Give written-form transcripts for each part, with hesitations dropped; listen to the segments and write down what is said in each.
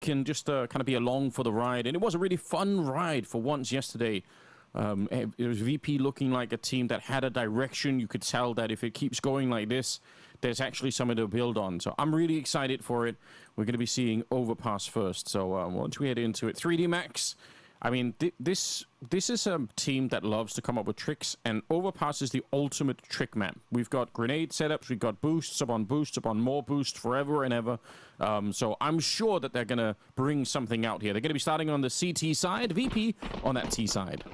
can just kind of be along for the ride. And it was a really fun ride for once yesterday. It was VP looking like a team that had a direction. You could tell that if it keeps going like this, there's actually something to build on. So I'm really excited for it. We're going to be seeing Overpass first. So once we head into it, 3D Max. I mean, this is a team that loves to come up with tricks, and Overpass is the ultimate trick map. We've got grenade setups, we've got boosts upon more boost forever and ever. So I'm sure that they're going to bring something out here. They're going to be starting on the CT side, VP on that T side.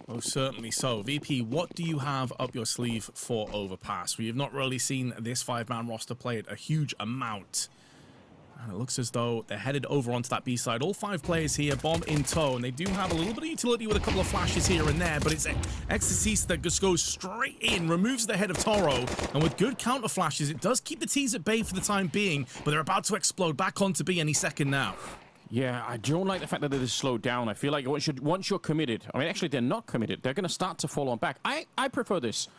Oh, certainly so. VP, what do you have up your sleeve for Overpass? We have not really seen this 5-man roster play it a huge amount. And it looks as though they're headed over onto that B side. All 5 players here, bomb in tow, and they do have a little bit of utility with a couple of flashes here and there, but it's excl that just goes straight in, removes the head of Toro, and with good counter flashes, it does keep the T's at bay for the time being, but they're about to explode back onto B any second now. Yeah, I don't like the fact that it is slowed down. I feel like once you're committed, I mean, actually, they're not committed. They're going to start to fall on back. I prefer this.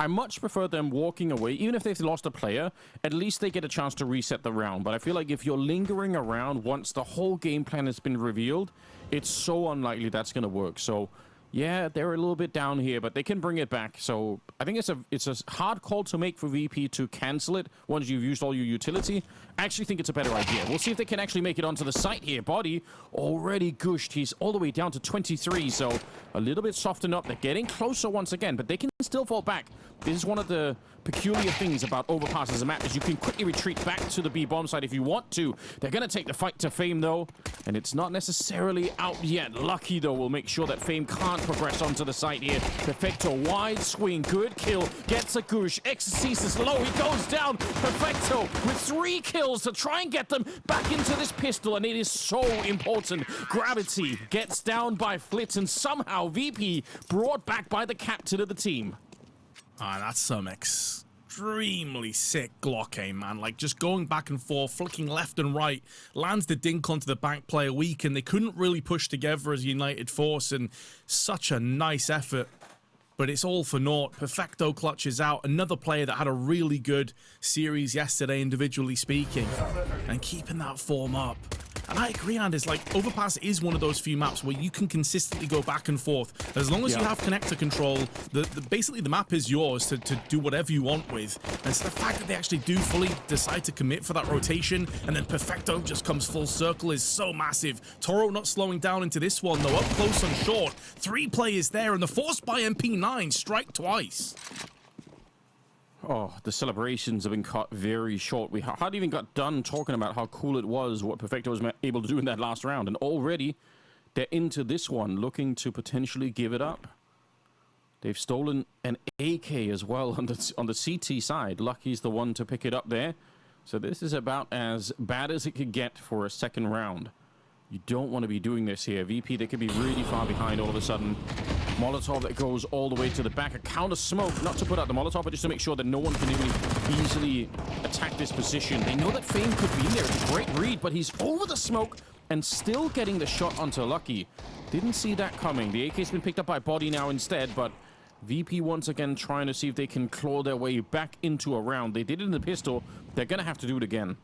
I much prefer them walking away. Even if they've lost a player, at least they get a chance to reset the round. But I feel like if you're lingering around once the whole game plan has been revealed, it's so unlikely that's going to work. So, yeah, they're a little bit down here, but they can bring it back. So I think it's a hard call to make for VP to cancel it once you've used all your utility. I actually think it's a better idea. We'll see if they can actually make it onto the site here. Body already gushed. He's all the way down to 23, so a little bit softened up. They're getting closer once again, but they can still fall back. This is one of the peculiar things about Overpass as a map, is you can quickly retreat back to the B bomb side if you want to. They're going to take the fight to Fame, though, and it's not necessarily out yet. Lucky, though, will make sure that Fame can't progress onto the site here. Perfecto, wide swing, good kill, gets a gush. Exorcist is low, he goes down. Perfecto with 3 kills to try and get them back into this pistol, and it is so important. Gravity gets down by Flitz, and somehow VP brought back by the captain of the team. Ah, that's some extremely sick Glock aim, man. Like, just going back and forth, flicking left and right, lands the dink onto the back player weak, and they couldn't really push together as a united force, and such a nice effort. But it's all for naught. Perfecto clutches out. Another player that had a really good series yesterday, individually speaking, and keeping that form up. And I agree, Anders, like, Overpass is one of those few maps where you can consistently go back and forth. As long as you have connector control, basically the map is yours to do whatever you want with. And so the fact that they actually do fully decide to commit for that rotation, and then Perfecto just comes full circle, is so massive. Toro not slowing down into this one, though, up close and short. 3 players there, and the force by MP9 strike twice. Oh, the celebrations have been cut very short. We hadn't even got done talking about how cool it was, what Perfecto was able to do in that last round. And already, they're into this one, looking to potentially give it up. They've stolen an AK as well on the CT side. Lucky's the one to pick it up there. So this is about as bad as it could get for a second round. You don't want to be doing this here. VP, they could be really far behind all of a sudden. Molotov that goes all the way to the back. A counter smoke, not to put out the Molotov, but just to make sure that no one can even easily attack this position. They know that Fame could be in there. It's a great read, but he's over the smoke and still getting the shot onto Lucky. Didn't see that coming. The AK's been picked up by Body now instead, but VP once again trying to see if they can claw their way back into a round. They did it in the pistol. They're going to have to do it again.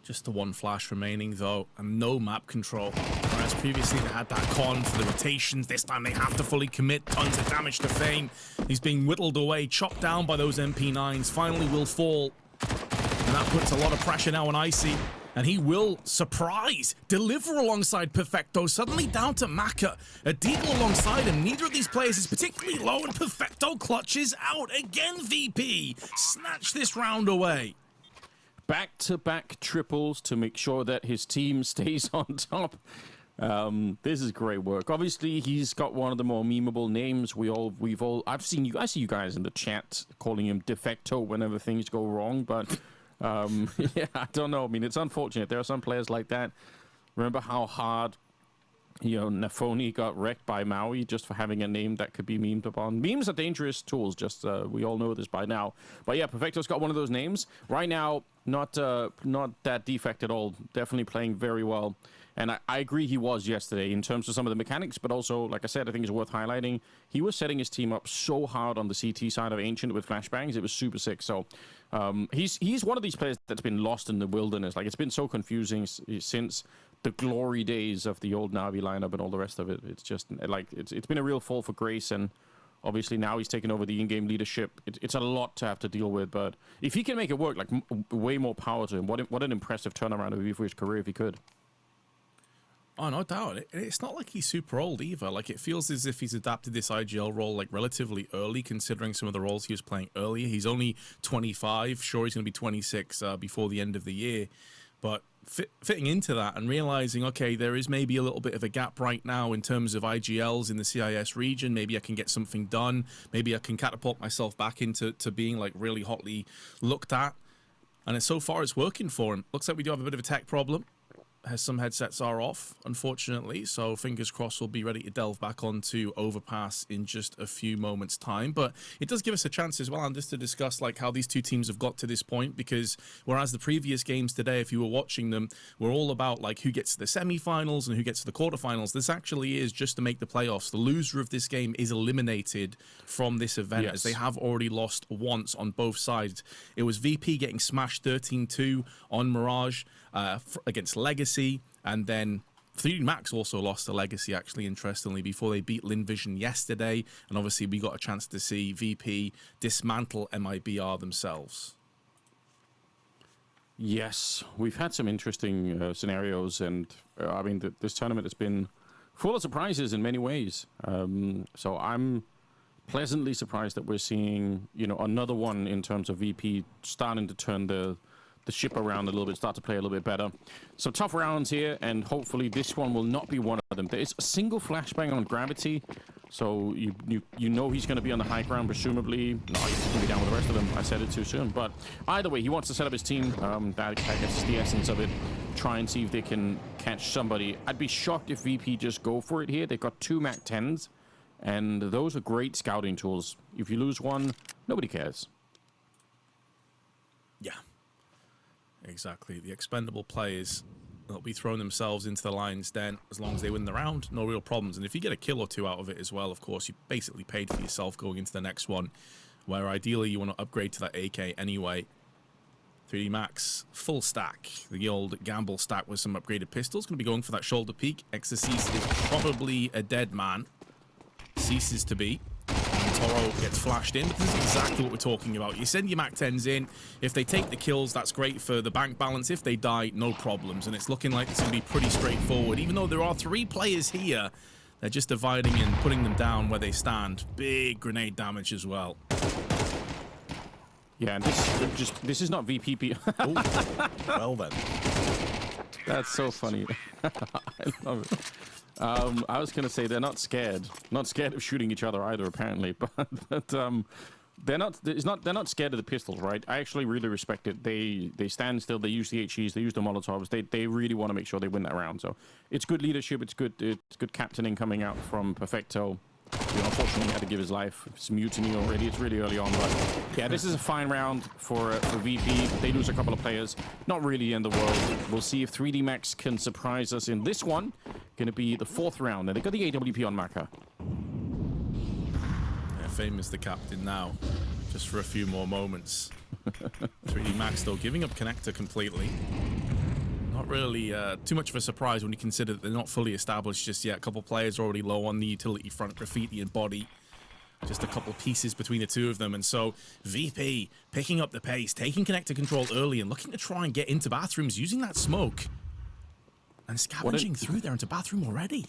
Just the 1 flash remaining, though, and no map control. Whereas previously they had that con for the rotations. This time they have to fully commit. Tons of damage to Fame. He's being whittled away, chopped down by those MP9s. Finally will fall. And that puts a lot of pressure now on Icy. And he will, surprise, deliver alongside Perfecto. Suddenly down to Maka. A deagle alongside him. Neither of these players is particularly low, and Perfecto clutches out. Again, VP. Snatch this round away. Back-to-back triples to make sure that his team stays on top. This is great work. Obviously, he's got one of the more memeable names. I see you guys in the chat calling him Defecto whenever things go wrong, but yeah, I don't know. I mean, it's unfortunate. There are some players like that. Remember how hard, Nafoni got wrecked by Maui just for having a name that could be memed upon. Memes are dangerous tools, just we all know this by now. But yeah, Perfecto's got one of those names. Right now, not that defect at all. Definitely playing very well. And I agree he was yesterday in terms of some of the mechanics, but also, like I said, I think it's worth highlighting. He was setting his team up so hard on the CT side of Ancient with flashbangs. It was super sick. So he's one of these players that's been lost in the wilderness. Like, it's been so confusing since the glory days of the old Na'Vi lineup and all the rest of it. It's just, like, it's been a real fall for grace, and obviously now he's taken over the in-game leadership. It's a lot to have to deal with, but if he can make it work, like, way more power to him. What an impressive turnaround it would be for his career if he could. Oh, no doubt. It's not like he's super old either. Like, it feels as if he's adapted this IGL role, like, relatively early, considering some of the roles he was playing earlier. He's only 25. Sure, he's going to be 26 before the end of the year. But fitting into that and realizing, okay, there is maybe a little bit of a gap right now in terms of IGLs in the CIS region. Maybe I can get something done. Maybe I can catapult myself back into being, like, really hotly looked at. And so far, it's working for him. Looks like we do have a bit of a tech problem. Some headsets are off, unfortunately, so fingers crossed we'll be ready to delve back onto Overpass in just a few moments' time. But it does give us a chance as well, and just to discuss like how these two teams have got to this point, because whereas the previous games today, if you were watching them, were all about like who gets to the semifinals and who gets to the quarterfinals, this actually is just to make the playoffs. The loser of this game is eliminated from this event, as they have already lost once on both sides. It was VP getting smashed 13-2 on Mirage against Legacy, and then 3D Max also lost to Legacy, actually, interestingly, before they beat Lynn Vision yesterday. And obviously, we got a chance to see VP dismantle MIBR themselves. Yes, we've had some interesting scenarios, and I mean, this tournament has been full of surprises in many ways. So I'm pleasantly surprised that we're seeing, you know, another one in terms of VP starting to turn the ship around a little bit, start to play a little bit better. So tough rounds here, and hopefully this one will not be one of them. There is a single flashbang on Gravity, so you know he's going to be on the high ground, presumably. No, he's going to be down with the rest of them. I said it too soon. But either way, he wants to set up his team. That I guess is the essence of it. Try and see if they can catch somebody. I'd be shocked if VP just go for it here. They've got 2 MAC 10s, and those are great scouting tools. If you lose one, nobody cares. Yeah. Exactly. The expendable players, they'll be throwing themselves into the lion's den as long as they win the round. No real problems. And if you get a kill or 2 out of it as well, of course, you basically paid for yourself going into the next one, where ideally you want to upgrade to that AK anyway. 3D Max, full stack. The old gamble stack with some upgraded pistols. Going to be going for that shoulder peek. Exorcist is probably a dead man. Ceases to be. Toro gets flashed in, but this is exactly what we're talking about. You send your MAC-10s in. If they take the kills, that's great for the bank balance. If they die, no problems. And it's looking like it's going to be pretty straightforward. Even though there are 3 players here, they're just dividing and putting them down where they stand. Big grenade damage as well. Yeah, and this is not VPP. Well then. That's so funny. I love it. I was gonna say they're not scared of shooting each other either, apparently. But they're not scared of the pistols, right? I actually really respect it. They stand still. They use the HEs. They use the Molotovs. They really want to make sure they win that round. So it's good leadership. It's good captaining coming out from Perfecto. You know, unfortunately, he had to give his life. It's mutiny already. It's really early on, but yeah, this is a fine round for VP. They lose a couple of players. Not really the end of the world. We'll see if 3D Max can surprise us in this one. Going to be the 4th round, and they got the AWP on Maka. Yeah, Fame is the captain now, just for a few more moments. 3D Max though giving up connector completely. Not really too much of a surprise when you consider that they're not fully established just yet. A couple players already low on the utility front, Graffiti and Body. Just a couple pieces between the 2 of them. And so VP picking up the pace, taking connector control early and looking to try and get into bathrooms using that smoke. And scavenging through there into bathroom already.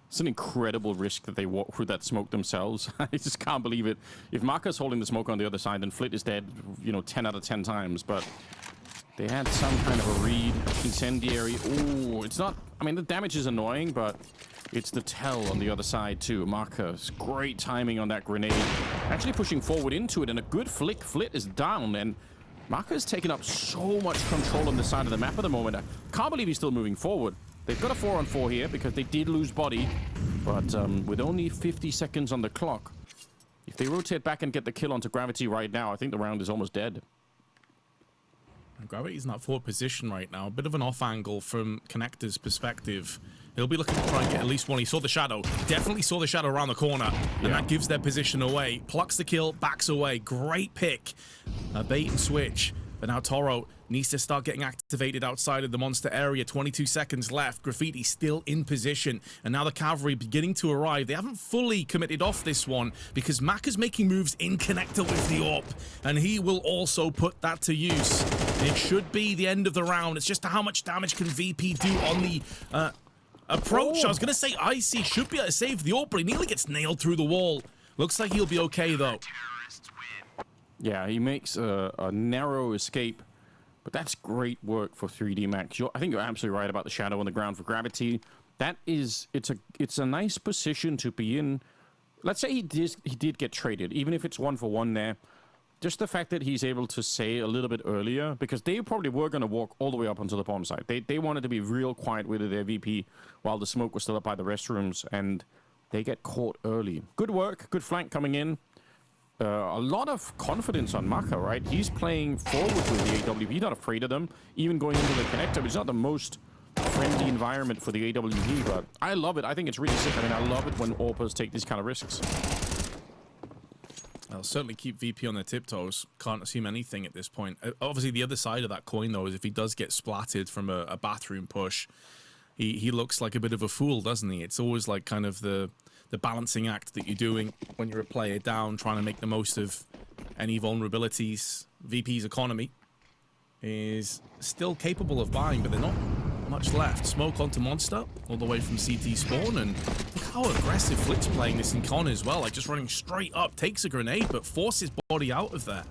It's an incredible risk that they walk through that smoke themselves. I just can't believe it. If Maka's holding the smoke on the other side, then Flit is dead, you know, 10 out of 10 times. But they had some kind of a read. Incendiary. Ooh, it's not... I mean, the damage is annoying, but it's the tell on the other side, too. Marcus, great timing on that grenade. Actually pushing forward into it, and a good flick. Flit is down, and Marcus taking up so much control on the side of the map at the moment. I can't believe he's still moving forward. They've got a 4-on-4 here because they did lose Body, but with only 50 seconds on the clock, if they rotate back and get the kill onto Gravity right now, I think the round is almost dead. Gravity's in that forward position right now. A bit of an off angle from Connector's perspective. He'll be looking to try and get at least one. He saw the shadow. Definitely saw the shadow around the corner. And that gives their position away. Plucks the kill, backs away. Great pick. A bait and switch. But now Toro needs to start getting activated outside of the monster area. 22 seconds left. Graffiti still in position. And now the cavalry beginning to arrive. They haven't fully committed off this one because Mac is making moves in Connector with the AWP. And he will also put that to use. It should be the end of the round. It's just how much damage can VP do on the approach. I was going to say Icy should be able to save the AWP, but he nearly gets nailed through the wall. Looks like he'll be okay, though. Yeah, he makes a narrow escape, but that's great work for 3D Max. I think you're absolutely right about the shadow on the ground for Gravity. It's a nice position to be in. Let's say he did get traded, even if it's 1-for-1 there. Just the fact that he's able to say a little bit earlier, because they probably were going to walk all the way up onto the bomb site. They wanted to be real quiet with their VP while the smoke was still up by the restrooms, and they get caught early. Good work, good flank coming in. A lot of confidence on Maka, right? He's playing forward with the AWP, not afraid of them. Even going into the connector, it's not the most friendly environment for the AWP, but I love it. I think it's really sick. I mean, I love it when AWPers take these kind of risks. I'll certainly keep VP on their tiptoes. Can't assume anything at this point. Obviously, the other side of that coin, though, is if he does get splatted from a bathroom push, he looks like a bit of a fool, doesn't he? It's always like kind of the balancing act that you're doing when you're a player down, trying to make the most of any vulnerabilities. VP's economy is still capable of buying, but they're not much left. Smoke onto Monster, all the way from CT spawn, and look how aggressive Flick's playing this in Con as well, like just running straight up, takes a grenade, but forces body out of there.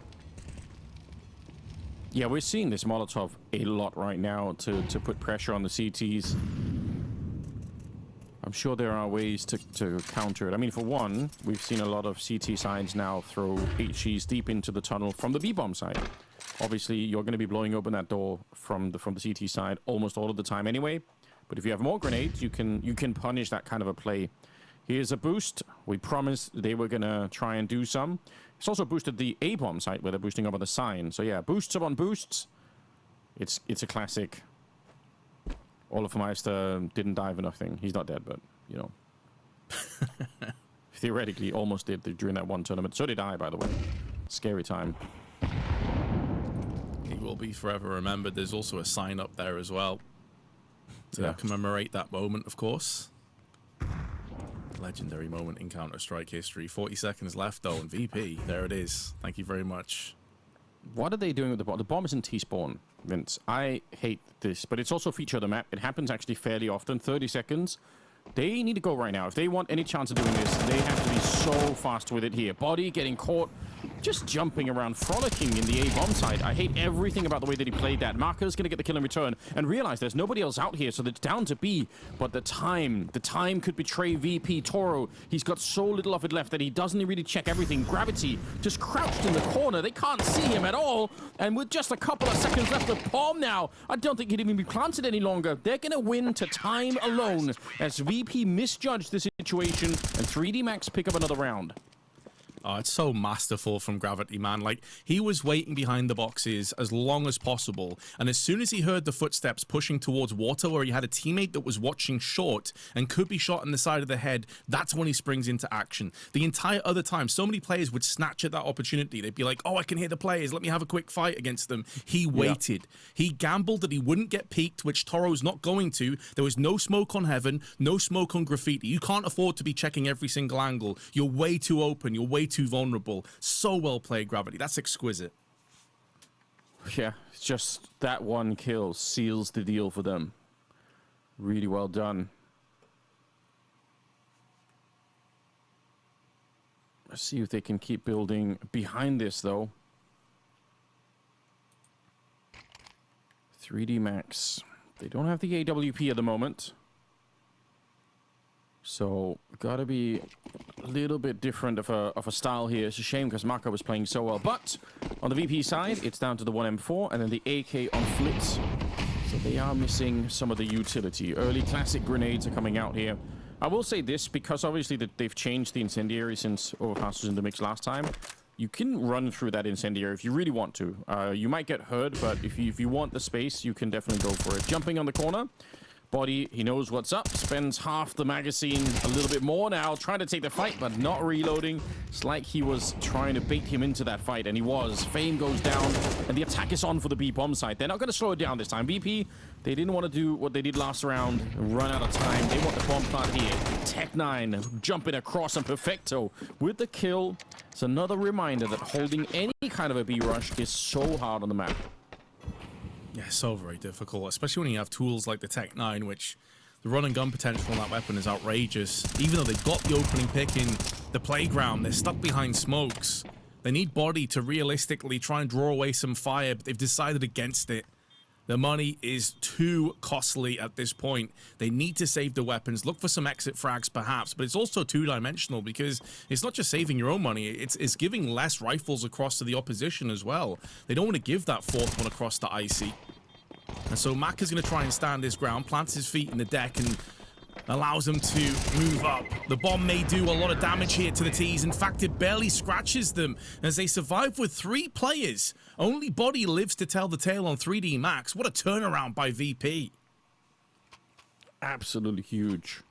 Yeah, we're seeing this Molotov a lot right now to put pressure on the CTs. I'm sure there are ways to counter it. I mean, for one, we've seen a lot of CT sides now throw HEs deep into the tunnel from the B-bomb side. Obviously, you're going to be blowing open that door from the CT side almost all of the time anyway. But if you have more grenades, you can punish that kind of a play. Here's a boost. We promised they were going to try and do some. It's also boosted the A-bomb site where they're boosting up on the sign. So yeah, boosts upon boosts. It's a classic. Olaf Meister didn't die for nothing. He's not dead, but, you know. Theoretically, almost did during that one tournament. So did I, by the way. Scary time. He will be forever remembered. There's also a sign up there as well to commemorate that moment, of course. Legendary moment in Counter-Strike history. 40 seconds left, though, and VP. There it is. Thank you very much. What are they doing with the bomb? The bomb is in T-spawn, Vince. I hate this, but it's also a feature of the map. It happens actually fairly often. 30 seconds. They need to go right now. If they want any chance of doing this, they have to be so fast with it here. Body getting caught, just jumping around, frolicking in the A-bomb side. I hate everything about the way that he played that. Marco's going to get the kill in return and realize there's nobody else out here, so it's down to B. But the time could betray VP. Toro, he's got so little of it left that he doesn't really check everything. Gravity just crouched in the corner. They can't see him at all. And with just a couple of seconds left of Palm now, I don't think he'd even be planted any longer. They're going to win to time alone as VP misjudged the situation and 3D Max pick up another round. Oh, it's so masterful from Gravity, man. Like, he was waiting behind the boxes as long as possible, and as soon as he heard the footsteps pushing towards water where he had a teammate that was watching short and could be shot in the side of the head, that's when he springs into action. The entire other time, so many players would snatch at that opportunity. They'd be like, oh, I can hear the players. Let me have a quick fight against them. He waited. Yeah. He gambled that he wouldn't get peeked, which Toro's not going to. There was no smoke on Heaven, no smoke on Graffiti. You can't afford to be checking every single angle. You're way too open. You're way too vulnerable. So well played, Gravity. That's exquisite. Yeah, just that one kill seals the deal for them. Really well done. Let's see if they can keep building behind this, though. 3D Max. They don't have the AWP at the moment. So, gotta be a little bit different of a style here. It's a shame because Maka was playing so well. But on the VP side, it's down to the 1M4 and then the AK on Flitz. So they are missing some of the utility. Early classic grenades are coming out here. I will say this, because obviously they've changed the incendiary since Overpass was in the mix last time. you can run through that incendiary if you really want to. You might get hurt, but if you want the space, you can definitely go for it. Jumping on the corner. Body, he knows what's up. Spends half the magazine, a little bit more now, trying to take the fight, but not reloading. It's like he was trying to bait him into that fight, and he was. Fame goes down, and the attack is on for the B bomb side. They're not going to slow it down this time. VP, they didn't want to do what they did last round, run out of time. They want the bomb plant here. Tech9 jumping across, and Perfecto with the kill. It's another reminder that holding any kind of a B rush is so hard on the map. Yeah, so very difficult, especially when you have tools like the Tech9, which the run and gun potential on that weapon is outrageous. Even though they've got the opening pick in the playground, they're stuck behind smokes. They need Body to realistically try and draw away some fire, but they've decided against it. The money is too costly at this point. They need to save the weapons, look for some exit frags perhaps, but it's also two-dimensional because it's not just saving your own money, it's giving less rifles across to the opposition as well. They don't want to give that fourth one across to Icy. And so Mac is going to try and stand his ground, plants his feet in the deck and allows them to move up. The bomb may do a lot of damage here to the T's. In fact, it barely scratches them as they survive with 3 players. Only Body lives to tell the tale on 3D Max. What a turnaround by VP. Absolutely huge.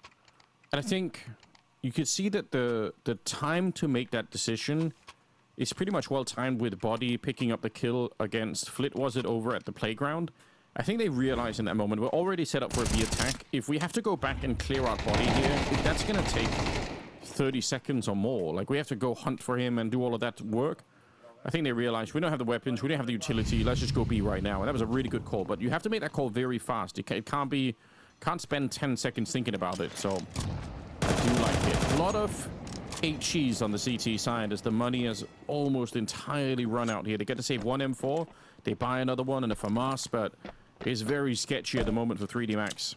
And I think you could see that the time to make that decision is pretty much well timed with Body picking up the kill against Flit, was it, over at the playground. I think they realized in that moment, we're already set up for a B attack. If we have to go back and clear out Body here, that's going to take 30 seconds or more. Like, we have to go hunt for him and do all of that work. I think they realized we don't have the weapons, we don't have the utility, let's just go B right now. And that was a really good call, but you have to make that call very fast. It can't spend 10 seconds thinking about it, so I do like it. A lot of HEs on the CT side as the money has almost entirely run out here. They get to save 1 M4, they buy another one and a FAMAS, but it's very sketchy at the moment for 3D Max.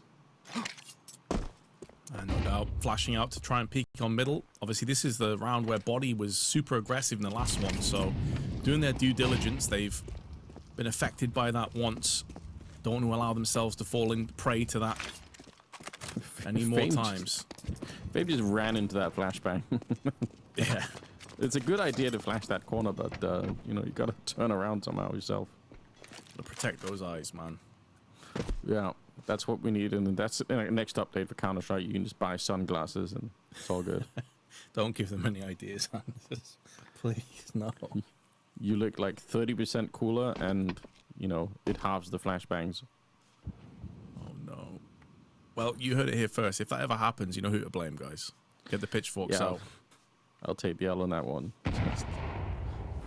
And no doubt flashing out to try and peek on middle. Obviously, this is the round where Body was super aggressive in the last one, so doing their due diligence, they've been affected by that once. Don't want to allow themselves to fall in prey to that any more times. Fame just ran into that flashbang. Yeah. It's a good idea to flash that corner, but, you know, you got to turn around somehow yourself. To protect those eyes, man. Yeah, that's what we need, and that's the next update for Counter-Strike. You can just buy sunglasses, and it's all good. Don't give them any ideas, please, no. You look like 30% cooler, and, you know, it halves the flashbangs. Oh, no. Well, you heard it here first. If that ever happens, you know who to blame, guys. Get the pitchforks out. I'll take the L on that one.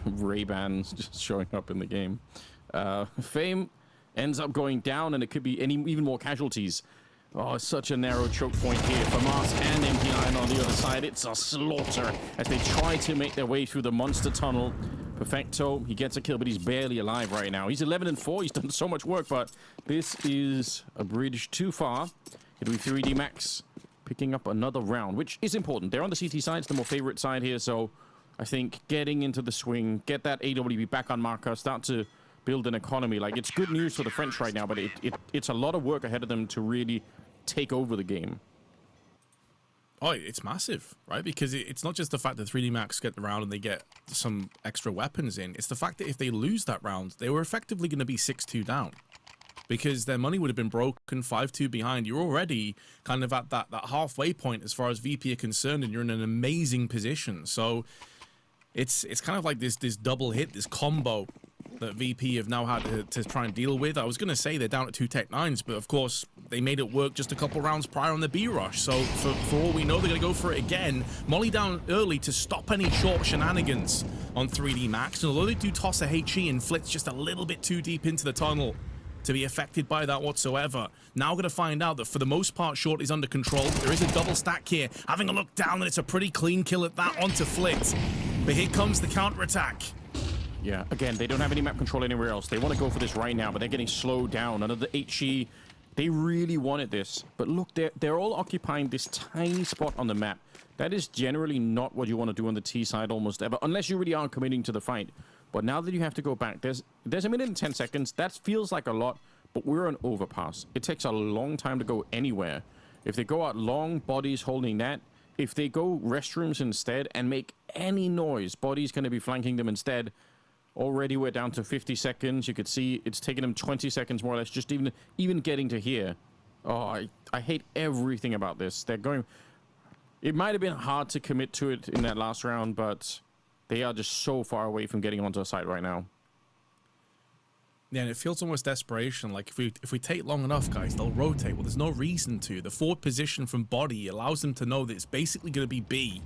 Ray-Bans just showing up in the game. Fame ends up going down, and it could be even more casualties. Oh, such a narrow choke point here for Mars and MP9 on the other side. It's a slaughter as they try to make their way through the monster tunnel. Perfecto, he gets a kill, but he's barely alive right now. He's 11-4. He's done so much work, but this is a bridge too far. It'll be 3D Max picking up another round, which is important. They're on the CT side. It's the more favorite side here, so I think getting into the swing, get that AWB back on marker, start to build an economy. Like, it's good news for the French right now, but it's a lot of work ahead of them to really take over the game. Oh, it's massive, right? Because it's not just the fact that 3D Max get the round and they get some extra weapons in. It's the fact that if they lose that round, they were effectively going to be 6-2 down. Because their money would have been broken, 5-2 behind. You're already kind of at that halfway point as far as VP are concerned, and you're in an amazing position. So it's kind of like this double hit, this combo that VP have now had to try and deal with. I was going to say they're down at 2 Tech9s, but of course they made it work just a couple rounds prior on the B rush. So for all we know, they're going to go for it again. Molly down early to stop any short shenanigans on 3D Max. And although they do toss a HE and Flit's just a little bit too deep into the tunnel to be affected by that whatsoever. Now going to find out that for the most part, Short is under control. There is a double stack here. Having a look down, and it's a pretty clean kill at that onto Flit. But here comes the counterattack. Yeah, again, they don't have any map control anywhere else. They want to go for this right now, but they're getting slowed down. Another HE. They really wanted this. But look, they're all occupying this tiny spot on the map. That is generally not what you want to do on the T side almost ever, unless you really are committing to the fight. But now that you have to go back, there's a minute and 10 seconds. That feels like a lot, but we're on overpass. It takes a long time to go anywhere. If they go out long, Body's holding that. if they go restrooms instead and make any noise, Body's going to be flanking them instead. Already we're down to 50 seconds. You could see it's taking them 20 seconds more or less just even getting to here. Oh, I hate everything about this. They're going... It might have been hard to commit to it in that last round, but they are just so far away from getting onto a site right now. Yeah, and it feels almost desperation. Like, if we take long enough, guys, they'll rotate. Well, there's no reason to. The forward position from Body allows them to know that it's basically going to be B.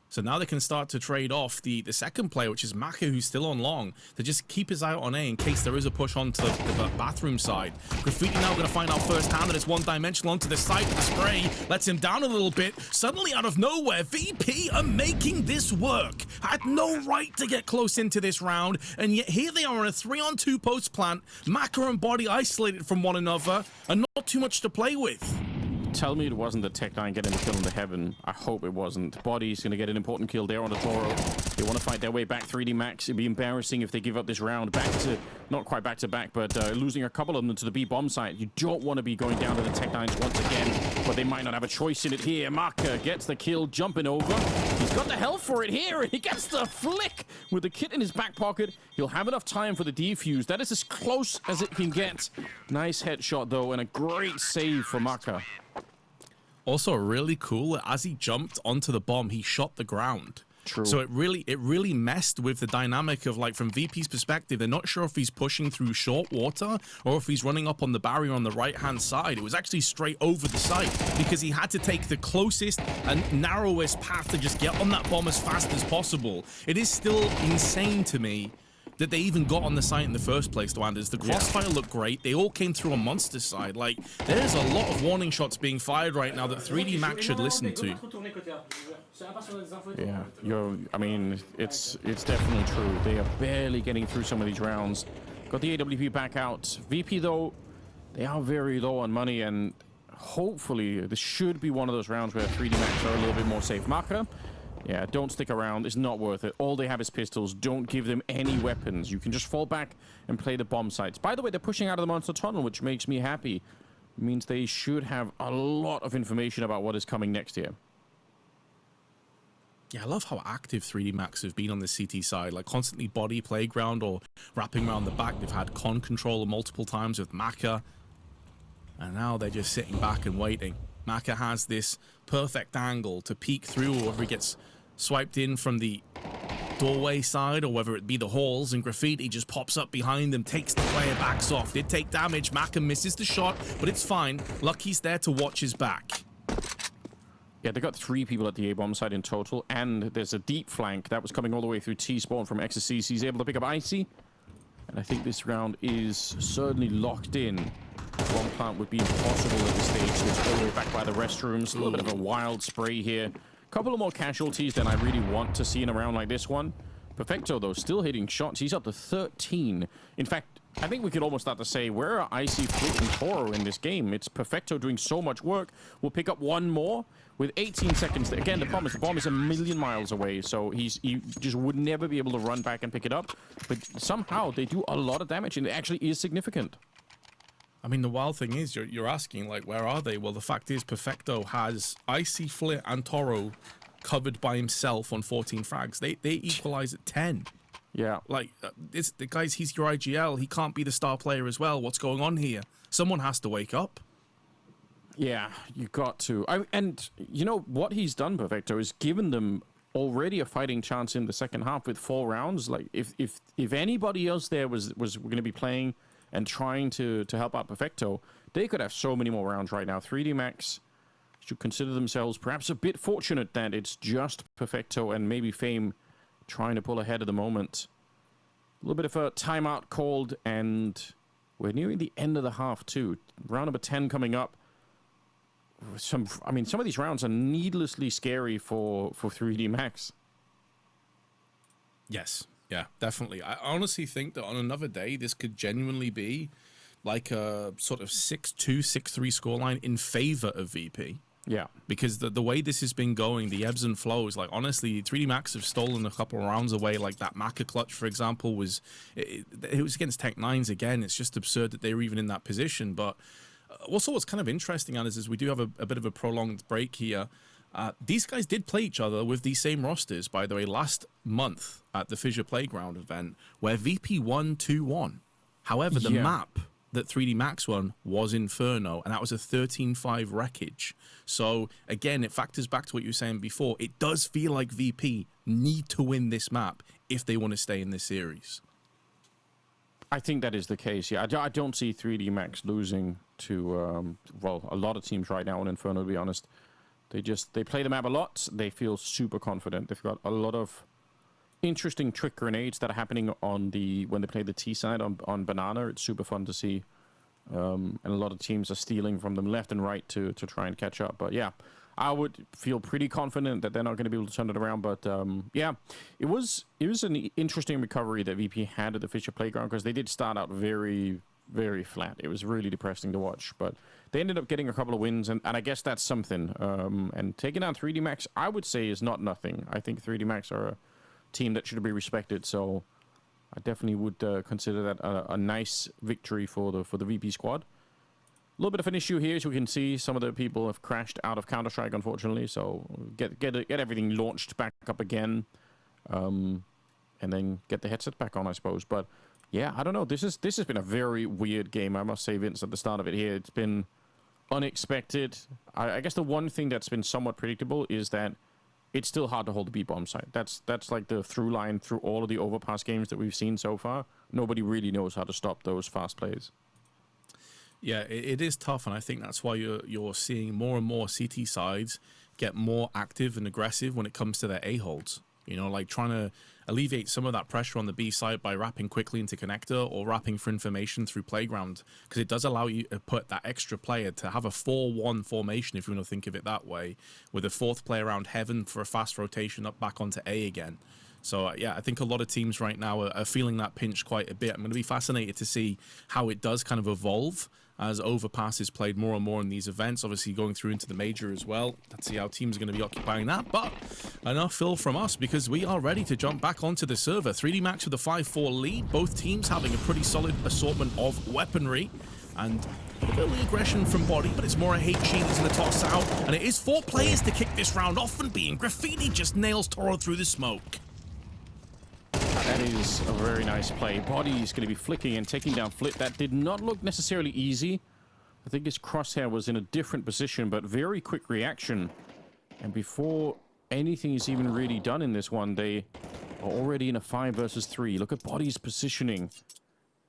So now they can start to trade off the second player, which is Maka, who's still on long, to just keep his eye out on A in case there is a push onto the bathroom side. Graffiti now going to find out firsthand that it's one-dimensional onto the side. The spray lets him down a little bit. Suddenly, out of nowhere, VP are making this work. Had no right to get close into this round, and yet here they are on a 3-on-2 post plant. Maka and Body isolated from one another, and not too much to play with. Tell me it wasn't the Tech9 getting the kill in the heaven. I hope it wasn't. Body's going to get an important kill there on the Toro. They want to fight their way back. 3D Max. It'd be embarrassing if they give up this round. Back to, not quite back to back, but losing a couple of them to the B bomb site. You don't want to be going down to the Tech9s once again, but they might not have a choice in it here. Maka gets the kill, jumping over. He's got the health for it here, and he gets the flick with the kit in his back pocket. He'll have enough time for the defuse. That is as close as it can get. Nice headshot, though, and a great save for Maka. Also, really cool, as he jumped onto the bomb, he shot the ground. True. So it really messed with the dynamic of, like, from VP's perspective, they're not sure if he's pushing through short water or if he's running up on the barrier on the right-hand side. It was actually straight over the site because he had to take the closest and narrowest path to just get on that bomb as fast as possible. It is still insane to me that they even got on the site in the first place, Dwanders. The crossfire looked great. They all came through on Monster's side. Like, there's a lot of warning shots being fired right now that 3D Max should listen to. Yeah, I mean, it's definitely true. They are barely getting through some of these rounds. Got the AWP back out. VP, though, they are very low on money, and hopefully this should be one of those rounds where 3D Max are a little bit more safe. Maka, yeah, don't stick around. It's not worth it. All they have is pistols. Don't give them any weapons. You can just fall back and play the bomb sites. By the way, they're pushing out of the monster tunnel, which makes me happy. It means they should have a lot of information about what is coming next year. Yeah, I love how active 3D Max have been on the CT side, like constantly Body playground or wrapping around the back. They've had con control multiple times with Maka, and now they're just sitting back and waiting. Maka has this perfect angle to peek through, or whether he gets swiped in from the doorway side or whether it be the halls, and Graffiti just pops up behind them, takes the player, backs off. Did take damage. Maka misses the shot, but it's fine. Lucky's there to watch his back. Yeah, they got 3 people at the A-bomb side in total, and there's a deep flank that was coming all the way through T-spawn from XSC. He's able to pick up Icy, and I think this round is certainly locked in. One plant would be impossible at this stage, so it's all the way back by the restrooms. A little bit of a wild spray here. Couple of more casualties than I really want to see in a round like this one. Perfecto, though, still hitting shots. He's up to 13. In fact, I think we could almost start to say, where are Icy, Flick, and Toro in this game? It's Perfecto doing so much work. We'll pick up one more with 18 seconds. Again, the problem is the bomb is a million miles away, so he just would never be able to run back and pick it up. But somehow they do a lot of damage, and it actually is significant. I mean, the wild thing is, you're asking, like, where are they? Well, the fact is, Perfecto has Icy, Flit, and Toro covered by himself on 14 frags. They equalize at 10. Yeah. Like, the guys, he's your IGL. He can't be the star player as well. What's going on here? Someone has to wake up. Yeah, you got to. And you know what he's done, Perfecto, is given them already a fighting chance in the second half with 4 rounds. Like, if anybody else there was going to be playing and trying to help out Perfecto, they could have so many more rounds right now. 3D Max should consider themselves perhaps a bit fortunate that it's just Perfecto and maybe Fame trying to pull ahead at the moment. A little bit of a timeout called, and we're nearing the end of the half too. Round number 10 coming up. Some of these rounds are needlessly scary for 3D Max. Yes. Yeah, definitely. I honestly think that on another day, this could genuinely be like a sort of 6-2, 6-3 scoreline in favor of VP. Yeah. Because the way this has been going, the ebbs and flows, like, honestly, 3D Max have stolen a couple of rounds away. Like, that Maka clutch, for example, was against Tech9s again. It's just absurd that they were even in that position. But also what's kind of interesting, Alice, is we do have a bit of a prolonged break here. These guys did play each other with these same rosters, by the way, last month at the Fissure Playground event, where VP won 2-1. However, the map that 3D Max won was Inferno, and that was a 13-5 wreckage. So, again, it factors back to what you were saying before. It does feel like VP need to win this map if they want to stay in this series. I think that is the case, yeah. I don't see 3D Max losing to, well, a lot of teams right now on Inferno, to be honest. They play the map a lot. They feel super confident. They've got a lot of interesting trick grenades that are happening on when they play the T side on Banana. It's super fun to see. And a lot of teams are stealing from them left and right to try and catch up. But yeah, I would feel pretty confident that they're not going to be able to turn it around. But yeah, it was an interesting recovery that VP had at the Fissure Playground, because they did start out very, very flat. It was really depressing to watch, but they ended up getting a couple of wins, and I guess that's something. And taking down 3D Max, I would say, is not nothing. I think 3D Max are a team that should be respected, so I definitely would consider that a nice victory for the VP squad. A little bit of an issue here, as we can see. Some of the people have crashed out of Counter-Strike, unfortunately, so get everything launched back up again, and then get the headset back on, I suppose. But yeah, I don't know. This has been a very weird game, I must say, Vince, at the start of it here. It's been unexpected. I guess the one thing that's been somewhat predictable is that it's still hard to hold the B-bomb site. That's like the through line through all of the Overpass games that we've seen so far. Nobody really knows how to stop those fast plays. Yeah, it is tough, and I think that's why you're seeing more and more CT sides get more active and aggressive when it comes to their A-holds. You know, like trying to alleviate some of that pressure on the B side by wrapping quickly into connector or wrapping for information through playground, because it does allow you to put that extra player to have a 4-1 formation, if you want to think of it that way, with a fourth player around heaven for a fast rotation up back onto A again. So yeah, I think a lot of teams right now are feeling that pinch quite a bit. I'm going to be fascinated to see how it does kind of evolve as Overpass is played more and more in these events, obviously going through into the major as well. Let's see how teams are going to be occupying that. But enough fill from us, because we are ready to jump back onto the server. 3D Max with a 5-4 lead. Both teams having a pretty solid assortment of weaponry. And a bit of early aggression from Body, but it's more a hate sheet in the toss out. And it is 4 players to kick this round off, and being Graffiti just nails Toro through the smoke. That is a very nice play. Body is going to be flicking and taking down Flip. That did not look necessarily easy. I think his crosshair was in a different position, but very quick reaction. And before anything is even really done in this one, they are already in a 5 versus 3. Look at Body's positioning.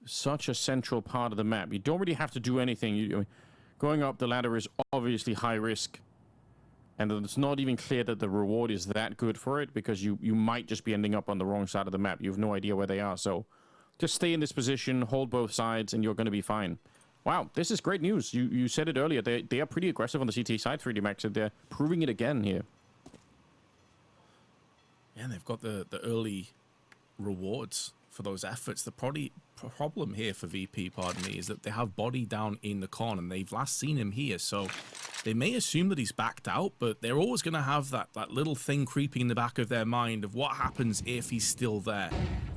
Such a central part of the map. You don't really have to do anything. Going up the ladder is obviously high risk. And it's not even clear that the reward is that good for it, because you might just be ending up on the wrong side of the map. You have no idea where they are. So just stay in this position, hold both sides, and you're going to be fine. Wow, this is great news. You said it earlier. They are pretty aggressive on the CT side, 3D Max, and they're proving it again here. Yeah, and they've got the early rewards for those efforts. The problem here for VP, pardon me, is that they have Body down in the con, and they've last seen him here, so they may assume that he's backed out, but they're always going to have that little thing creeping in the back of their mind of what happens if he's still there.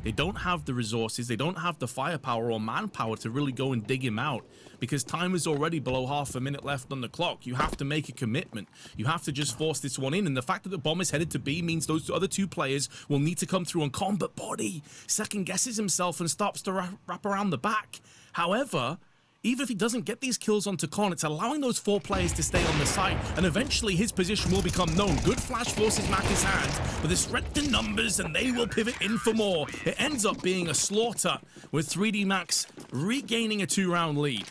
They don't have the resources, they don't have the firepower or manpower to really go and dig him out, because time is already below half a minute left on the clock. You have to make a commitment. You have to just force this one in, and the fact that the bomb is headed to B means those other 2 players will need to come through on con, but Body second guesses himself and stops to wrap around the back. However, even if he doesn't get these kills onto con, it's allowing those 4 players to stay on the site, and eventually his position will become known. Good flash forces Macca's hands, but there's strength in numbers, and they will pivot in for more. It ends up being a slaughter, with 3D Max regaining a 2-round lead.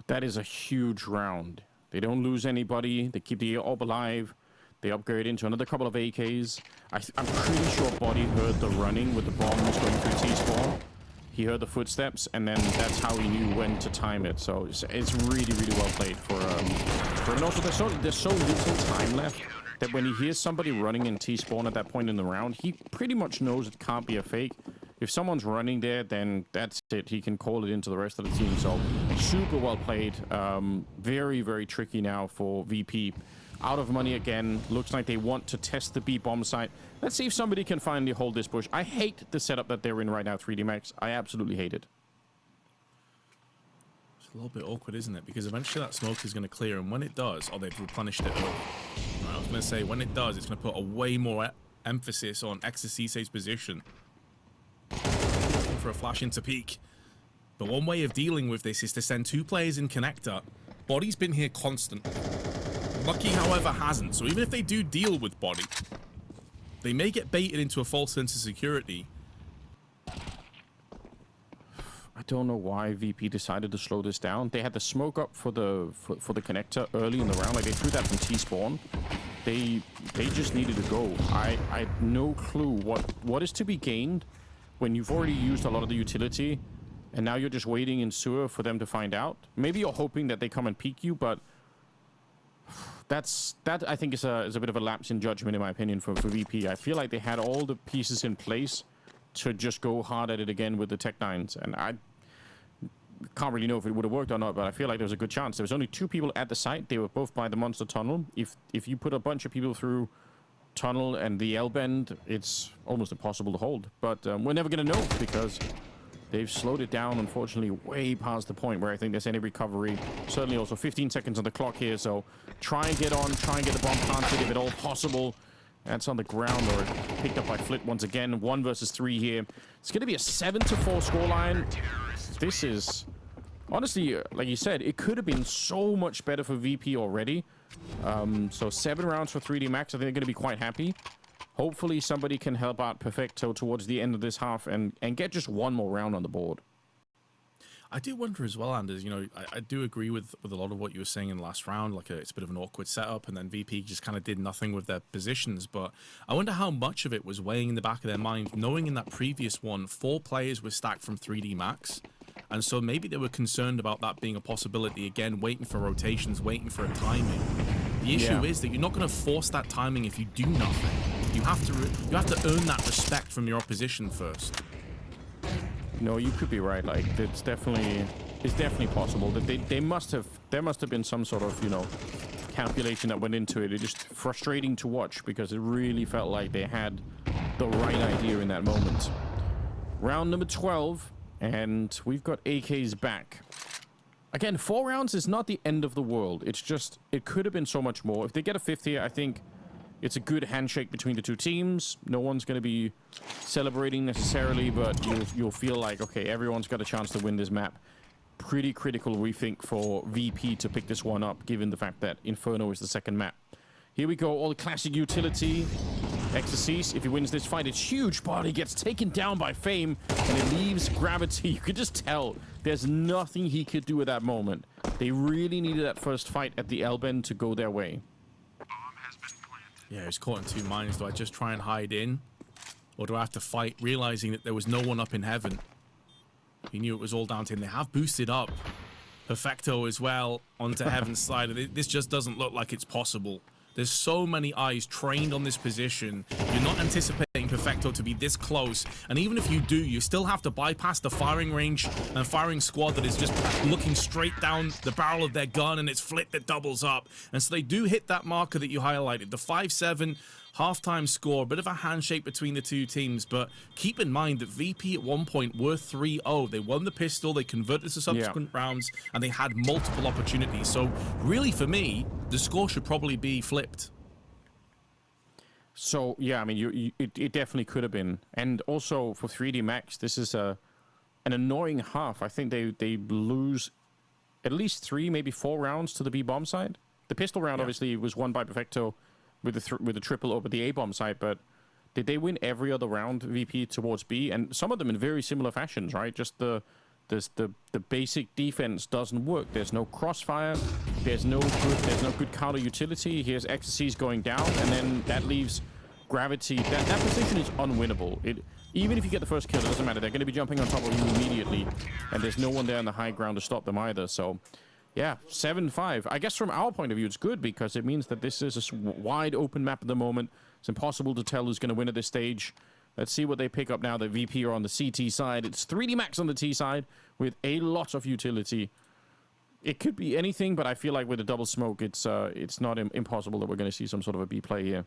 That is a huge round. They don't lose anybody. They keep the orb alive. They upgrade into another couple of AKs. I'm pretty sure Body heard the running with the bombs going through T-spawn. He heard the footsteps, and then that's how he knew when to time it. So it's really, really well played for and also there's so little time left that when he hears somebody running in T-spawn at that point in the round, he pretty much knows it can't be a fake. If someone's running there, then that's it. He can call it into the rest of the team. So super well played. Very, very tricky now for VP. Out of money again. Looks like they want to test the B bomb site. Let's see if somebody can finally hold this bush. I hate the setup that they're in right now, 3D Max. I absolutely hate it. a little bit awkward, isn't it? Because eventually that smoke is going to clear, and when it does, oh, they've replenished it early. Right, I was going to say, when it does, it's going to put a way more emphasis on excl's position. Looking for a flash into peak. But one way of dealing with this is to send 2 players in connector. Body's been here constant. Lucky, however, hasn't. So even if they do deal with Body, they may get baited into a false sense of security. I don't know why VP decided to slow this down. They had the smoke up for the connector early in the round. Like, they threw that from T-spawn. They just needed to go. I had no clue what is to be gained when you've already used a lot of the utility, and now you're just waiting in sewer for them to find out. Maybe you're hoping that they come and peek you, but that I think is a bit of a lapse in judgment, in my opinion, for VP. I feel like they had all the pieces in place to just go hard at it again with the Tech-9s, and I can't really know if it would have worked or not, but I feel like there was a good chance. There was only 2 people at the site. They were both by the monster tunnel. If you put a bunch of people through tunnel and the L-bend, it's almost impossible to hold. But we're never going to know, because they've slowed it down, unfortunately, way past the point where I think there's any recovery. Certainly also 15 seconds on the clock here, so try and get on, try and get the bomb planted if at all possible. That's on the ground, or picked up by Flit once again. 1 versus 3 here. It's going to be a 7-4 scoreline. This is, honestly, like you said, it could have been so much better for VP already. So 7 rounds for 3D Max. I think they're going to be quite happy. Hopefully somebody can help out Perfecto towards the end of this half and get just 1 more round on the board. I do wonder as well, Anders, you know, I do agree with a lot of what you were saying in the last round. Like, it's a bit of an awkward setup, and then VP just kind of did nothing with their positions. But I wonder how much of it was weighing in the back of their mind, knowing in that previous one, 4 players were stacked from 3D Max. And so maybe they were concerned about that being a possibility again, waiting for rotations, waiting for a timing. The issue is that you're not going to force that timing if you do nothing. You have to earn that respect from your opposition first. No, you could be right. Like, it's definitely possible that there must have been some sort of, you know, calculation that went into it. It's just frustrating to watch, because it really felt like they had the right idea in that moment. Round number 12, and we've got AKs back. Again, 4 rounds is not the end of the world. It's just, it could have been so much more. If they get a 5th here, I think it's a good handshake between the 2 teams. No one's going to be celebrating necessarily, but you'll feel like, okay, everyone's got a chance to win this map. Pretty critical, we think, for VP to pick this one up, given the fact that Inferno is the 2nd map. Here we go, all the classic utility. Exorcist, if he wins this fight, it's huge, but he gets taken down by Fame, and it leaves Gravity. You could just tell there's nothing he could do at that moment. They really needed that first fight at the L-bend to go their way. Yeah, he's caught in 2 minds. Do I just try and hide in? Or do I have to fight, realizing that there was no one up in heaven? He knew it was all down to him. They have boosted up Perfecto as well onto Heaven's side. This just doesn't look like it's possible. There's so many eyes trained on this position. You're not anticipating Perfecto to be this close. And even if you do, you still have to bypass the firing range and firing squad that is just looking straight down the barrel of their gun, and it's Flit that doubles up. And so they do hit that marker that you highlighted. The 5-7 halftime score, a bit of a handshake between the 2 teams. But keep in mind that VP at one point were 3-0. They won the pistol, they converted to subsequent rounds, and they had multiple opportunities. So really, for me, the score should probably be flipped. So, yeah, I mean, it definitely could have been. And also, for 3D Max, this is an annoying half. I think they lose at least 3, maybe 4 rounds to the B-bomb side. The pistol round, obviously, was won by Perfecto with the triple over the A-bomb side, but did they win every other round, VP, towards B? And some of them in very similar fashions, right? Just the basic defense doesn't work. There's no crossfire. There's no good counter utility. Here's Exorcist going down, and then that leaves Gravity. That position is unwinnable. Even if you get the first kill, it doesn't matter. They're going to be jumping on top of you immediately, and there's no one there on the high ground to stop them either. So, yeah, 7-5. I guess from our point of view, it's good, because it means that this is a wide open map at the moment. It's impossible to tell who's going to win at this stage. Let's see what they pick up now that VP are on the CT side. It's 3D Max on the T side with a lot of utility. It could be anything, but I feel like with a double smoke, it's not impossible that we're going to see some sort of a B play here.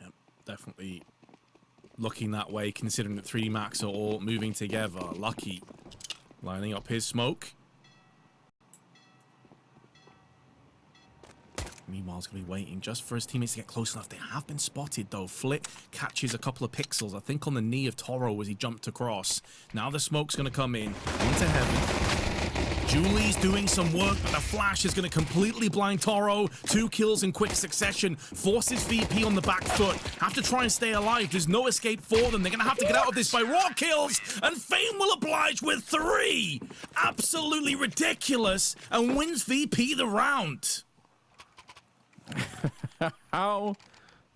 Yep, definitely looking that way, considering that 3D Max are all moving together. Lucky lining up his smoke. Meanwhile, he's going to be waiting just for his teammates to get close enough. They have been spotted, though. Flit catches a couple of pixels, I think on the knee of Toro as he jumped across. Now the smoke's going to come in into heaven. Julie's doing some work, but the flash is going to completely blind Toro. 2 kills in quick succession. Forces VP on the back foot. Have to try and stay alive. There's no escape for them. They're going to have to get out of this by raw kills. And Fame will oblige with 3. Absolutely ridiculous. And wins VP the round. How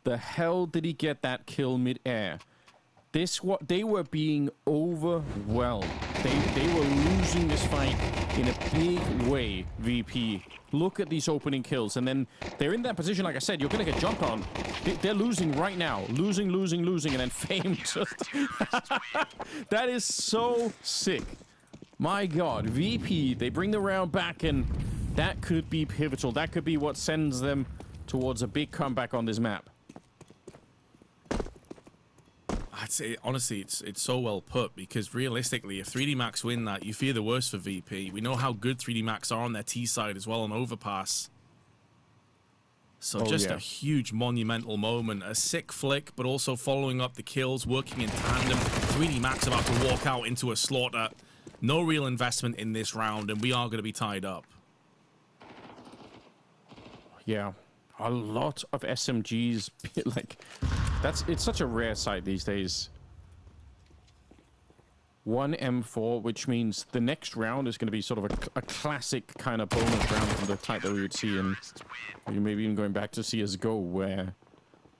the hell did he get that kill mid-air? They were being overwhelmed. They were losing this fight in a big way, VP. Look at these opening kills. And then they're in that position, like I said, you're going to get jumped on. They're losing right now. Losing. And then Fame just... That is so sick. My God. VP, they bring the round back, and that could be pivotal. That could be what sends them towards a big comeback on this map. I'd say, honestly, it's so well put, because realistically, if 3D Max win that, you fear the worst for VP. We know how good 3D Max are on their T side as well on Overpass. So a huge monumental moment. A sick flick, but also following up the kills, working in tandem. 3D Max about to walk out into a slaughter. No real investment in this round, and we are going to be tied up. Yeah. A lot of SMGs, like, it's such a rare sight these days. 1 M4, which means the next round is going to be sort of a classic kind of bonus round from the type that we would see in, maybe even going back to CSGO, where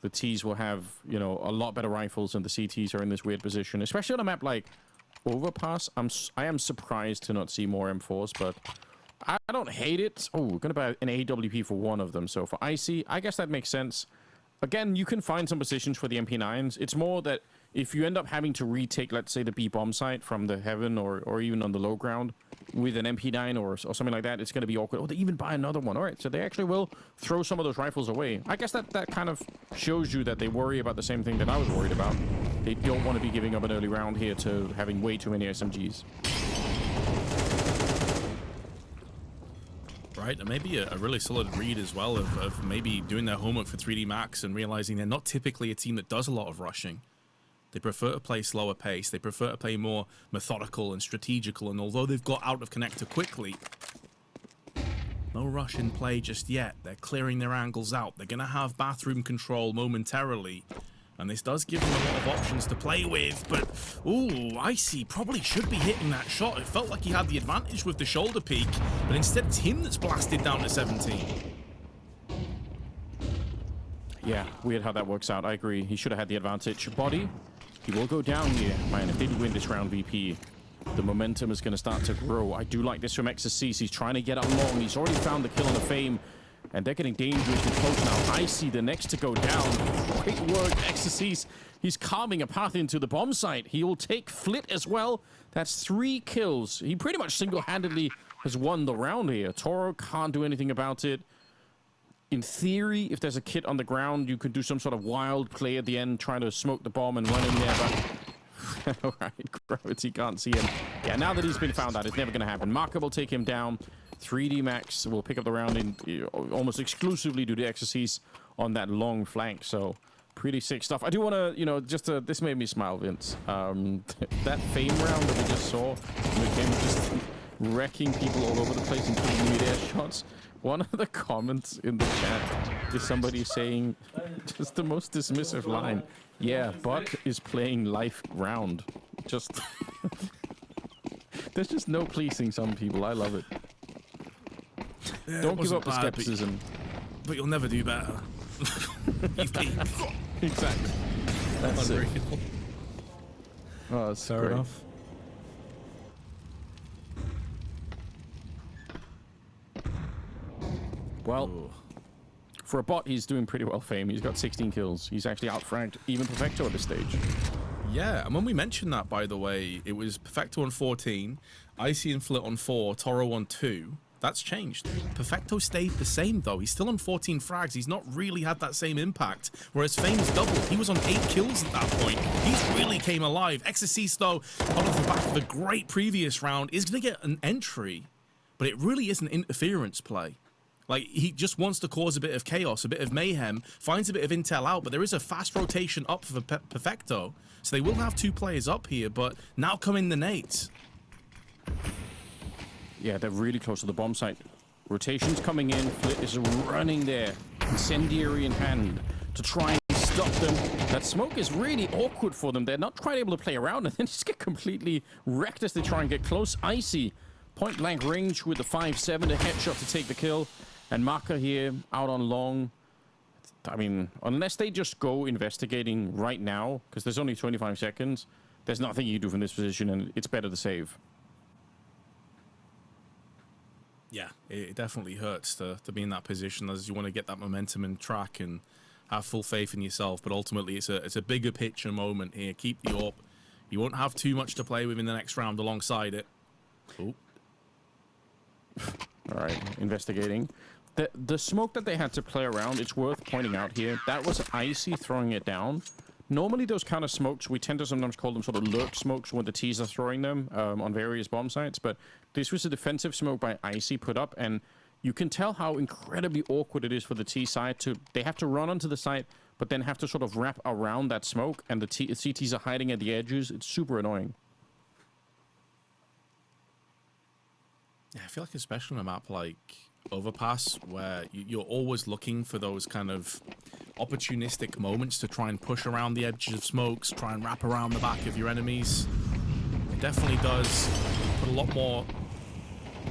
the Ts will have, you know, a lot better rifles and the CTs are in this weird position, especially on a map like Overpass. I am surprised to not see more M4s, but I don't hate it. Oh, we're going to buy an AWP for one of them. So for Icy, I guess that makes sense. Again, you can find some positions for the MP9s. It's more that if you end up having to retake, let's say, the B bomb site from the heaven or even on the low ground with an MP9 or something like that, it's going to be awkward. Oh, they even buy another one. All right, so they actually will throw some of those rifles away. I guess that kind of shows you that they worry about the same thing that I was worried about. They don't want to be giving up an early round here to having way too many SMGs. Right, and maybe a really solid read as well of maybe doing their homework for 3D Max and realizing they're not typically a team that does a lot of rushing. They prefer to play slower pace. They prefer to play more methodical and strategical. And although they've got out of connector quickly, no rush in play just yet. They're clearing their angles out. They're going to have bathroom control momentarily. And this does give them a lot of options to play with, but, ooh, Icy probably should be hitting that shot. It felt like he had the advantage with the shoulder peek, but instead it's him that's blasted down to 17. Yeah, weird how that works out. I agree. He should have had the advantage. Body, he will go down here. Man, if they do win this round, VP, the momentum is going to start to grow. I do like this from XSCs. He's trying to get up long. He's already found the kill on the Fame. And they're getting dangerously close now. Icy, the next to go down. Great work, XSCs. He's carving a path into the bomb site. He will take Flit as well. That's 3 kills. He pretty much single-handedly has won the round here. Toro can't do anything about it. In theory, if there's a kit on the ground, you could do some sort of wild play at the end, trying to smoke the bomb and run in there, but... All right, Gravity can't see him. Yeah, now that he's been found out, it's never going to happen. Marker will take him down. 3D Max will pick up the round in almost exclusively due to XSCs on that long flank. So pretty sick stuff. I do want to, you know, this made me smile, Vince. That Fame round that we just saw, him just wrecking people all over the place and taking mid-air shots. One of the comments in the chat is somebody saying just the most dismissive line. Yeah, Buck is playing life round. Just there's just no pleasing some people. I love it. Yeah, don't give up the skepticism. But you'll never do better. You've peaked. Exactly. That's unreal. It. Oh, it's fair great. enough. Well, ooh. For a bot, he's doing pretty well, Fame. He's got 16 kills. He's actually outfranked even Perfecto at this stage. Yeah, and when we mentioned that, by the way, it was Perfecto on 14, Icy and Flit on 4, Toro on 2. That's changed. Perfecto stayed the same, though. He's still on 14 frags. He's not really had that same impact. Whereas Fame's doubled. He was on 8 kills at that point. He's really came alive. Exorcist, though, out of the back of a great previous round, is going to get an entry. But it really is an interference play. Like, he just wants to cause a bit of chaos, a bit of mayhem, finds a bit of intel out, but there is a fast rotation up for Perfecto. So they will have 2 players up here, but now come in the nades. Yeah, they're really close to the bomb site. Rotation's coming in. Flit is running there, incendiary in hand, to try and stop them. That smoke is really awkward for them. They're not quite able to play around, and then just get completely wrecked as they try and get close. Icy, point blank range with the 5-7, a headshot to take the kill. And Maka here, out on long. I mean, unless they just go investigating right now, because there's only 25 seconds, there's nothing you do from this position, and it's better to save. Yeah, it definitely hurts to be in that position, as you want to get that momentum and track and have full faith in yourself. But ultimately, it's a bigger picture moment here. Keep the AWP. You won't have too much to play with in the next round alongside it. Oh. All right, investigating. The smoke that they had to play around, it's worth pointing out here, that was Icy throwing it down. Normally those kind of smokes, we tend to sometimes call them sort of lurk smokes when the T's are throwing them on various bomb sites, but this was a defensive smoke by Icy put up, and you can tell how incredibly awkward it is for the T side to, they have to run onto the site, but then have to sort of wrap around that smoke, and the CTs are hiding at the edges. It's super annoying. Yeah, I feel like especially on a map like Overpass, where you're always looking for those kind of opportunistic moments to try and push around the edges of smokes, try and wrap around the back of your enemies. It definitely does put a lot more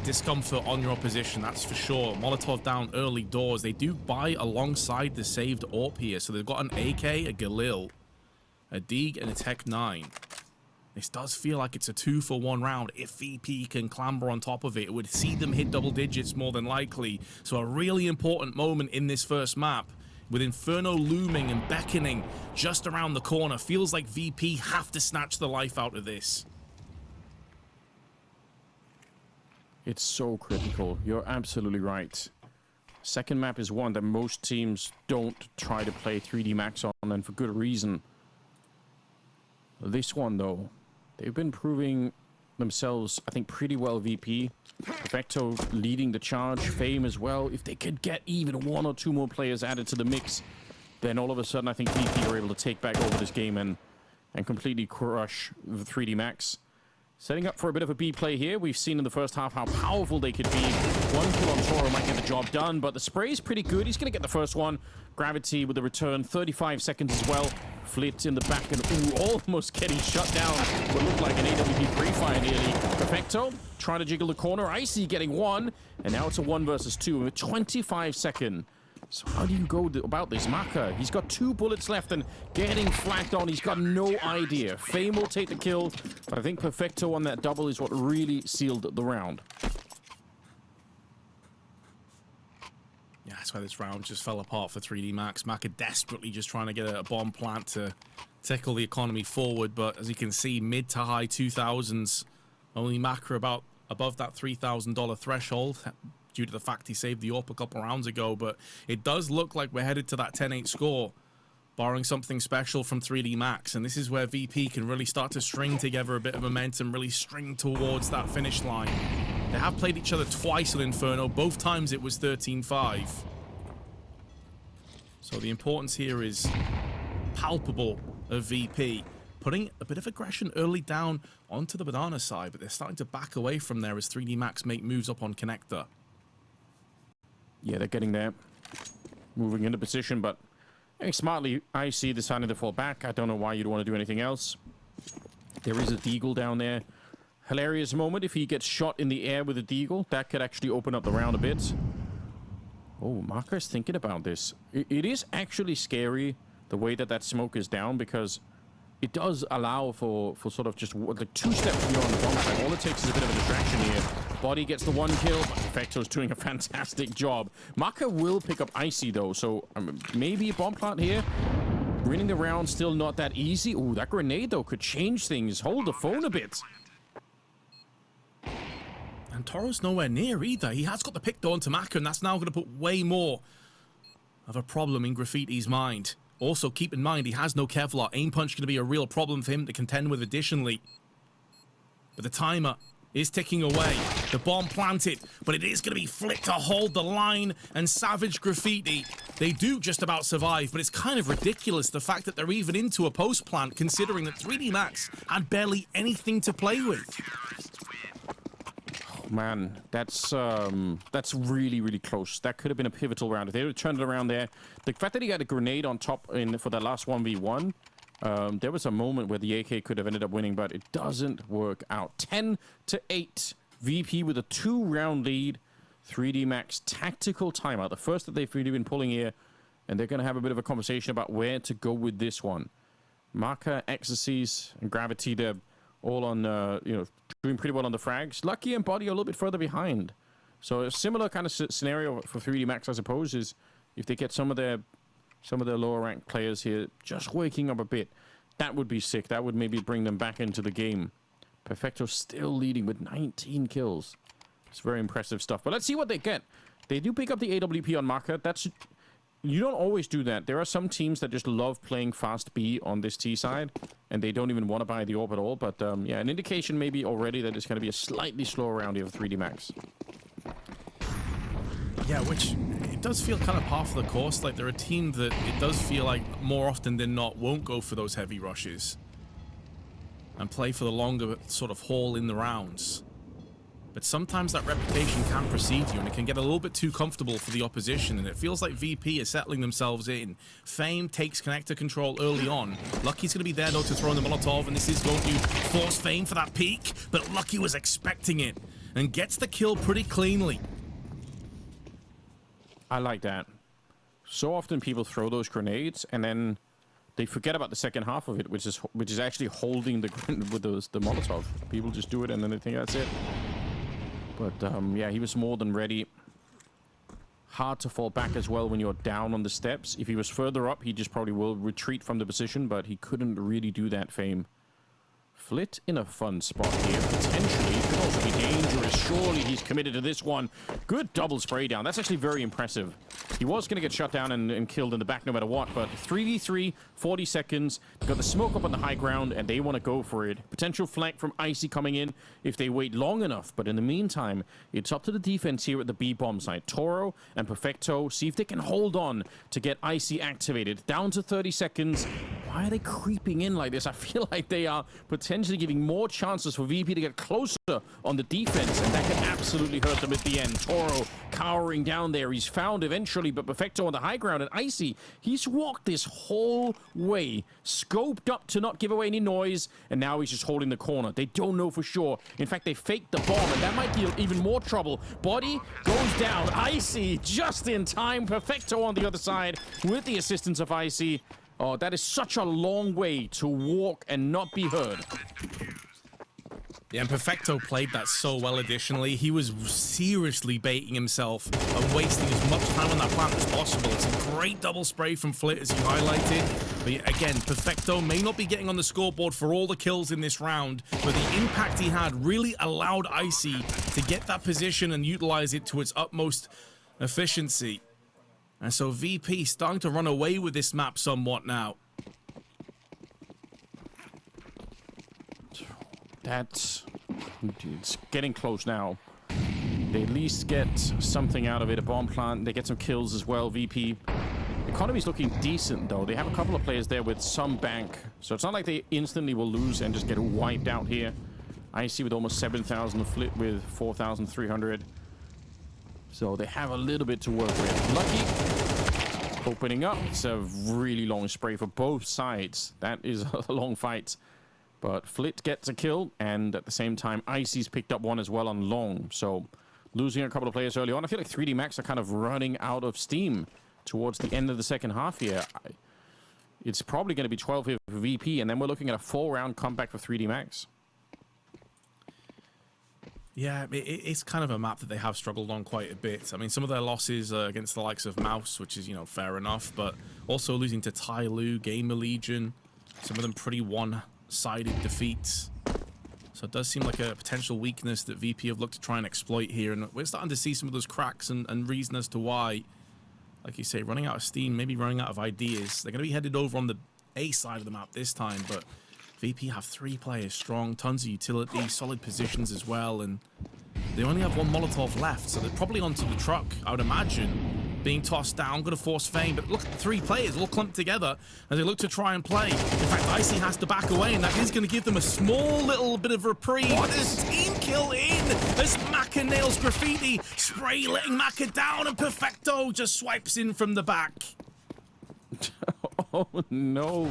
discomfort on your opposition, that's for sure. Molotov down early doors. They do buy alongside the saved AWP here, so they've got an AK, a Galil, a Deeg, and a Tech 9. This does feel like it's a 2-for-1 round. If VP can clamber on top of it, it would see them hit double digits more than likely. So a really important moment in this first map, with Inferno looming and beckoning just around the corner. Feels like VP have to snatch the life out of this. It's so critical. You're absolutely right. Second map is one that most teams don't try to play 3D Max on, and for good reason. This one, though, they've been proving themselves, I think, pretty well. VP. Perfecto leading the charge. Fame as well. If they could get even 1 or 2 more players added to the mix, then all of a sudden I think VP are able to take back over this game and completely crush the 3D Max. Setting up for a bit of a B play here. We've seen in the first half how powerful they could be. 1 kill on Toro might get the job done, but the spray is pretty good. He's going to get the first one. Gravity with the return. 35 seconds as well. Flit in the back and almost getting shut down. What looked like an AWP pre-fire nearly. Perfecto trying to jiggle the corner. Icy getting 1, and now it's a 1 versus 2 with 25 seconds. So how do you go about this? Maka, he's got 2 bullets left and getting flagged on. He's got no idea. Fame will take the kill, but I think Perfecto on that double is what really sealed the round. Yeah, that's why this round just fell apart for 3D Max. Maka desperately just trying to get a bomb plant to tickle the economy forward, but as you can see, mid to high 2000s. Only Maka about above that $3,000 threshold, due to the fact he saved the AWP a couple rounds ago, but it does look like we're headed to that 10-8 score, barring something special from 3D Max, and this is where VP can really start to string together a bit of momentum, really string towards that finish line. They have played each other twice on Inferno, both times it was 13-5. So the importance here is palpable of VP, putting a bit of aggression early down onto the banana side, but they're starting to back away from there as 3D Max make moves up on connector. Yeah, they're getting there. Moving into position, but hey, smartly, Icy decided to fall back. I don't know why you'd want to do anything else. There is a deagle down there. Hilarious moment if he gets shot in the air with a deagle. That could actually open up the round a bit. Oh, Marker's thinking about this. It is actually scary the way that smoke is down, because it does allow for sort of just like 2 steps here on the bomb side. All it takes is a bit of a distraction here. Body gets the 1 kill, but Perfecto's doing a fantastic job. Maka will pick up Icy though, so maybe a bomb plant here. Winning the round still not that easy. Ooh, that grenade though could change things. Hold the phone a bit. And Toro's nowhere near either. He has got the pick though onto Maka, and that's now going to put way more of a problem in Graffiti's mind. Also, keep in mind, he has no Kevlar. Aim punch going to be a real problem for him to contend with additionally. But the timer is ticking away. The bomb planted, but it is going to be flicked to hold the line. And Savage Graffiti, they do just about survive, but it's kind of ridiculous the fact that they're even into a post plant, considering that 3D Max had barely anything to play with. Man, that's really, really close. That could have been a pivotal round. If they would have turned it around there. The fact that he had a grenade on top for that last 1v1, there was a moment where the AK could have ended up winning, but it doesn't work out. 10-8. VP with a 2-round lead. 3D Max tactical timeout. The first that they've really been pulling here, and they're going to have a bit of a conversation about where to go with this one. Marker, Ecstasies, and Gravity, they're all on, doing pretty well on the frags. Lucky and Body are a little bit further behind. So a similar kind of scenario for 3D Max, I suppose, is if they get some of their lower ranked players here just waking up a bit, that would be sick. That would maybe bring them back into the game. Perfecto still leading with 19 kills. It's very impressive stuff. But let's see what they get. They do pick up the AWP on Marker. You don't always do that. There are some teams that just love playing fast B on this T side, and they don't even want to buy the AWP at all. But yeah, an indication maybe already that it's going to be a slightly slower round here for 3D Max. Yeah, which it does feel kind of par for the course. Like they're a team that it does feel like more often than not won't go for those heavy rushes and play for the longer sort of haul in the rounds. But sometimes that reputation can precede you, and it can get a little bit too comfortable for the opposition, and it feels like VP is settling themselves in. Fame takes connector control early on. Lucky's going to be there, though, to throw in the Molotov, and this is going to force Fame for that peek, but Lucky was expecting it and gets the kill pretty cleanly. I like that. So often people throw those grenades, and then they forget about the second half of it, which is actually holding the with the Molotov. People just do it, and then they think that's it. But yeah, he was more than ready. Hard to fall back as well when you're down on the steps. If he was further up, he just probably will retreat from the position, but he couldn't really do that, Fame. Flit in a fun spot here. Potentially, it could also be dangerous. Surely he's committed to this one. Good double spray down. That's actually very impressive. He was going to get shut down and killed in the back no matter what, but 3v3, 40 seconds. They've got the smoke up on the high ground, and they want to go for it. Potential flank from Icy coming in if they wait long enough, but in the meantime, it's up to the defense here at the B-bomb side. Toro and Perfecto see if they can hold on to get Icy activated. Down to 30 seconds. Why are they creeping in like this? I feel like they are potentially giving more chances for VP to get closer on the defense, and that can absolutely hurt them at the end. Toro cowering down there. He's found eventually, but Perfecto on the high ground, and Icy, he's walked this whole way, scoped up to not give away any noise, and now he's just holding the corner. They don't know for sure. In fact, they faked the bomb, and that might deal even more trouble. Body goes down. Icy just in time. Perfecto on the other side with the assistance of Icy. Oh, that is such a long way to walk and not be heard. Yeah, and Perfecto played that so well additionally. He was seriously baiting himself and wasting as much time on that plant as possible. It's a great double spray from Flit, as you highlighted. But again, Perfecto may not be getting on the scoreboard for all the kills in this round, but the impact he had really allowed Icy to get that position and utilize it to its utmost efficiency. And so VP starting to run away with this map somewhat now. It's getting close now. They at least get something out of it. A bomb plant. They get some kills as well. VP. Economy's looking decent, though. They have a couple of players there with some bank. So it's not like they instantly will lose and just get wiped out here. IC with almost 7,000. Flit with 4,300. So they have a little bit to work with. Lucky opening up. It's a really long spray for both sides. That is a long fight. But Flit gets a kill, and at the same time, Icy's picked up one as well on long. So losing a couple of players early on. I feel like 3D Max are kind of running out of steam towards the end of the second half here. It's probably going to be 12 here for VP, and then we're looking at a 4-round comeback for 3D Max. Yeah, it's kind of a map that they have struggled on quite a bit. I mean, some of their losses are against the likes of Mouse, which is, fair enough, but also losing to TYLOO, GamerLegion, some of them pretty one-sided defeats. So it does seem like a potential weakness that VP have looked to try and exploit here. And we're starting to see some of those cracks and reason as to why, like you say, running out of steam, maybe running out of ideas. They're going to be headed over on the A side of the map this time, but VP have 3 players strong, tons of utility, solid positions as well, and they only have 1 Molotov left, so they're probably onto the truck, I would imagine. Being tossed down, going to force Fame, but look, 3 players all clumped together as they look to try and play. In fact, Icy has to back away, and that is going to give them a small little bit of reprieve. But there's team kill in as Maka nails Graffiti. Spray letting Maka down, and Perfecto just swipes in from the back. Oh, no.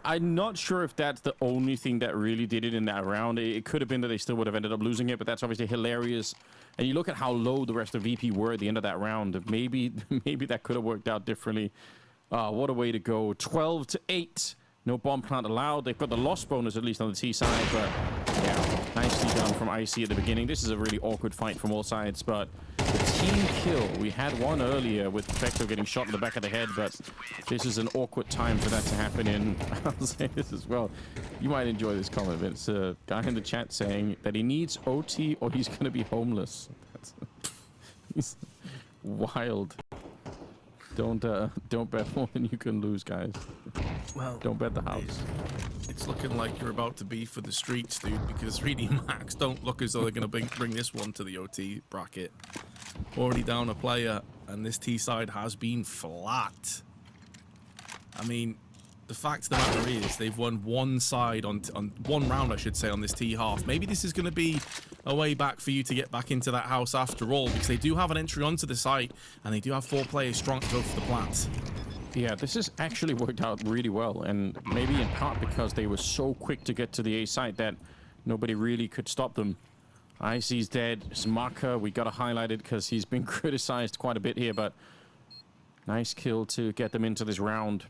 I'm not sure if that's the only thing that really did it in that round. It could have been that they still would have ended up losing it, but that's obviously hilarious. And you look at how low the rest of VP were at the end of that round. Maybe that could have worked out differently. What a way to go. 12-8. No bomb plant allowed. They've got the loss bonus at least on the T side, but yeah, nicely done from Icy at the beginning. This is a really awkward fight from all sides, but the team kill. We had one earlier with Perfecto getting shot in the back of the head, but this is an awkward time for that to happen in. I'll say this as well. You might enjoy this comment. It's a guy in the chat saying that he needs OT or he's going to be homeless. He's wild. Don't bet more than you can lose, guys. Well, don't bet the house. It's looking like you're about to be for the streets, dude, because 3D Max don't look as though they're going to bring this one to the OT bracket. Already down a player, and this T side has been flat. I mean, the fact of the matter is they've won one side on 1 round, I should say, on this T half. Maybe this is going to be a way back for you to get back into that house after all, because they do have an entry onto the site, and they do have 4 players strong to go for the plant. Yeah, this has actually worked out really well, and maybe in part because they were so quick to get to the A site that nobody really could stop them. Icy's dead. Smaka, we got to highlight it because he's been criticized quite a bit here, but nice kill to get them into this round.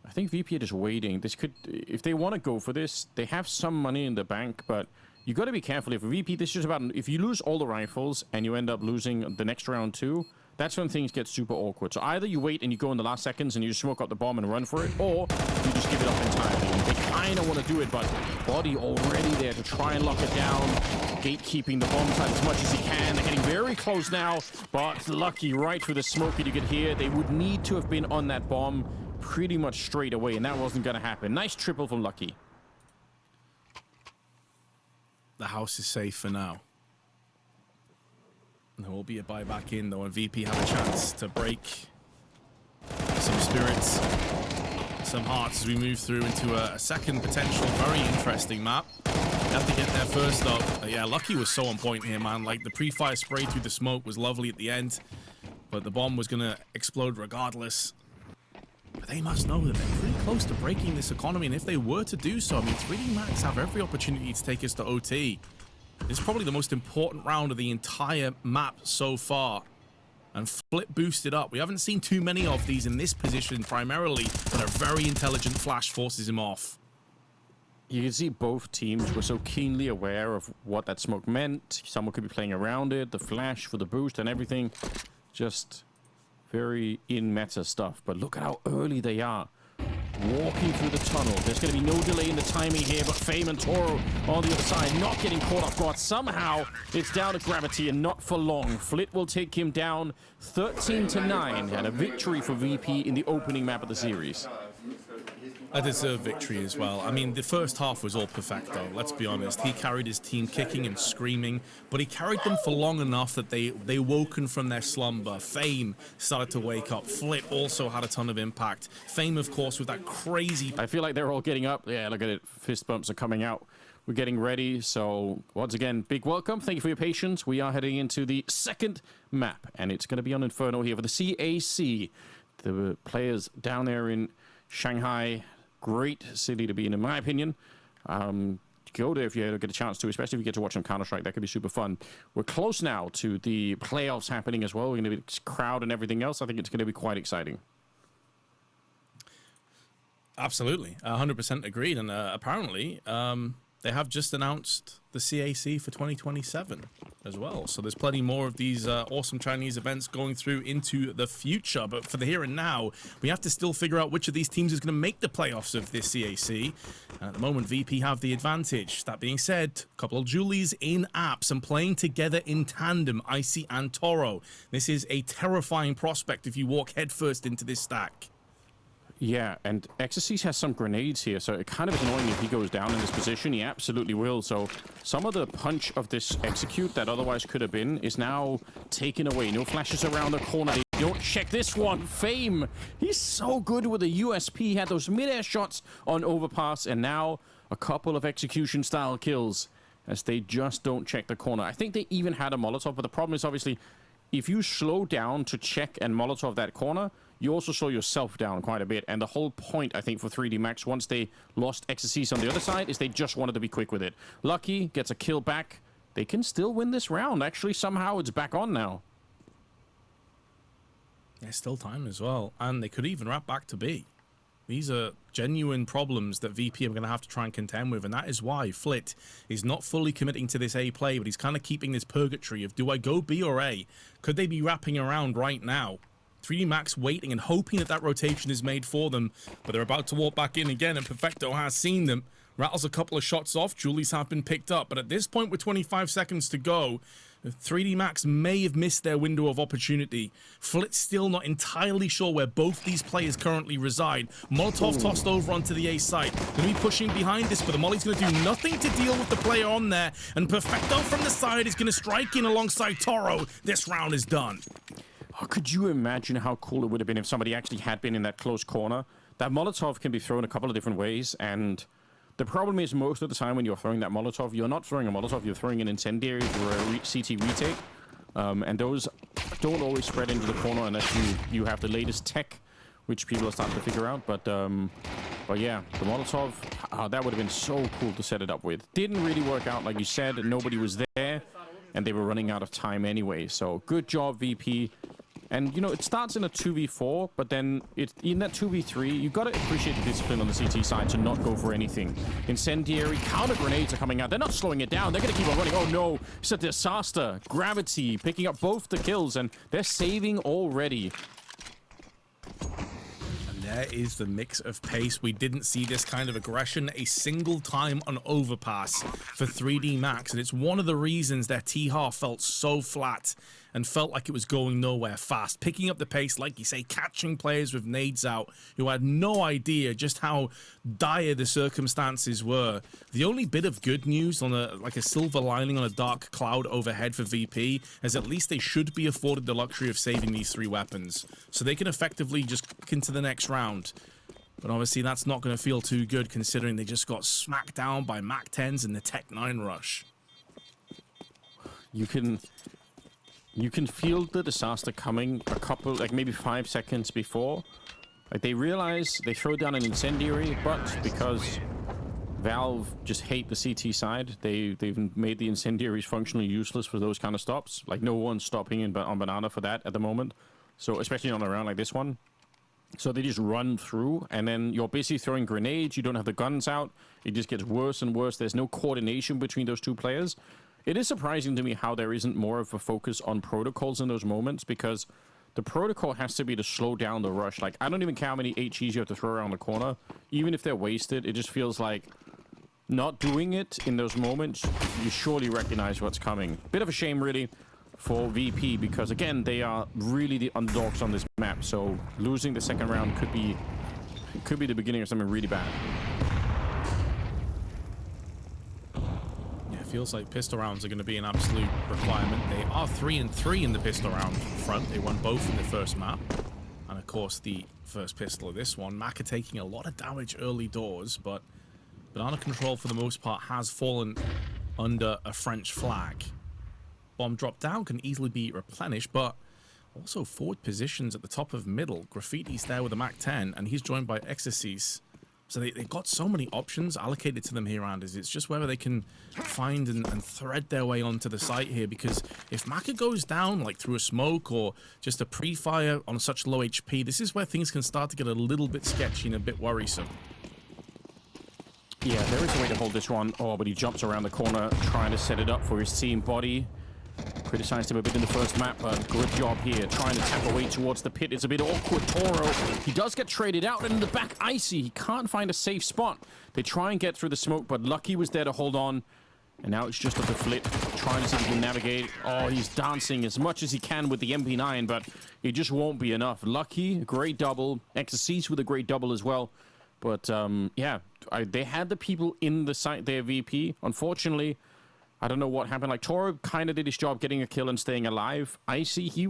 I think VP are just waiting. This could, if they want to go for this, they have some money in the bank, but you got to be careful. If VP, this is just about, if you lose all the rifles and you end up losing the next round too, that's when things get super awkward. So either you wait and you go in the last seconds and you just smoke up the bomb and run for it, or you just give it up entirely. They kind of want to do it, but Body already there to try and lock it down. Gatekeeping the bomb side as much as he can. They're getting very close now, but Lucky right through the smoke you could hear. They would need to have been on that bomb pretty much straight away, and that wasn't going to happen. Nice triple from Lucky. The house is safe for now. There will be a buyback in, though, and VP have a chance to break some spirits, some hearts as we move through into a second potential very interesting map. They have to get there first, though. Yeah, Lucky was so on point here, man. Like, the pre-fire spray through the smoke was lovely at the end, but the bomb was going to explode regardless. But they must know that they're pretty close to breaking this economy, and if they were to do so, I mean, 3D Max have every opportunity to take us to OT. This is probably the most important round of the entire map so far. And Flip boosted up. We haven't seen too many of these in this position primarily, but a very intelligent flash forces him off. You can see both teams were so keenly aware of what that smoke meant. Someone could be playing around it, the flash for the boost and everything. Just very in-meta stuff. But look at how early they are. Walking through the tunnel. There's going to be no delay in the timing here, but Fame and Toro on the other side, not getting caught off guard. Somehow, it's down to gravity and not for long. Flit will take him down 13-9, and a victory for VP in the opening map of the series. A deserved victory as well. I mean, the first half was all perfecto, let's be honest. He carried his team kicking and screaming, but he carried them for long enough that they woken from their slumber. Fame started to wake up. Flip also had a ton of impact. Fame, of course, with that crazy... I feel like they're all getting up. Yeah, look at it. Fist bumps are coming out. We're getting ready. So, once again, big welcome. Thank you for your patience. We are heading into the second map, and it's going to be on Inferno here for the CAC. The players down there in Shanghai... Great city to be in my opinion. Go there if you get a chance to, especially if you get to watch some Counter-Strike. That could be super fun. We're close now to the playoffs happening as well. We're going to be crowd and everything else. I think it's going to be quite exciting. Absolutely. 100% agreed. And apparently, they have just announced the CAC for 2027 as well. So there's plenty more of these awesome Chinese events going through into the future. But for the here and now, we have to still figure out which of these teams is going to make the playoffs of this CAC. And at the moment, VP have the advantage. That being said, a couple of Julies in apps and playing together in tandem, Icy and Toro. This is a prospect if you walk headfirst into this stack. Yeah, and excl has some grenades here, so it kind of is annoying if he goes down in this position. He absolutely will. So some of the punch of this execute that otherwise could have been is now taken away. No flashes around the corner. They don't check this one. Fame. He's so good with the USP. He had those mid-air shots on Overpass, and now a couple of execution-style kills as they just don't check the corner. I think they even had a Molotov, but the problem is obviously if you slow down to check and Molotov that corner, you also slow yourself down quite a bit. And the whole point, I think, for 3D Max, once they lost XCCs on the other side, is they just wanted to be quick with it. Lucky gets a kill back. They can still win this round. Actually, somehow it's back on now. There's still time as well. And they could even wrap back to B. These are genuine problems that VP are going to have to try and contend with, and that is why Flit is not fully committing to this A play, but he's kind of keeping this purgatory of, do I go B or A? Could they be wrapping around right now? 3D Max waiting and hoping that that rotation is made for them, but they're about to walk back in again, and Perfecto has seen them. Rattles a couple of shots off. Julies have been picked up, but at this point with 25 seconds to go, 3D Max may have missed their window of opportunity. Flit's still not entirely sure where both these players currently reside. Molotov tossed over onto the A site. Going to be pushing behind this, but the Molly's going to do nothing to deal with the player on there. And Perfecto from the side is going to strike in alongside Toro. This round is done. Oh, could you imagine how cool it would have been if somebody actually had been in that close corner? That Molotov can be thrown a couple of different ways, and the problem is most of the time when you're throwing that Molotov, you're not throwing a Molotov, you're throwing an incendiary or a CT retake. And those don't always spread into the corner unless you have the latest tech, which people are starting to figure out. But yeah, the Molotov, that would have been so cool to set it up with. Didn't really work out, like you said, nobody was there, and they were running out of time anyway. So good job, VP. And, you know, it starts in a 2v4, but then in that 2v3, you've got to appreciate the discipline on the CT side to not go for anything. Incendiary, counter grenades are coming out. They're not slowing it down. They're going to keep on running. Oh, no. It's a disaster. Gravity picking up both the kills, and they're saving already. There is the mix of pace. We didn't see this kind of aggression a single time on Overpass for 3D Max, and it's one of the reasons their T-Half felt so flat and felt like it was going nowhere fast. Picking up the pace, like you say, catching players with nades out who had no idea just how dire the circumstances were. The only bit of good news on like a silver lining on a dark cloud overhead for VP is at least they should be afforded the luxury of saving these 3 weapons, so they can effectively just kick into the next round. But obviously that's not going to feel too good considering they just got smacked down by Mac 10s in the Tech 9 rush. You can feel the disaster coming a couple, like maybe 5 seconds before. Like they realize they throw down an incendiary, but because Valve just hate the CT side, they've made the incendiaries functionally useless for those kind of stops. Like no one's stopping on Banana for that at the moment. So especially on a round like this one. So they just run through, and then you're busy throwing grenades. You don't have the guns out. It just gets worse and worse. There's no coordination between those two players. It is surprising to me how there isn't more of a focus on protocols in those moments, because the protocol has to be to slow down the rush. Like, I don't even care how many HEs you have to throw around the corner. Even if they're wasted, it just feels like not doing it in those moments, you surely recognize what's coming. Bit of a shame, really, for VP, because, again, they are really the underdogs on this map. So losing the second round could be the beginning of something really bad. Feels like pistol rounds are going to be an absolute requirement. They are 3-3 in the pistol round front. They won both in the first map. And of course, the first pistol of this one. Mac are taking a lot of damage early doors, but Banana Control, for the most part, has fallen under a French flag. Bomb drop down can easily be replenished, but also forward positions at the top of middle. Graffiti's there with a Mac 10, and he's joined by Exorcist. So they've got so many options allocated to them here, Anders. It's just whether they can find and thread their way onto the site here, because if Maka goes down, like through a smoke or just a pre-fire on such low HP, this is where things can start to get a little bit sketchy and a bit worrisome. Yeah, there is a way to hold this one. Oh, but he jumps around the corner, trying to set it up for his team. Body criticized him a bit in the first map, but good job here. Trying to tap away towards the pit. It's a bit awkward. Toro, he does get traded out, and in the back, Icy. He can't find a safe spot. They try and get through the smoke, but Lucky was there to hold on. And now it's just at the flip, trying to see if he can navigate. Oh, he's dancing as much as he can with the MP9, but it just won't be enough. Lucky, great double. XC's with a great double as well. But, yeah, they had the people in the site there, VP. Unfortunately, I don't know what happened. Like, Toro kind of did his job getting a kill and staying alive. Icy, he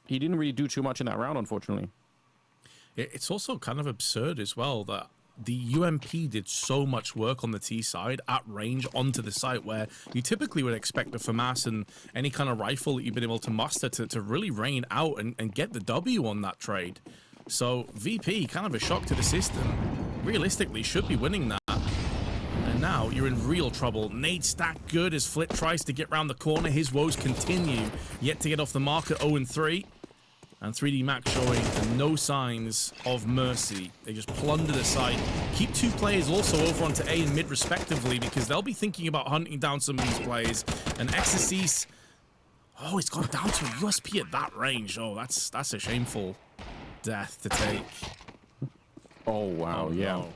didn't really do too much in that round, unfortunately. It's also kind of absurd as well that the UMP did so much work on the T side at range onto the site where you typically would expect the FAMAS and any kind of rifle that you've been able to muster to really rain out and get the W on that trade. So VP, kind of a shock to the system, realistically should be winning that. And now you're in real trouble. Nade stack good as Flit tries to get round the corner. His woes continue, yet to get off the mark at 0-3. And 3D Max showing no signs of mercy. They just plunder the site. Keep two players also over onto A and mid respectively because they'll be thinking about hunting down some of these players. And Exorcist, oh, he's gone down to a USP at that range. Oh, that's a shameful death to take. Oh, wow, Oh, yeah. no.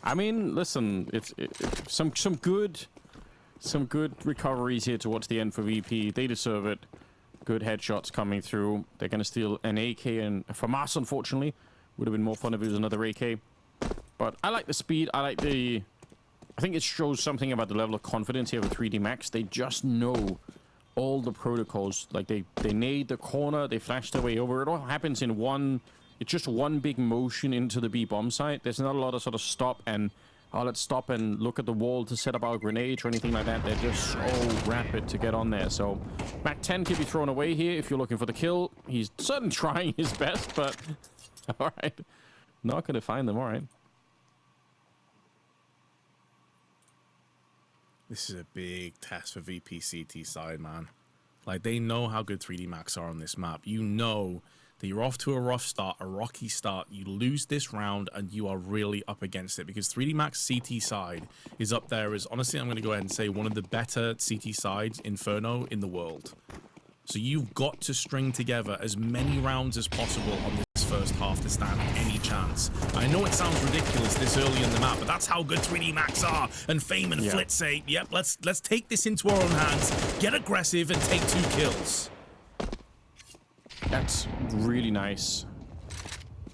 I mean, listen, it's some good recoveries here towards the end for VP. They deserve it. Good headshots coming through. They're going to steal an AK and a FAMAS, unfortunately. Would have been more fun if it was another AK. But I like the speed. I think it shows something about the level of confidence here with 3D Max. They just know all the protocols. Like, they nade the corner. They flash their way over. It all happens in one... It's just one big motion into the B bomb site. There's not a lot of sort of stop and... let's stop and look at the wall to set up our grenade or anything like that. They're just so rapid to get on there. So Mac 10 could be thrown away here if you're looking for the kill. He's certainly trying his best, but all right. Not going to find them. All right. This is a big test for VPCT side, man. Like, they know how good 3D Max are on this map. You know that you're off to a rough start, a rocky start. You lose this round and you are really up against it because 3D Max CT side is up there as, honestly, I'm going to go ahead and say one of the better CT sides, Inferno, in the world. So you've got to string together as many rounds as possible on this first half to stand any chance. I know it sounds ridiculous this early in the map, but that's how good 3D Max are. And Fame and Flit say, yep, let's take this into our own hands, get aggressive and take 2 kills. That's really nice.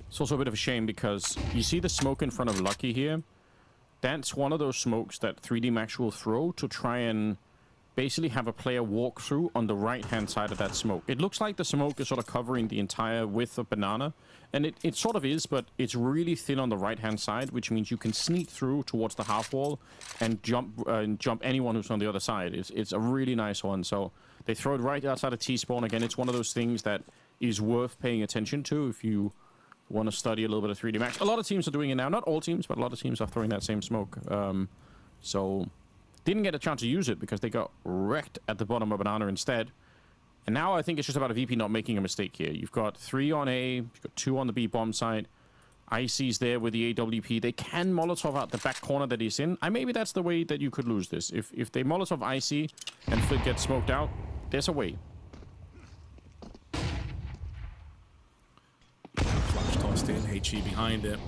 It's also a bit of a shame because you see the smoke in front of Lucky here. That's one of those smokes that 3D Max will throw to try and basically have a player walk through on the right-hand side of that smoke. It looks like the smoke is sort of covering the entire width of Banana, and it sort of is, but it's really thin on the right-hand side, which means you can sneak through towards the half wall and jump anyone who's on the other side. It's a really nice one. So they throw it right outside of T-spawn. Again, it's one of those things that is worth paying attention to if you want to study a little bit of 3D Max. A lot of teams are doing it now. Not all teams, but a lot of teams are throwing that same smoke. So didn't get a chance to use it because they got wrecked at the bottom of Banana instead. And now I think it's just about a VP not making a mistake here. You've got 3 on A, you've got 2 on the B bomb side. Icy's there with the AWP. They can Molotov out the back corner that he's in. Maybe that's the way that you could lose this. If they Molotov Icy and Flit gets smoked out, there's a way. Flash tossed in, HE behind it.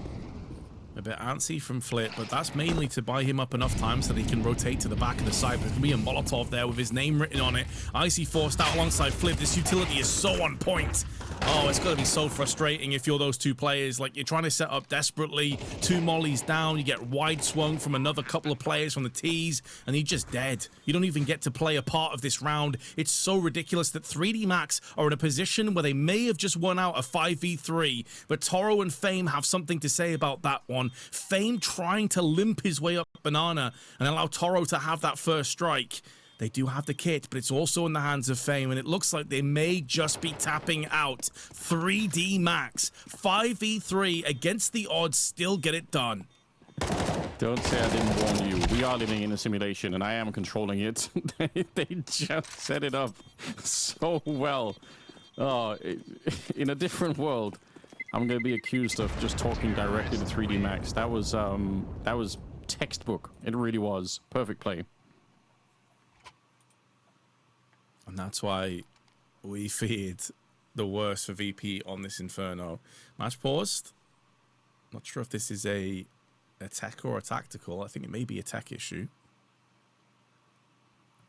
A bit antsy from Flit, but that's mainly to buy him up enough time so that he can rotate to the back of the site. There's going to be a Molotov there with his name written on it. Icy forced out alongside Flit. This utility is so on point. Oh, it's going to be so frustrating if you're those 2 players. Like, you're trying to set up desperately. 2 mollies down. You get wide swung from another couple of players from the T's, and you're just dead. You don't even get to play a part of this round. It's so ridiculous that 3D Max are in a position where they may have just won out a 5v3, but Toro and Fame have something to say about that one. Fame trying to limp his way up Banana and allow Toro to have that first strike. They do have the kit, but it's also in the hands of Fame, and it looks like they may just be tapping out. 3D Max, 5v3 against the odds, still get it done. Don't say I didn't warn you. We are living in a simulation, and I am controlling it. They just set it up so well. Oh, in a different world, I'm going to be accused of just talking directly to 3D Max. That was textbook. It really was. Perfect play. And that's why we feared the worst for VP on this Inferno. Match paused. Not sure if this is a tech or a tactical. I think it may be a tech issue.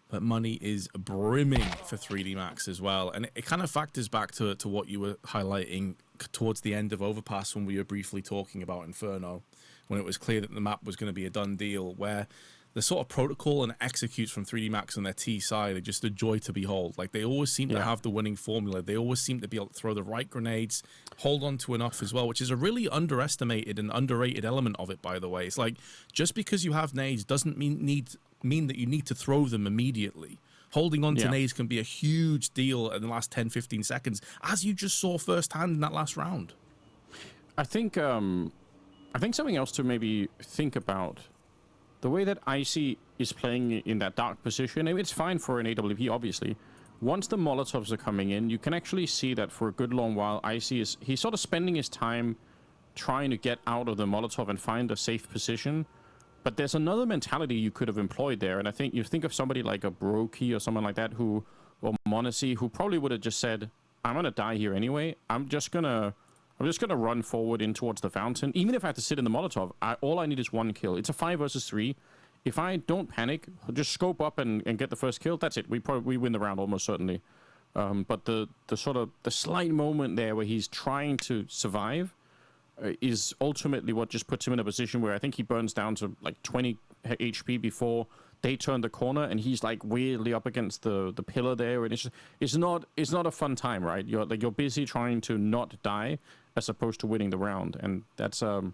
But money is brimming for 3D Max as well. And it kind of factors back to what you were highlighting towards the end of Overpass when we were briefly talking about Inferno, when it was clear that the map was going to be a done deal, where the sort of protocol and executes from 3D Max on their T side are just a joy to behold. Like, they always seem to have the winning formula. They always seem to be able to throw the right grenades, hold on to enough as well, which is a really underestimated and underrated element of it, by the way. It's like, just because you have nades doesn't mean that you need to throw them immediately. Holding on to nades can be a huge deal in the last 10-15 seconds, as you just saw firsthand in that last round. I think something else to maybe think about, the way that Icy is playing in that dark position, it's fine for an AWP, obviously. Once the Molotovs are coming in, you can actually see that for a good long while, Icy he's sort of spending his time trying to get out of the Molotov and find a safe position. But there's another mentality you could have employed there, and I think you think of somebody like a Brokey or someone like that or Monacy, who probably would have just said, I'm gonna die here anyway. I'm just gonna run forward in towards the fountain. Even if I have to sit in the Molotov, all I need is one kill. It's a 5 versus 3. If I don't panic, just scope up and get the first kill, that's it. We win the round almost certainly. But the slight moment there where he's trying to survive is ultimately what just puts him in a position where I think he burns down to like 20 HP before they turn the corner, and he's like weirdly up against the pillar there, and it's not a fun time, right? You're busy trying to not die as opposed to winning the round, and that's a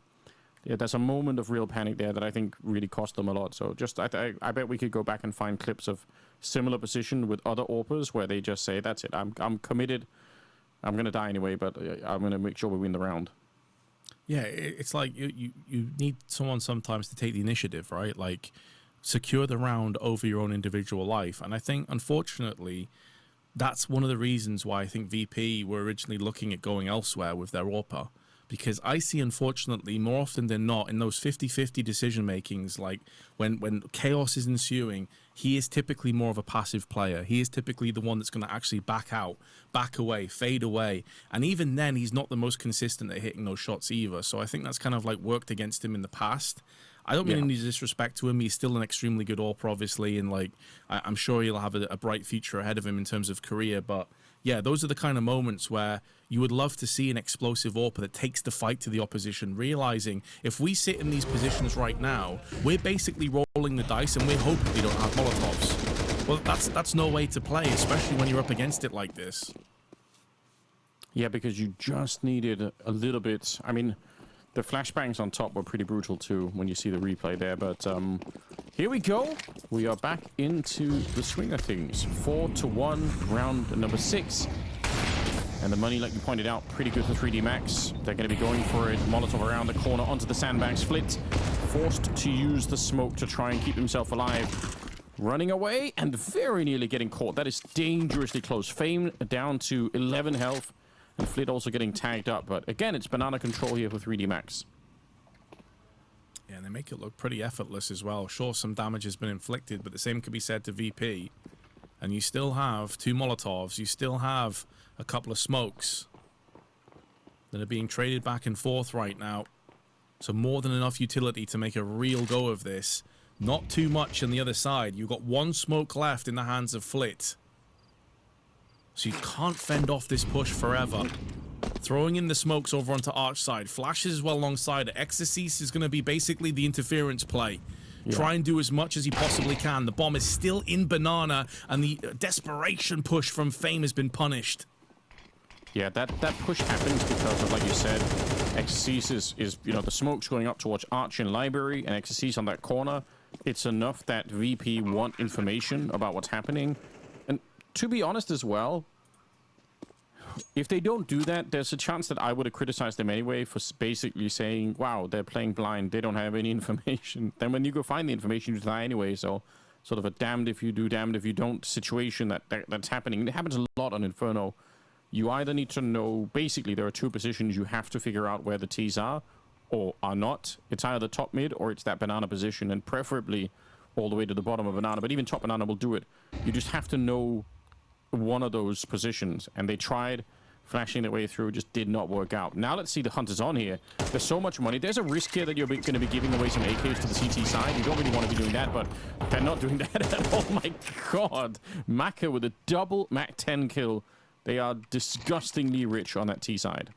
moment of real panic there that I think really cost them a lot. So just I bet we could go back and find clips of similar position with other AWPers where they just say, that's it, I'm committed, I'm gonna die anyway, but I'm gonna make sure we win the round. Yeah, it's like you need someone sometimes to take the initiative, right? Like, secure the round over your own individual life. And I think, unfortunately, that's one of the reasons why I think VP were originally looking at going elsewhere with their AWPer. Because I see, unfortunately, more often than not, in those 50-50 decision makings, like when chaos is ensuing, he is typically more of a passive player. He is typically the one that's going to actually back out, back away, fade away. And even then, he's not the most consistent at hitting those shots either. So I think that's kind of like worked against him in the past. I don't mean any disrespect to him. He's still an extremely good AWPer, obviously, and like I'm sure he'll have a bright future ahead of him in terms of career. But yeah, those are the kind of moments where you would love to see an explosive AWPer that takes the fight to the opposition, realizing if we sit in these positions right now, we're basically rolling the dice and we're hoping we don't have Molotovs. Well, that's no way to play, especially when you're up against it like this. Yeah, because you just needed a little bit. I mean, the flashbangs on top were pretty brutal too when you see the replay there, but here we go. We are back into the swing of things. 4-1, round number 6. And the money, like you pointed out, pretty good for 3D Max. They're going to be going for it. Molotov around the corner onto the sandbags. Flit forced to use the smoke to try and keep himself alive. Running away and very nearly getting caught. That is dangerously close. Fame down to 11 health. And Flit also getting tagged up. But again, it's banana control here for 3D Max. Yeah, and they make it look pretty effortless as well. Sure, some damage has been inflicted, but the same could be said to VP. And you still have 2 Molotovs. You still have a couple of smokes that are being traded back and forth right now. So more than enough utility to make a real go of this. Not too much on the other side. You've got 1 smoke left in the hands of Flit. So you can't fend off this push forever. Throwing in the smokes over onto Arch side. Flashes as well alongside it. Exorcist is going to be basically the interference play. Yeah. Try and do as much as he possibly can. The bomb is still in banana, and the desperation push from Fame has been punished. Yeah, that push happens because of, like you said, Exorcist is the smoke's going up towards Arch and Library, and Exorcist on that corner. It's enough that VP want information about what's happening. And to be honest as well, if they don't do that, there's a chance that I would have criticized them anyway for basically saying, wow, they're playing blind, they don't have any information. Then when you go find the information, you die anyway. So sort of a damned if you do, damned if you don't situation that's happening. It happens a lot on Inferno. You either need to know, basically there are 2 positions you have to figure out where the T's are, or are not. It's either top mid or it's that banana position, and preferably all the way to the bottom of banana, but even top banana will do it. You just have to know one of those positions, and they tried flashing their way through, just did not work out. Now let's see the hunters on here. There's so much money. There's a risk here that you're going to be giving away some AKs to the CT side. You don't really want to be doing that, but they're not doing that at all. My God. Maka with a double Mac 10 kill. They are disgustingly rich on that T side.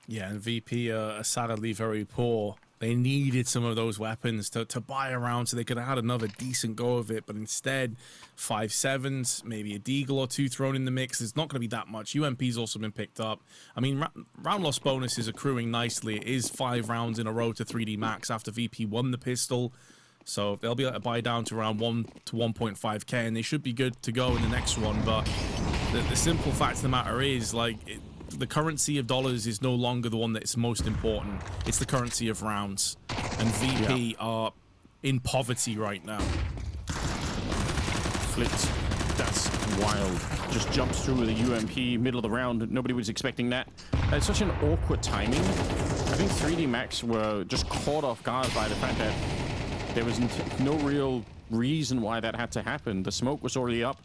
Yeah, and VP are sadly very poor. They needed some of those weapons to buy around so they could have had another decent go of it. But instead, 5-7s, maybe a deagle or two thrown in the mix. It's not going to be that much. UMP's also been picked up. I mean, round loss bonus is accruing nicely. It is 5 rounds in a row to 3D Max after VP won the pistol. So they'll be able to buy down to around 1 to 1.5k, and they should be good to go in the next one. But the simple fact of the matter is, like, the currency of dollars is no longer the one that's most important. It's the currency of rounds. And VP are in poverty right now. Flipped. That's wild. Just jumps through the UMP, middle of the round. Nobody was expecting that. It's such an awkward timing. I think 3D Max were just caught off guard by the fact that there was no real reason why that had to happen. The smoke was already up.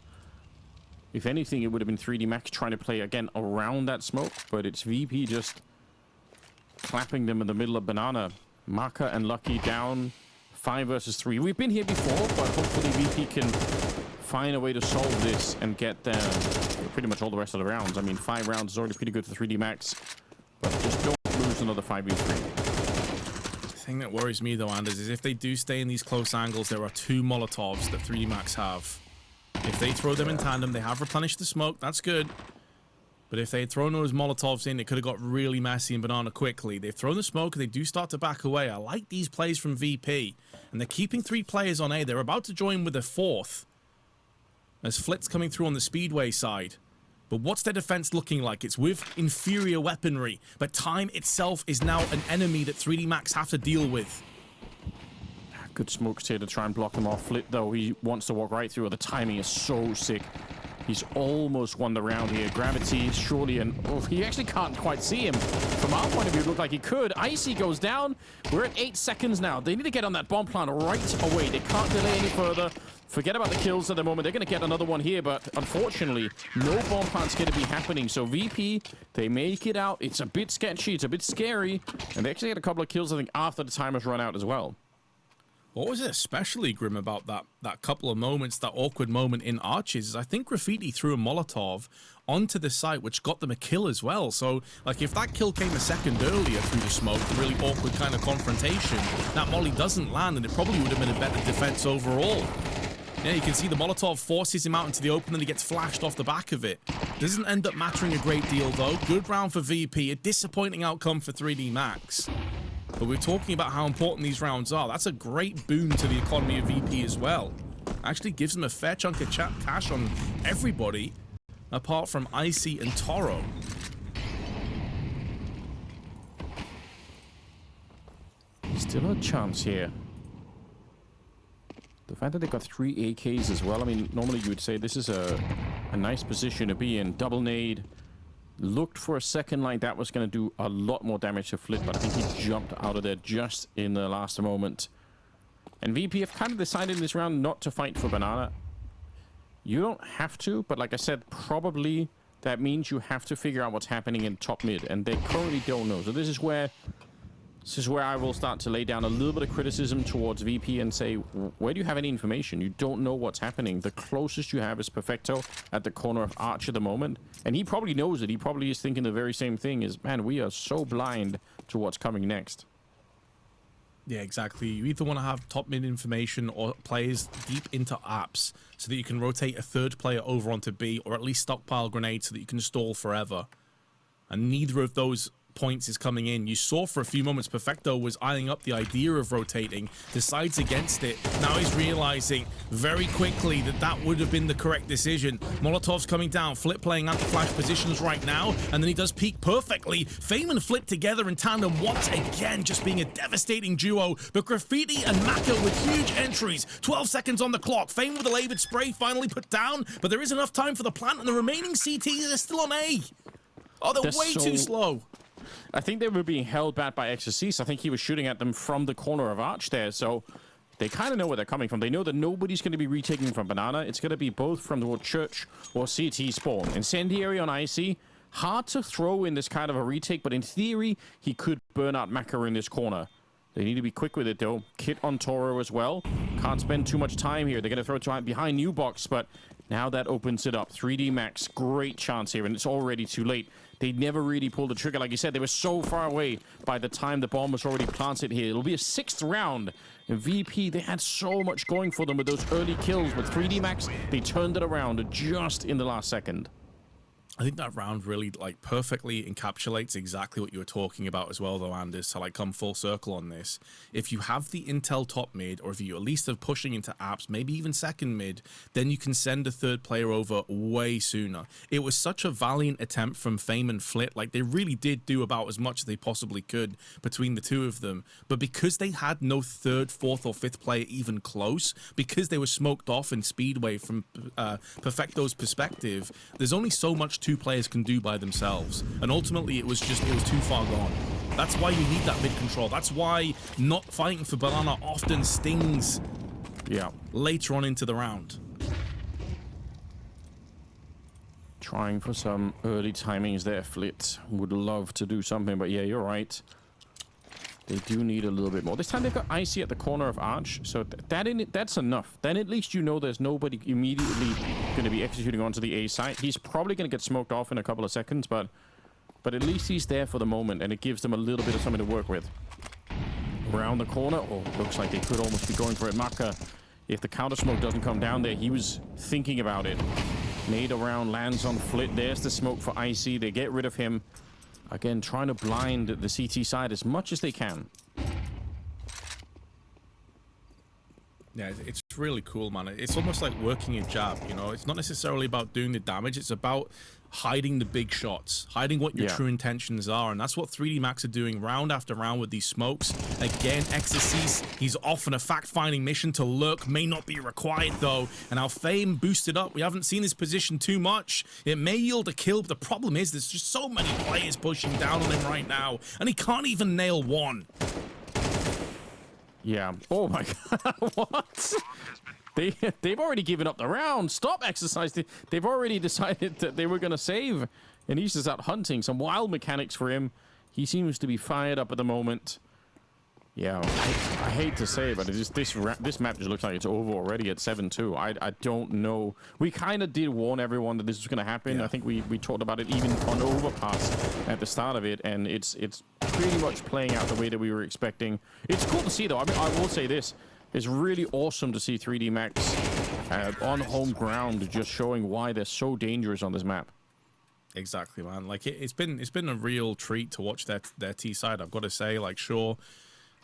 If anything, it would have been 3D Max trying to play again around that smoke, but it's VP just clapping them in the middle of banana. Maka and Lucky down 5 versus 3. We've been here before, but hopefully VP can find a way to solve this and get them pretty much all the rest of the rounds. I mean, 5 rounds is already pretty good for 3D Max, but just don't lose another 5v3. The thing that worries me though, Anders, is if they do stay in these close angles, there are 2 Molotovs that 3D Max have. If they throw them in tandem, they have replenished the smoke. That's good. But if they had thrown those Molotovs in, it could have got really messy in banana quickly. They've thrown the smoke, and they do start to back away. I like these plays from VP. And they're keeping 3 players on A. They're about to join with a 4th. As Flit's coming through on the Speedway side. But what's their defense looking like? It's with inferior weaponry. But time itself is now an enemy that 3D Max have to deal with. Good smokes here to try and block them off. Flit, though, he wants to walk right through. The timing is so sick. He's almost won the round here. Gravity, surely, and oh, he actually can't quite see him. From our point of view, it looked like he could. Icy goes down. We're at 8 seconds now. They need to get on that bomb plant right away. They can't delay any further. Forget about the kills at the moment. They're going to get another one here, but unfortunately, no bomb plant's going to be happening. So VP, they make it out. It's a bit sketchy. It's a bit scary. And they actually had a couple of kills, I think, after the timer's run out as well. What was especially grim about that couple of moments, that awkward moment in Arches, is I think Graffiti threw a Molotov onto the site, which got them a kill as well. So, like, if that kill came a second earlier through the smoke, a really awkward kind of confrontation, that molly doesn't land, and it probably would have been a better defense overall. Yeah, you can see the Molotov forces him out into the open, and he gets flashed off the back of it. Doesn't end up mattering a great deal, though. Good round for VP, a disappointing outcome for 3D Max. But we're talking about how important these rounds are. That's a great boon to the economy of VP as well. Actually gives them a fair chunk of cash on everybody, apart from Icy and Toro. Still a chance here. The fact that they got 3 AKs as well, I mean, normally you would say this is a nice position to be in. Double nade. Looked for a second like that was going to do a lot more damage to Flit, but I think he jumped out of there just in the last moment. And VP have kind of decided in this round not to fight for banana. You don't have to, but like I said, probably that means you have to figure out what's happening in top mid, and they currently don't know. So this is where I will start to lay down a little bit of criticism towards VP and say, where do you have any information? You don't know what's happening. The closest you have is Perfecto at the corner of Arch at the moment. And he probably knows it. He probably is thinking the very same thing is, man, we are so blind to what's coming next. Yeah, exactly. You either want to have top mid information or players deep into apps so that you can rotate a 3rd player over onto B, or at least stockpile grenades so that you can stall forever. And neither of those points is coming in. You saw for a few moments Perfecto was eyeing up the idea of rotating, decides against it. Now he's realizing very quickly that that would have been the correct decision. Molotov's coming down, Flip playing anti-flash positions right now, and then he does peek perfectly. Fame and Flip together in tandem once again, just being a devastating duo. But Graffiti and Maka with huge entries. 12 seconds on the clock. Fame with a labored spray finally put down, but there is enough time for the plant, and the remaining CTs are still on A. Oh, they're way too slow. I think they were being held back by XSCs. I think he was shooting at them from the corner of Arch there, so they kind of know where they're coming from. They know that nobody's going to be retaking from Banana. It's going to be both from the Church or CT spawn. Incendiary on Icy, hard to throw in this kind of a retake, but in theory, he could burn out Maka in this corner. They need to be quick with it, though. Kit on Toro as well. Can't spend too much time here. They're going to throw it behind New Box, but now that opens it up. 3D Max, great chance here, and it's already too late. They never really pulled the trigger. Like you said, they were so far away by the time the bomb was already planted here. It'll be a 6th round. And VP, they had so much going for them with those early kills. With 3D Max, they turned it around just in the last second. I think that round really like perfectly encapsulates exactly what you were talking about as well, though, Anders, to like come full circle on this. If you have the intel top mid, or if you at least are pushing into apps, maybe even second mid, then you can send a third player over way sooner. It was such a valiant attempt from Fame and Flit. Like, they really did do about as much as they possibly could between the two of them. But because they had no third, fourth, or fifth player even close, because they were smoked off in Speedway from Perfecto's perspective, there's only so much two players can do by themselves, and ultimately it was too far gone. That's why you need that mid control. That's why not fighting for Banana often stings later on into the round. Trying for some early timings there. Flit would love to do something, but yeah, you're right. They do need a little bit more. This time they've got Icy at the corner of Arch, so that's enough. Then at least you know there's nobody immediately going to be executing onto the A side. He's probably going to get smoked off in a couple of seconds, but at least he's there for the moment, and it gives them a little bit of something to work with. Around the corner, oh, looks like they could almost be going for it. Maka, if the counter smoke doesn't come down there, he was thinking about it. Nade around, lands on Flit. There's the smoke for Icy. They get rid of him. Again, trying to blind the CT side as much as they can. Yeah, it's really cool, man. It's almost like working a jab, you know? It's not necessarily about doing the damage. It's about hiding the big shots, hiding what your true intentions are. And that's what 3D Max are doing round after round with these smokes. Again, Exorcist, he's off on a fact-finding mission to lurk. May not be required, though. And our Fame boosted up. We haven't seen his position too much. It may yield a kill, but the problem is there's just so many players pushing down on him right now. And he can't even nail one. Yeah. Oh, my God. What? They've already given up the round. Stop exercise. They've already decided that they were going to save. And he's just out hunting. Some wild mechanics for him. He seems to be fired up at the moment. Yeah, I hate to say it, but this map just looks like it's over already at 7-2. I don't know. We kind of did warn everyone that this was going to happen. I think we talked about it even on Overpass at the start of it, and it's pretty much playing out the way that we were expecting. It's cool to see, though. I mean, I will say this. It's really awesome to see 3D Max on home ground, just showing why they're so dangerous on this map. Exactly, man. Like it's been a real treat to watch their T side. I've got to say, like, sure,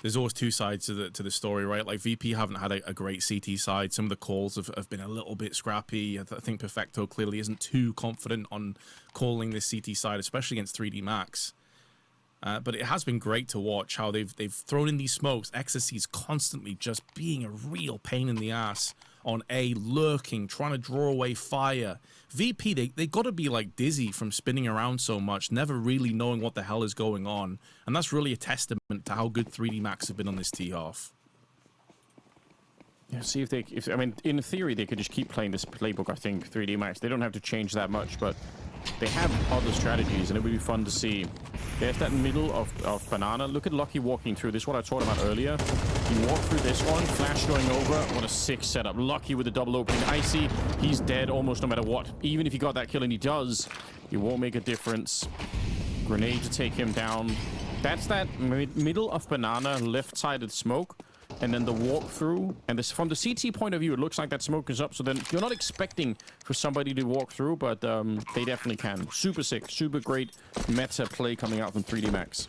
there's always two sides to the story, right? Like VP haven't had a great CT side. Some of the calls have been a little bit scrappy. I think Perfecto clearly isn't too confident on calling this CT side, especially against 3D Max. But it has been great to watch how they've thrown in these smokes. Exorcist constantly just being a real pain in the ass on A, lurking, trying to draw away fire. VP, they got to be like dizzy from spinning around so much, never really knowing what the hell is going on. And that's really a testament to how good 3D Max have been on this T-half. Yeah, see if I mean, in theory, they could just keep playing this playbook, I think, 3D Max. They don't have to change that much, but they have other strategies, and it would be fun to see. There's that middle of Banana. Look at Lucky walking through. This is what I talked about earlier. He walked through this one, Flash going over. What a sick setup. Lucky with the double opening. Icy, he's dead almost no matter what. Even if he got that kill, and he does, it won't make a difference. Grenade to take him down. That's that middle of Banana, left-sided smoke. And then the walkthrough, and this from the CT point of view, it looks like that smoke is up. So then you're not expecting for somebody to walk through, but they definitely can. Super sick, super great meta play coming out from 3D Max.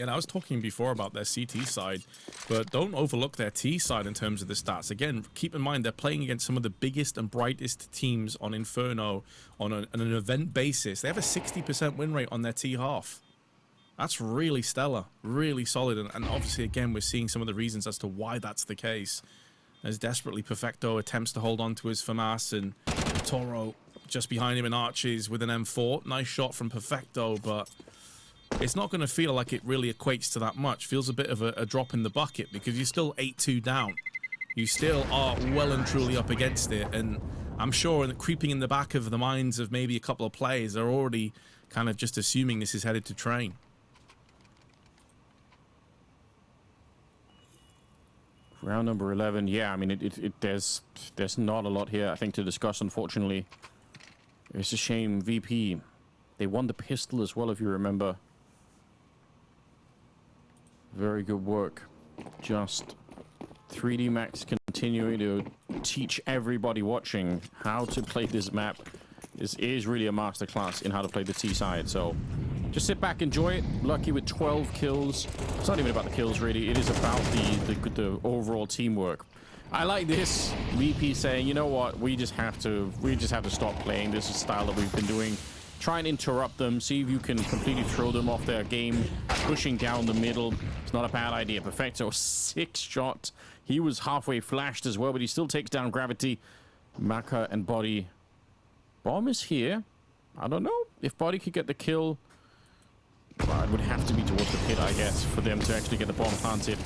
And I was talking before about their CT side, but don't overlook their T side in terms of the stats. Again, keep in mind they're playing against some of the biggest and brightest teams on Inferno on an event basis. They have a 60% win rate on their T half. That's really stellar, really solid, and obviously, again, we're seeing some of the reasons as to why that's the case. As desperately Perfecto attempts to hold on to his FAMAS, and Toro just behind him in arches with an M4. Nice shot from Perfecto, but it's not going to feel like it really equates to that much. Feels a bit of a drop in the bucket because you're still 8-2 down. You still are well and truly up against it, and I'm sure that creeping in the back of the minds of maybe a couple of players, they're already kind of just assuming this is headed to train. Round number 11. Yeah, I mean, there's not a lot here, I think, to discuss, unfortunately. It's a shame. VP, they won the pistol as well, if you remember. Very good work. Just 3D Max continuing to teach everybody watching how to play this map. This is really a masterclass in how to play the T side. So just sit back, enjoy it. Lucky with 12 kills. It's not even about the kills, really. It is about the overall teamwork. I like this. VP saying, you know what, we just have to stop playing. This is style that we've been doing. Try and interrupt them, see if you can completely throw them off their game. Pushing down the middle, it's not a bad idea. Perfecto, 6 shot. He was halfway flashed as well, but he still takes down Gravity. Maka and Body. Bomb is here. I don't know if Body could get the kill. Well, it would have to be towards the pit, I guess, for them to actually get the bomb planted.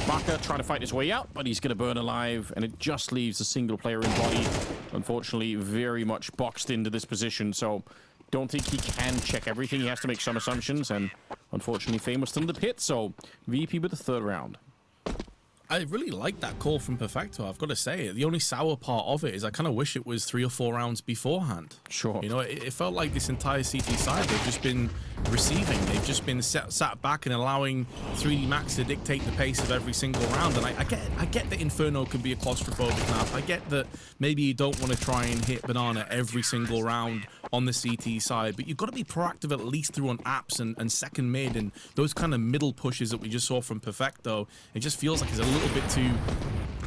Maka trying to fight his way out, but he's going to burn alive, and it just leaves a single player in Body. Unfortunately, very much boxed into this position, so don't think he can check everything. He has to make some assumptions, and unfortunately, Famous still in the pit, so VP with the 3rd round. I really like that call from Perfecto, I've got to say. The only sour part of it is I kind of wish it was 3 or 4 rounds beforehand. Sure. You know, it felt like this entire CT side, they've just been receiving. They've just been sat back and allowing 3D Max to dictate the pace of every single round. And I get that Inferno can be a claustrophobic map. I get that maybe you don't want to try and hit Banana every single round on the CT side, but you've got to be proactive at least through on apps and second mid and those kind of middle pushes that we just saw from Perfecto. It just feels like it's a little bit too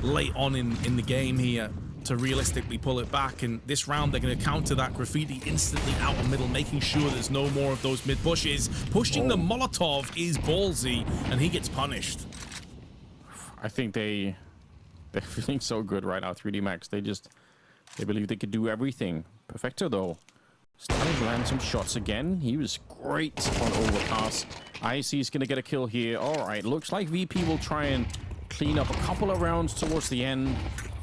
late on in the game here to realistically pull it back, and this round they're going to counter that. Graffiti instantly out the middle, making sure there's no more of those mid pushes. Pushing the Molotov is ballsy, and he gets punished. I think they're feeling so good right now, 3D Max. They believe they could do everything. Perfecto, though, starting to land some shots again. He was great on Overpass. IC is going to get a kill here. All right, looks like VP will try and clean up a couple of rounds towards the end.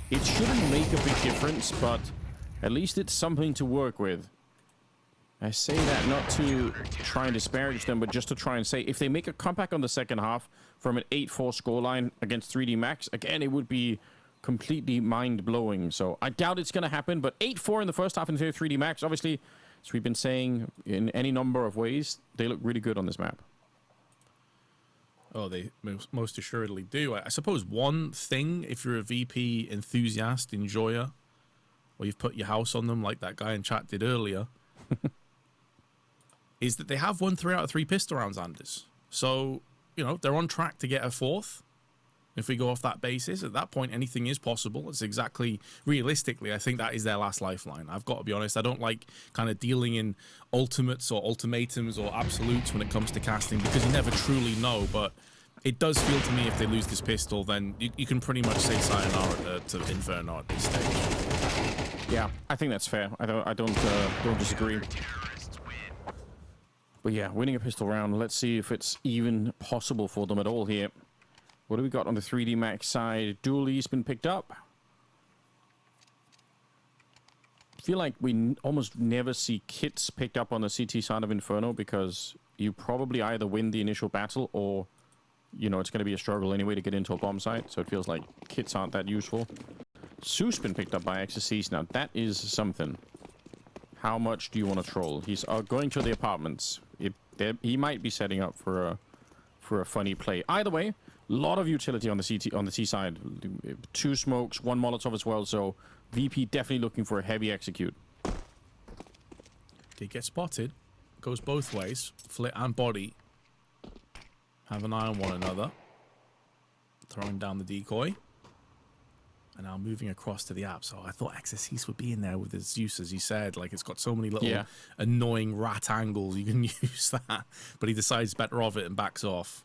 It shouldn't make a big difference, but at least it's something to work with. I say that not to try and disparage them, but just to try and say if they make a comeback on the second half from an 8-4 scoreline against 3D Max, again, it would be completely mind-blowing. So I doubt it's going to happen, but 8-4 in the first half into 3D Max, obviously, as we've been saying in any number of ways, they look really good on this map. Oh, they most assuredly do. I suppose one thing, if you're a VP enthusiast, enjoyer, or you've put your house on them like that guy in chat did earlier, is that they have won 3 out of 3 pistol rounds, Anders. So, you know, they're on track to get a 4th. If we go off that basis, at that point, anything is possible. It's exactly, realistically, I think that is their last lifeline. I've got to be honest, I don't like kind of dealing in ultimates or ultimatums or absolutes when it comes to casting, because you never truly know, but it does feel to me if they lose this pistol, then you can pretty much say sayonara to Inferno at this stage. Yeah, I think that's fair. I don't disagree. But yeah, winning a pistol round, let's see if it's even possible for them at all here. What do we got on the 3D Max side? Duali's been picked up. I feel like we almost never see kits picked up on the CT side of Inferno because you probably either win the initial battle or, you know, it's going to be a struggle anyway to get into a bomb site. So it feels like kits aren't that useful. Sue's been picked up by XSCs. Now, that is something. How much do you want to troll? He's going to the apartments. He might be setting up for a funny play. Either way, a lot of utility on the T side. 2 smokes, 1 Molotov as well. So VP definitely looking for a heavy execute. Did get spotted. Goes both ways. Flit and Body have an eye on one another. Throwing down the decoy. And now moving across to the app. So I thought XSCs would be in there with his Zeus, as you said. Like, it's got so many little annoying rat angles. You can use that. But he decides better of it and backs off.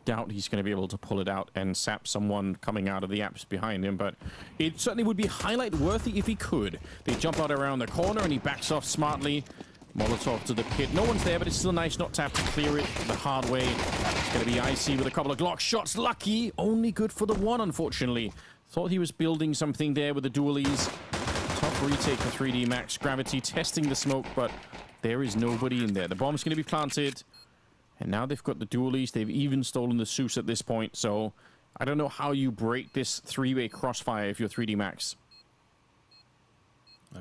doubt he's going to be able to pull it out and sap someone coming out of the apps behind him, but it certainly would be highlight worthy if he could. They jump out around the corner and he backs off smartly. Molotov to the pit. No one's there, but it's still nice not to have to clear it the hard way. It's going to be Icy with a couple of Glock shots. Lucky, only good for the one, unfortunately. Thought he was building something there with the dualies. Tough retake for 3D Max. Gravity testing the smoke, but there is nobody in there. The bomb's going to be planted. And now they've got the dualies. They've even stolen the Zeus at this point. So I don't know how you break this three-way crossfire if you're 3D Max.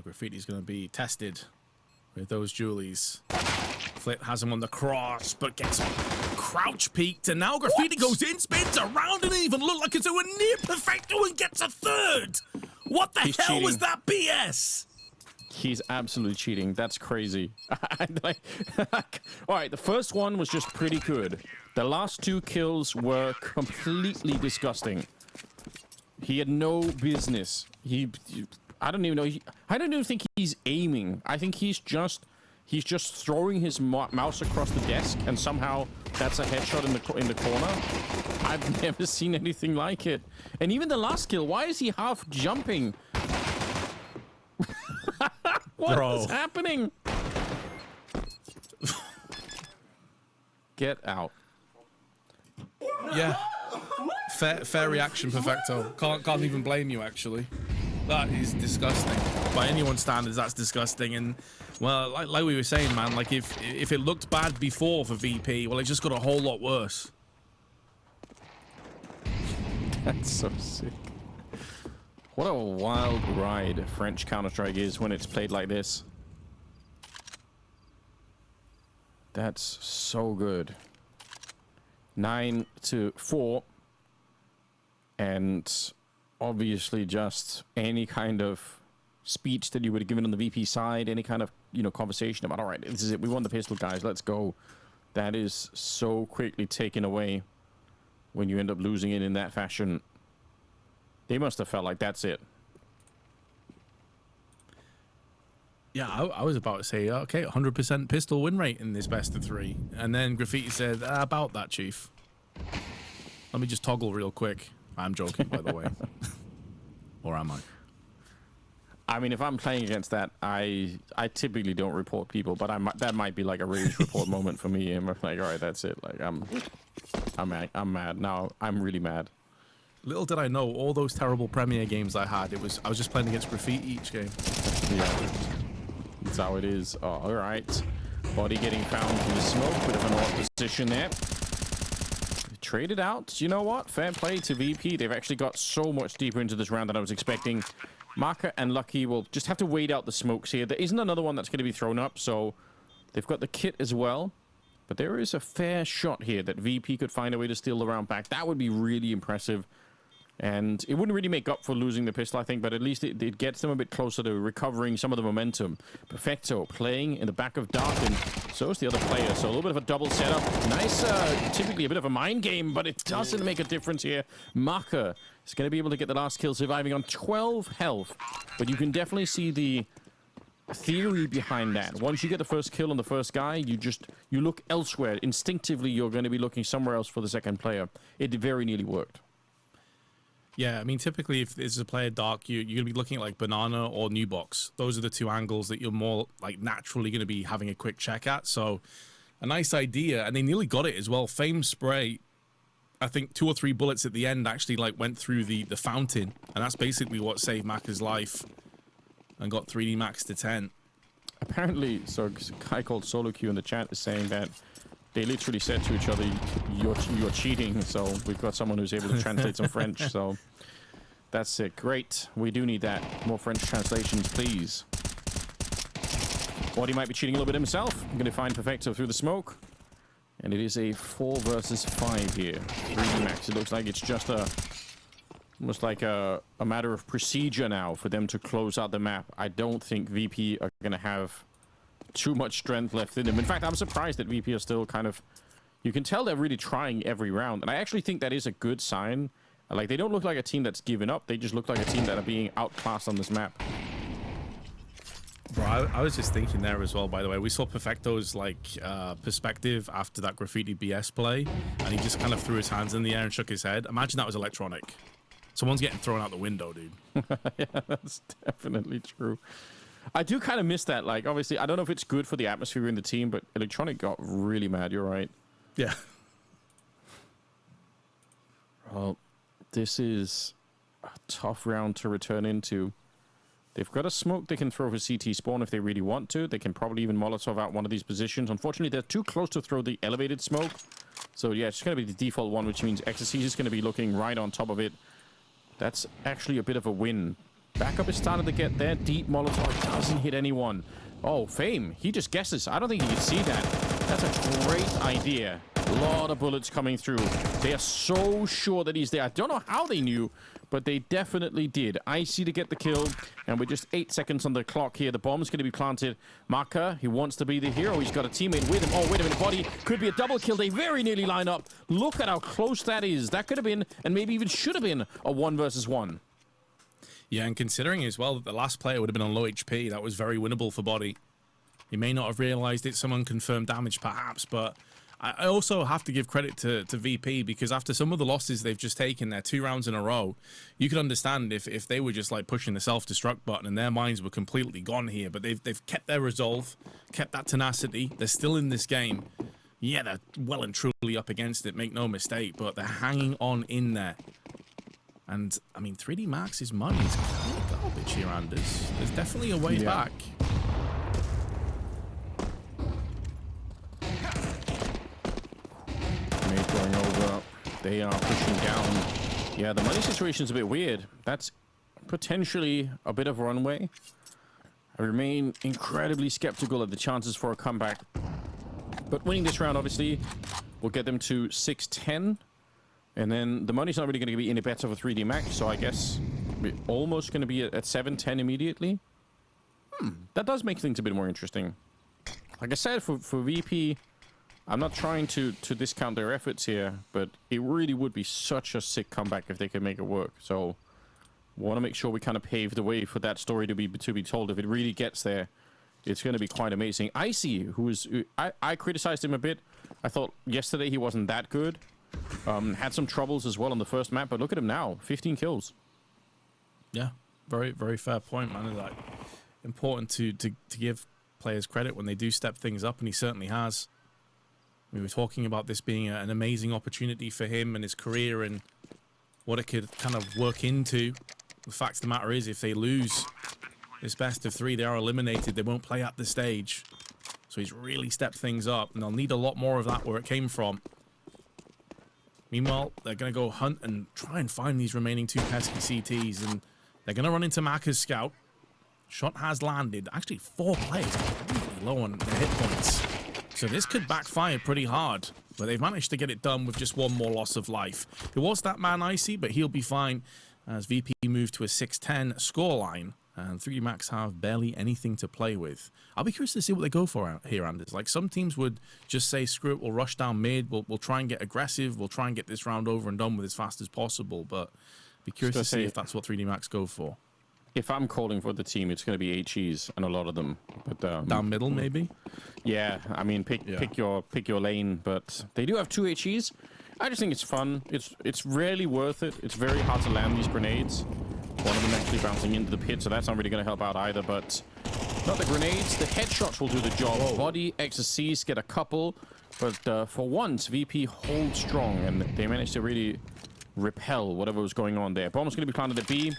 Graffiti's going to be tested with those dualies. Flit has him on the cross, but gets crouch peeked. And now Graffiti goes in, spins around, and even look like it's a near perfecto and gets a third. What the hell was that BS? He's absolutely cheating. That's crazy. All right, the first one was just pretty good. The last two kills were completely disgusting. He had no business. I don't even know. I don't even think he's aiming. I think he's just throwing his mouse across the desk, and somehow that's a headshot in the corner. I've never seen anything like it. And even the last kill, why is he half jumping? What is happening? Get out. Yeah. Fair reaction, Perfecto. Can't even blame you, actually. That is disgusting. By anyone's standards, that's disgusting. And, well, like we were saying, man, like, if it looked bad before for VP, well, it just got a whole lot worse. That's so sick. What a wild ride French Counter-Strike is when it's played like this. That's so good. 9-4. And obviously just any kind of speech that you would have given on the VP side, any kind of, conversation about, all right, this is it. We won the pistol, guys. Let's go. That is so quickly taken away when you end up losing it in that fashion. They must have felt like that's it. Yeah, I was about to say, okay, 100% pistol win rate in this best of 3. And then Graffiti said, about that, Chief. Let me just toggle real quick. I'm joking, by the way. Or am I? I mean, if I'm playing against that, I typically don't report people, but that might be like a rage report moment for me. I'm like, all right, that's it. Like, I'm mad. Now I'm really mad. Little did I know, all those terrible Premier games I had, I was just playing against Graffiti each game. Yeah, that's how it is. Oh, all right. Body getting found in the smoke. Bit of an odd position there. Traded out. You know what? Fair play to VP. They've actually got so much deeper into this round than I was expecting. Marker and Lucky will just have to wait out the smokes here. There isn't another one that's going to be thrown up, so they've got the kit as well. But there is a fair shot here that VP could find a way to steal the round back. That would be really impressive. And it wouldn't really make up for losing the pistol, I think, but at least it gets them a bit closer to recovering some of the momentum. Perfecto playing in the back of Dark, and so is the other player. So a little bit of a double setup. Nice, typically a bit of a mind game, but it doesn't make a difference here. Marker is going to be able to get the last kill, surviving on 12 health. But you can definitely see the theory behind that. Once you get the first kill on the first guy, you look elsewhere. Instinctively, you're going to be looking somewhere else for the second player. It very nearly worked. Yeah, I mean, typically, if it's a player Dark, you're going to be looking at, like, Banana or New Box. Those are the two angles that you're more, like, naturally going to be having a quick check at. So, a nice idea. And they nearly got it as well. Fame Spray, I think 2 or 3 bullets at the end actually, like, went through the fountain. And that's basically what saved Macca's life and got 3D Max to 10. Apparently, so a guy called Solo Q in the chat is saying that they literally said to each other, you're cheating. So we've got someone who's able to translate some French. So that's it. Great. We do need that. More French translations, please. Or he might be cheating a little bit himself. I'm going to find Perfecto through the smoke. And it is a 4 versus 5 here. 3D Max. It looks like it's just almost like a matter of procedure now for them to close out the map. I don't think VP are going to have too much strength left in them. In fact, I'm surprised that VP are still kind of... You can tell they're really trying every round. And I actually think that is a good sign. Like, they don't look like a team that's given up. They just look like a team that are being outclassed on this map. Bro, I was just thinking there as well, by the way. We saw Perfecto's like perspective after that Graffiti BS play, and he just kind of threw his hands in the air and shook his head. Imagine that was electronic. Someone's getting thrown out the window, dude. Yeah, that's definitely true. I do kind of miss that. Like, obviously, I don't know if it's good for the atmosphere in the team, but Electronic got really mad. You're right. Yeah. Well, this is a tough round to return into. They've got a smoke they can throw for CT spawn if they really want to. They can probably even Molotov out one of these positions. Unfortunately, they're too close to throw the elevated smoke. So, yeah, it's going to be the default one, which means XSC is going to be looking right on top of it. That's actually a bit of a win. Backup is starting to get there. Deep Molotov doesn't hit anyone. Oh, Fame. He just guesses. I don't think he can see that. That's a great idea. A lot of bullets coming through. They are so sure that he's there. I don't know how they knew, but they definitely did. Icy to get the kill, and we're just 8 seconds on the clock here. The bomb's going to be planted. Maka, he wants to be the hero. He's got a teammate with him. Oh, wait a minute. Body could be a double kill. They very nearly line up. Look at how close that is. That could have been, and maybe even should have been, a 1 versus 1. Yeah, and considering as well that the last player would have been on low HP, that was very winnable for Body. He may not have realized it's some unconfirmed damage, perhaps, but I also have to give credit to VP, because after some of the losses they've just taken there 2 rounds in a row, you could understand if they were just like pushing the self-destruct button and their minds were completely gone here, but they've kept their resolve, kept that tenacity. They're still in this game. Yeah, they're well and truly up against it, make no mistake, but they're hanging on in there. And, I mean, 3D Max's money is kind of garbage here, Anders. There's definitely a way back. Going over. They are pushing down. Yeah, the money situation is a bit weird. That's potentially a bit of runway. I remain incredibly skeptical of the chances for a comeback. But winning this round, obviously, will get them to 6-10. And then the money's not really going to be any better for 3D Max, so I guess we're almost going to be at 7-10 immediately. That does make things a bit more interesting. Like I said, for VP, I'm not trying to discount their efforts here, but it really would be such a sick comeback if they could make it work. So, want to make sure we kind of pave the way for that story to be told. If it really gets there, it's going to be quite amazing. Icy, I criticized him a bit. I thought yesterday he wasn't that good. Had some troubles as well on the first map, but look at him now, 15 kills. Yeah, very, very fair point, man. It's like important to give players credit when they do step things up, and he certainly has. We were talking about this being an amazing opportunity for him and his career and what it could kind of work into. The fact of the matter is, if they lose this best of 3, they are eliminated. They won't play at the stage. So he's really stepped things up, and they'll need a lot more of that where it came from. Meanwhile, they're going to go hunt and try and find these remaining 2 pesky CTs, and they're going to run into Maka's scout. Shot has landed. Actually, 4 players really low on their hit points. So this could backfire pretty hard, but they've managed to get it done with just 1 more loss of life. There was that man Icy, but he'll be fine as VP move to a 6-10 scoreline, and 3D Max have barely anything to play with. I'll be curious to see what they go for out here, Anders. Like, some teams would just say, screw it, we'll rush down mid, we'll try and get aggressive, we'll try and get this round over and done with as fast as possible, but be curious to see if that's what 3D Max go for. If I'm calling for the team, it's going to be HEs, and a lot of them. But down middle, maybe? Yeah, I mean, pick your lane, but they do have 2 HEs. I just think it's fun. It's rarely worth it. It's very hard to land these grenades. One of them actually bouncing into the pit, so that's not really going to help out either, but not the grenades. The headshots will do the job. Whoa. Body, XSCs get a couple, but for once, VP holds strong, and they managed to really repel whatever was going on there. Bomb's going to be planted at B.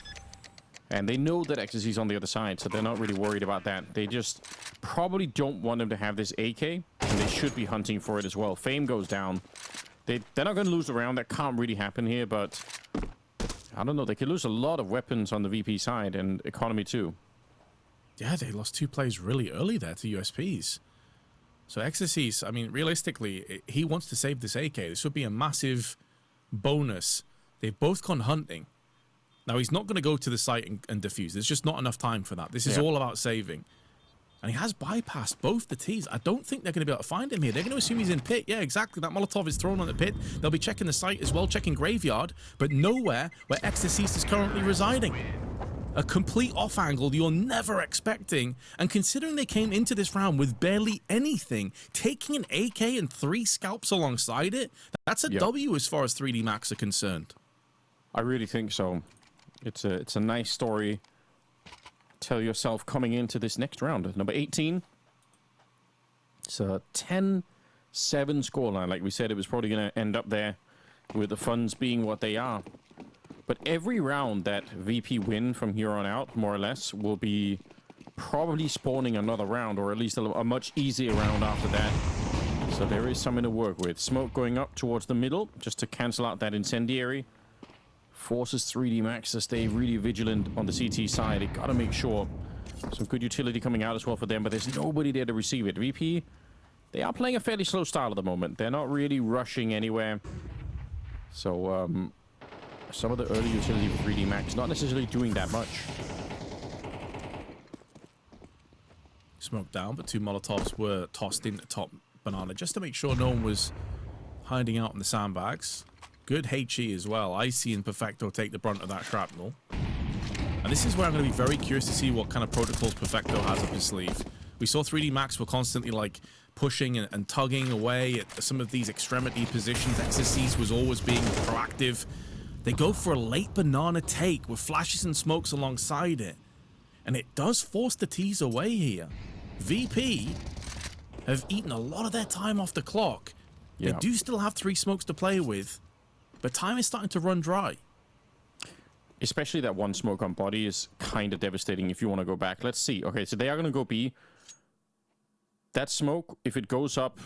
And they know that XSC's on the other side, so they're not really worried about that. They just probably don't want him to have this AK, and they should be hunting for it as well. Fame goes down. They're not going to lose the round. That can't really happen here, but I don't know. They could lose a lot of weapons on the VP side, and economy too. Yeah, they lost 2 plays really early there to USPs. So XSC's, I mean, realistically, he wants to save this AK. This would be a massive bonus. They've both gone hunting. Now, he's not going to go to the site and defuse. There's just not enough time for that. This is all about saving. And he has bypassed both the Ts. I don't think they're going to be able to find him here. They're going to assume he's in pit. Yeah, exactly. That Molotov is thrown on the pit. They'll be checking the site as well, checking graveyard, but nowhere where Exorcist is currently residing. a complete off angle you're never expecting. And considering they came into this round with barely anything, taking an AK and 3 scalps alongside it, that's a W as far as 3D Max are concerned. I really think so. It's a nice story. Tell yourself coming into this next round. Number 18. It's a 10-7 scoreline. Like we said, it was probably going to end up there with the funds being what they are. But every round that VP win from here on out, more or less, will be probably spawning another round, or at least a much easier round after that. So there is something to work with. Smoke going up towards the middle, just to cancel out that incendiary. Forces 3D Max to stay really vigilant on the CT side. They got to make sure. Some good utility coming out as well for them, but there's nobody there to receive it. VP, they are playing a fairly slow style at the moment. They're not really rushing anywhere. So, some of the early utility for 3D Max not necessarily doing that much. Smoke down, but 2 Molotovs were tossed into top banana just to make sure no one was hiding out in the sandbags. Good HE as well. Icy and Perfecto take the brunt of that shrapnel. And this is where I'm going to be very curious to see what kind of protocols Perfecto has up his sleeve. We saw 3D Max were constantly like pushing and tugging away at some of these extremity positions. XSCs was always being proactive. They go for a late banana take with flashes and smokes alongside it. And it does force the T's away here. VP have eaten a lot of their time off the clock. They do still have 3 smokes to play with, but time is starting to run dry. Especially that 1 smoke on body is kind of devastating if you want to go back. Let's see. Okay, so they are going to go B. That smoke, if it goes up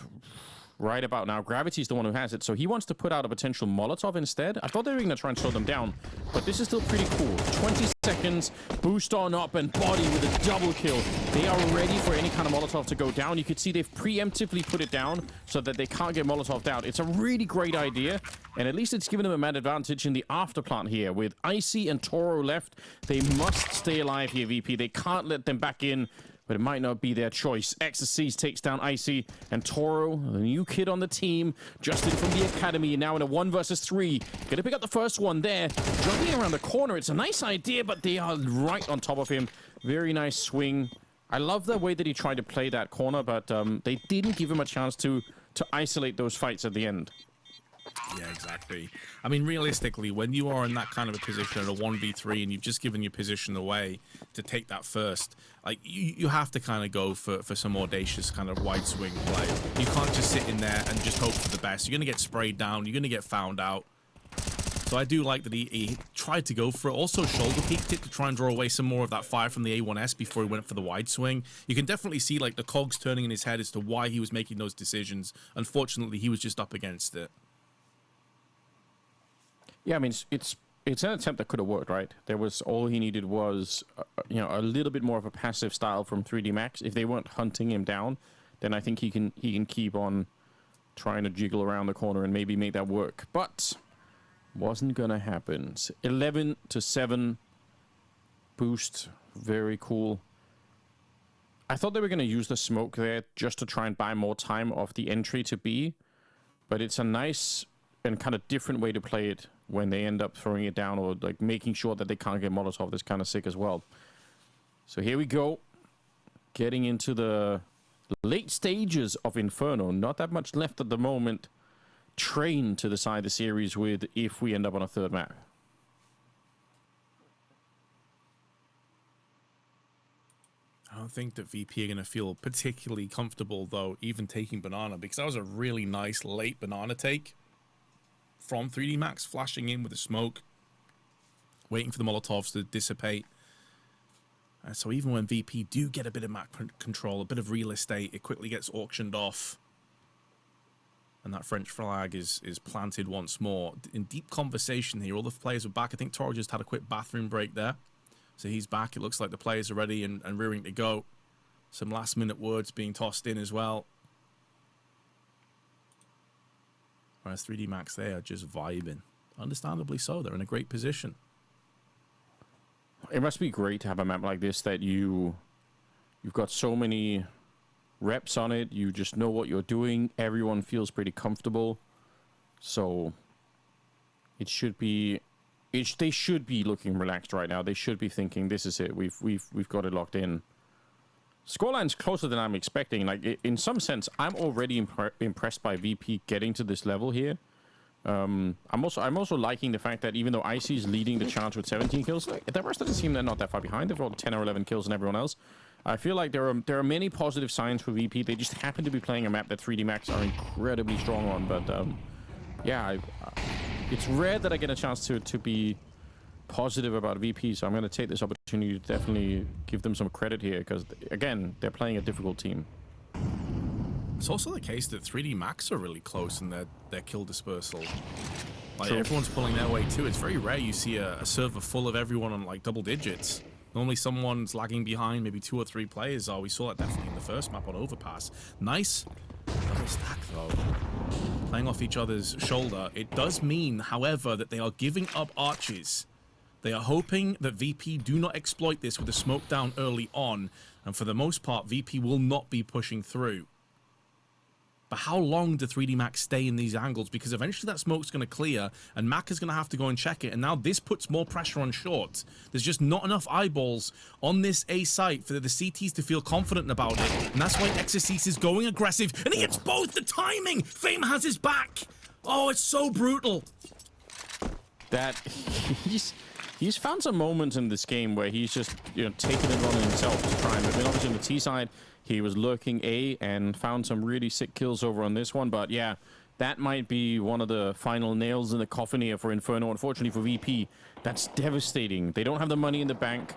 right about now, Gravity's the one who has it, so he wants to put out a potential Molotov instead. I thought they were going to try and slow them down, but this is still pretty cool. 20 seconds, boost on up, and body with a double kill. They are ready for any kind of Molotov to go down. You can see they've preemptively put it down so that they can't get Molotov out. It's a really great idea, and at least it's given them a mad advantage in the afterplant here. With Icy and Toro left, they must stay alive here, VP. They can't let them back in, but it might not be their choice. XSCs takes down Icy, and Toro, the new kid on the team, Justin from the academy, now in a 1 versus 3. Gonna pick up the first one there. Jumping around the corner, it's a nice idea, but they are right on top of him. Very nice swing. I love the way that he tried to play that corner, but they didn't give him a chance to isolate those fights at the end. Yeah, exactly. I mean, realistically, when you are in that kind of a position at a 1v3 and you've just given your position away to take that first, like, you have to kind of go for some audacious kind of wide swing play. You can't just sit in there and just hope for the best. You're going to get sprayed down. You're going to get found out. So I do like that he tried to go for it. Also shoulder peeked it to try and draw away some more of that fire from the A1S before he went for the wide swing. You can definitely see like the cogs turning in his head as to why he was making those decisions. Unfortunately, he was just up against it. Yeah, I mean, it's an attempt that could have worked, right? There was, all he needed was, a little bit more of a passive style from 3D Max. If they weren't hunting him down, then I think he can keep on trying to jiggle around the corner and maybe make that work. But wasn't gonna happen. 11-7 boost, very cool. I thought they were gonna use the smoke there just to try and buy more time off the entry to B, but it's a nice and kind of different way to play it when they end up throwing it down or like making sure that they can't get Molotov. That's kind of sick as well. So here we go, getting into the late stages of Inferno. Not that much left at the moment. Train to decide the series with if we end up on a 3rd map. I don't think that VP are going to feel particularly comfortable, though, even taking banana, because that was a really nice late banana take from 3D Max, flashing in with the smoke, waiting for the Molotovs to dissipate. And so even when VP do get a bit of map control, a bit of real estate, it quickly gets auctioned off. And that French flag is planted once more. In deep conversation here, all the players are back. I think Toro just had a quick bathroom break there. So he's back. It looks like the players are ready and rearing to go. Some last minute words being tossed in as well. Whereas 3D Max, they are just vibing. Understandably so. They're in a great position. It must be great to have a map like this that you've got so many reps on it. You just know what you're doing. Everyone feels pretty comfortable. So it should be they should be looking relaxed right now. They should be thinking, this is it. We've got it locked in. Scoreline's closer than I'm expecting. Like, in some sense, I'm already impressed by VP getting to this level here. I'm also liking the fact that even though Icy is leading the charge with 17 kills, like, the rest of the team, they're not that far behind. They've got 10 or 11 kills than everyone else. I feel like there are many positive signs for VP. They just happen to be playing a map that 3D Max are incredibly strong on. But yeah, it's rare that I get a chance to be positive about VP. So I'm going to take this opportunity to definitely give them some credit here because, again, they're playing a difficult team. It's also the case that 3D Max are really close in their kill dispersal. Like, True. everyone's pulling their way too. It's very rare you see a server full of everyone on like double digits. Normally someone's lagging behind, maybe 2 or 3 players. Oh, we saw that definitely in the first map on Overpass. Nice double stack though. Playing off each other's shoulder. It does mean, however, that they are giving up arches. They are hoping that VP do not exploit this with a smoke down early on. And for the most part, VP will not be pushing through. But how long do 3D Max stay in these angles? Because eventually that smoke's going to clear, and Mac is going to have to go and check it. And now this puts more pressure on Short. There's just not enough eyeballs on this A site for the CTs to feel confident about it. And that's why Exorcist is going aggressive. And he gets both the timing! Fame has his back! Oh, it's so brutal. That he's found some moments in this game where he's just, you know, taking it on himself to try and win. Obviously on the T side, he was lurking A and found some really sick kills over on this one. But yeah, that might be one of the final nails in the coffin here for Inferno. Unfortunately for VP, that's devastating. They don't have the money in the bank,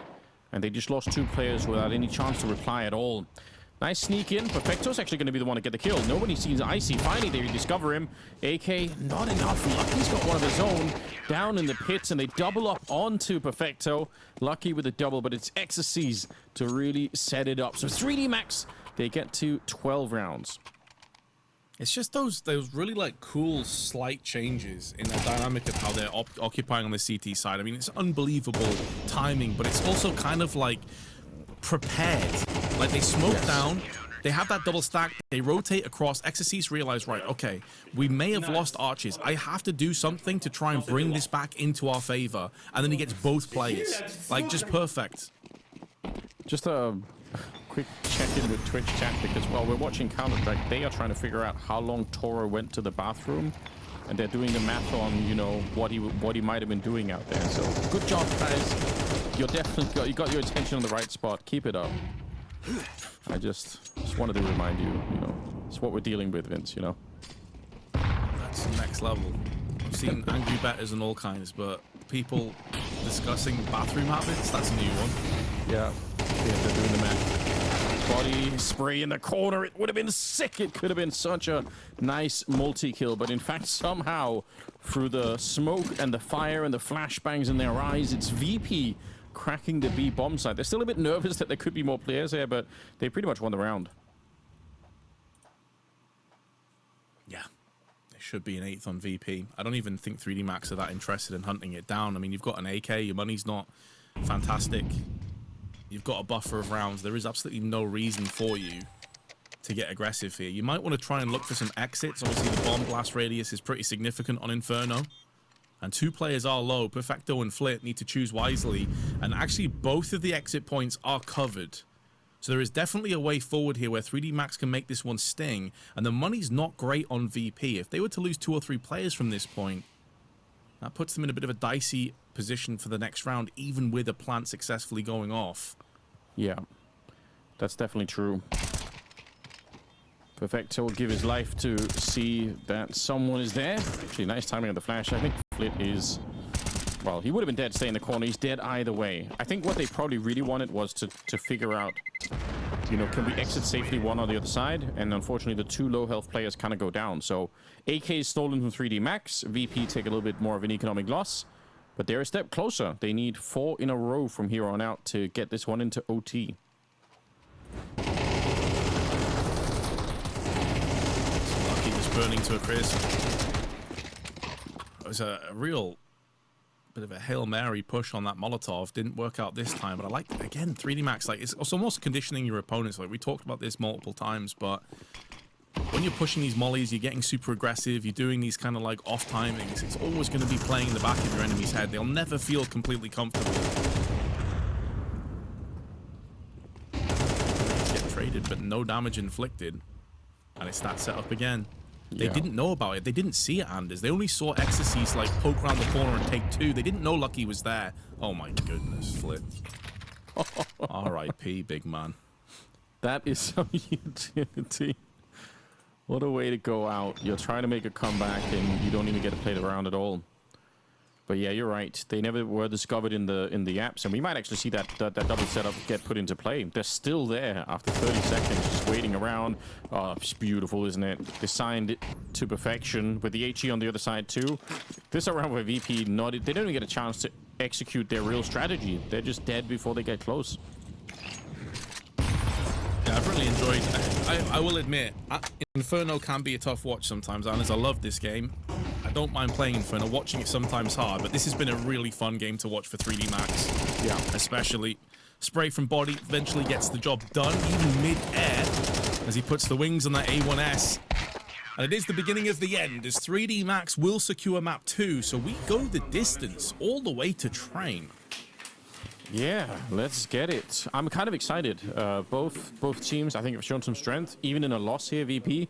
and they just lost 2 players without any chance to reply at all. Nice sneak in. Perfecto's actually going to be the one to get the kill. Nobody sees Icy. Finally, they discover him. AK, not enough. Lucky's got one of his own down in the pits, and they double up onto Perfecto. Lucky with a double, but it's Exorcist to really set it up. So 3D Max, they get to 12 rounds. It's just those really like cool slight changes in the dynamic of how they're occupying on the CT side. I mean, it's unbelievable timing, but it's also kind of like prepared. Like, they smoke down, they have that double stack, they rotate across. Exorcist realize, right, okay, we may have lost arches. I have to do something to try and bring this back into our favor. And then he gets both players. Like, just perfect. Just a quick check-in with Twitch chat, because while we're watching Counter-Strike, they are trying to figure out how long Toro went to the bathroom. And they're doing the math on, you know, what he might have been doing out there. So good job, guys. You're definitely got your attention on the right spot. Keep it up. I just wanted to remind you, you know, it's what we're dealing with, Vince, you know. That's the next level. I've seen angry bettors and all kinds, but people discussing bathroom habits, that's a new one. Yeah, they're doing the math. Body spray in the corner. It would have been sick. It could have been such a nice multi-kill, but in fact, somehow, through the smoke and the fire and the flashbangs in their eyes, it's VP cracking the B bomb site. They're still a bit nervous that there could be more players here, but they pretty much won the round. Yeah, they should be an 8th on VP. I don't even think 3D Max are that interested in hunting it down. I mean, you've got an AK, your money's not fantastic. You've got a buffer of rounds. There is absolutely no reason for you to get aggressive here. You might want to try and look for some exits. Obviously, the bomb blast radius is pretty significant on Inferno. And 2 players are low. Perfecto and Flit need to choose wisely. And actually, both of the exit points are covered. So there is definitely a way forward here where 3D Max can make this one sting. And the money's not great on VP. If they were to lose 2 or 3 players from this point, that puts them in a bit of a dicey position for the next round, even with a plant successfully going off. Yeah, that's definitely true. Perfecto will give his life to see that someone is there. Actually, nice timing of the flash. I think Flit is... Well, he would have been dead, stay in the corner. He's dead either way. I think what they probably really wanted was to figure out, you know, can we exit safely one on the other side? And unfortunately, the 2 low health players kind of go down. So AK is stolen from 3D Max. VP take a little bit more of an economic loss. But they're a step closer. They need 4 in a row from here on out to get this one into OT. Lucky just burning to a crisp. It was a real bit of a Hail Mary push on that Molotov. Didn't work out this time, but I like, again, 3D Max, like, it's almost conditioning your opponents. Like, we talked about this multiple times, but when you're pushing these mollies, you're getting super aggressive, you're doing these kind of like off timings, it's always going to be playing in the back of your enemy's head. They'll never feel completely comfortable. Get traded, but no damage inflicted. And it's that setup again. They didn't know about it. They didn't see it, Anders. They only saw Ecstasy like poke around the corner and take 2. They didn't know Lucky was there. Oh my goodness, Flip. R.I.P. big man. That is some utility. What a way to go out. You're trying to make a comeback and you don't even get to play the round at all. But yeah, you're right. They never were discovered in the apps, and we might actually see that double setup get put into play. They're still there after 30 seconds, just waiting around. Oh, it's beautiful, isn't it? Designed it to perfection with the HE on the other side too. This around where VP nodded, they don't even get a chance to execute their real strategy. They're just dead before they get close. Yeah, I've really enjoyed. I will admit, Inferno can be a tough watch sometimes, Anders. I love this game. I don't mind playing Inferno. Watching it sometimes hard, but this has been a really fun game to watch for 3D Max. Yeah, especially spray from body eventually gets the job done, even mid-air, as he puts the wings on that A1S. And it is the beginning of the end, as 3D Max will secure map 2, so we go the distance all the way to Train. Yeah, let's get it. I'm kind of excited. Both teams, I think, have shown some strength, even in a loss here, VP.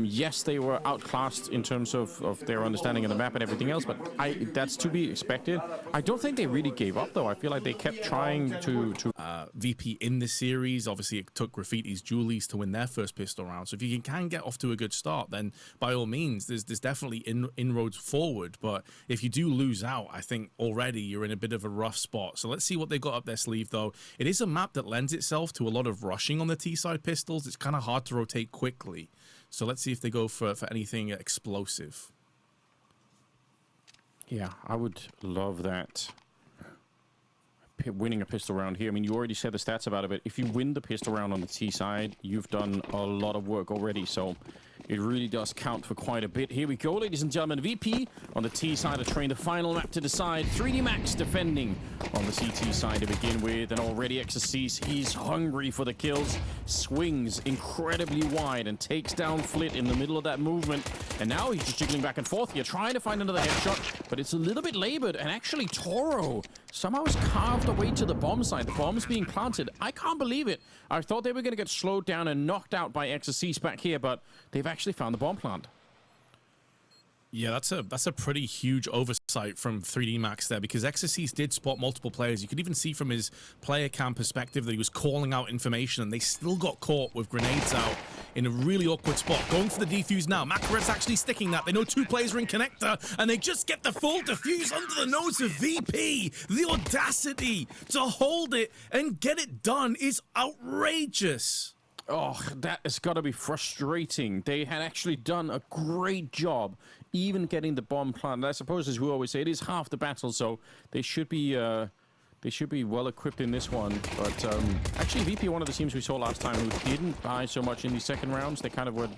Yes, they were outclassed in terms of their understanding of the map and everything else, but that's to be expected. I don't think they really gave up, though. I feel like they kept trying to... VP in this series, obviously it took Graffiti's Julies to win their first pistol round, so if you can get off to a good start, then by all means, there's definitely inroads forward, but if you do lose out, I think already you're in a bit of a rough spot. So let's see what they got up their sleeve, though. It is a map that lends itself to a lot of rushing on the T-side pistols. It's kind of hard to rotate quickly. So let's see if they go for anything explosive. Yeah, I would love that. Winning a pistol round here. I mean, you already said the stats about it. If you win the pistol round on the T side, you've done a lot of work already. So it really does count for quite a bit. Here we go, ladies and gentlemen. VP on the T side of Train, the final map to decide. 3D Max defending on the CT side to begin with. And already Exorcise, he's hungry for the kills. Swings incredibly wide and takes down Flit in the middle of that movement. And now he's just jiggling back and forth here, trying to find another headshot. But it's a little bit labored. And actually, Toro somehow is carved away to the bomb side. The bomb's being planted. I can't believe it. I thought they were going to get slowed down and knocked out by Exorcise back here, but they've actually found the bomb plant. Yeah, that's a pretty huge oversight from 3D Max there, because Exorcise did spot multiple players. You could even see from his player cam perspective that he was calling out information, and they still got caught with grenades out in a really awkward spot. Going for the defuse now. Macaret's actually sticking that. They know 2 players are in connector, and they just get the full defuse under the nose of VP. The audacity to hold it and get it done is outrageous. Oh, that has got to be frustrating. They had actually done a great job even getting the bomb planted. I suppose, as we always say, it is half the battle, so they should be well equipped in this one. But actually, VP, one of the teams we saw last time who didn't buy so much in these second rounds. They kind of were,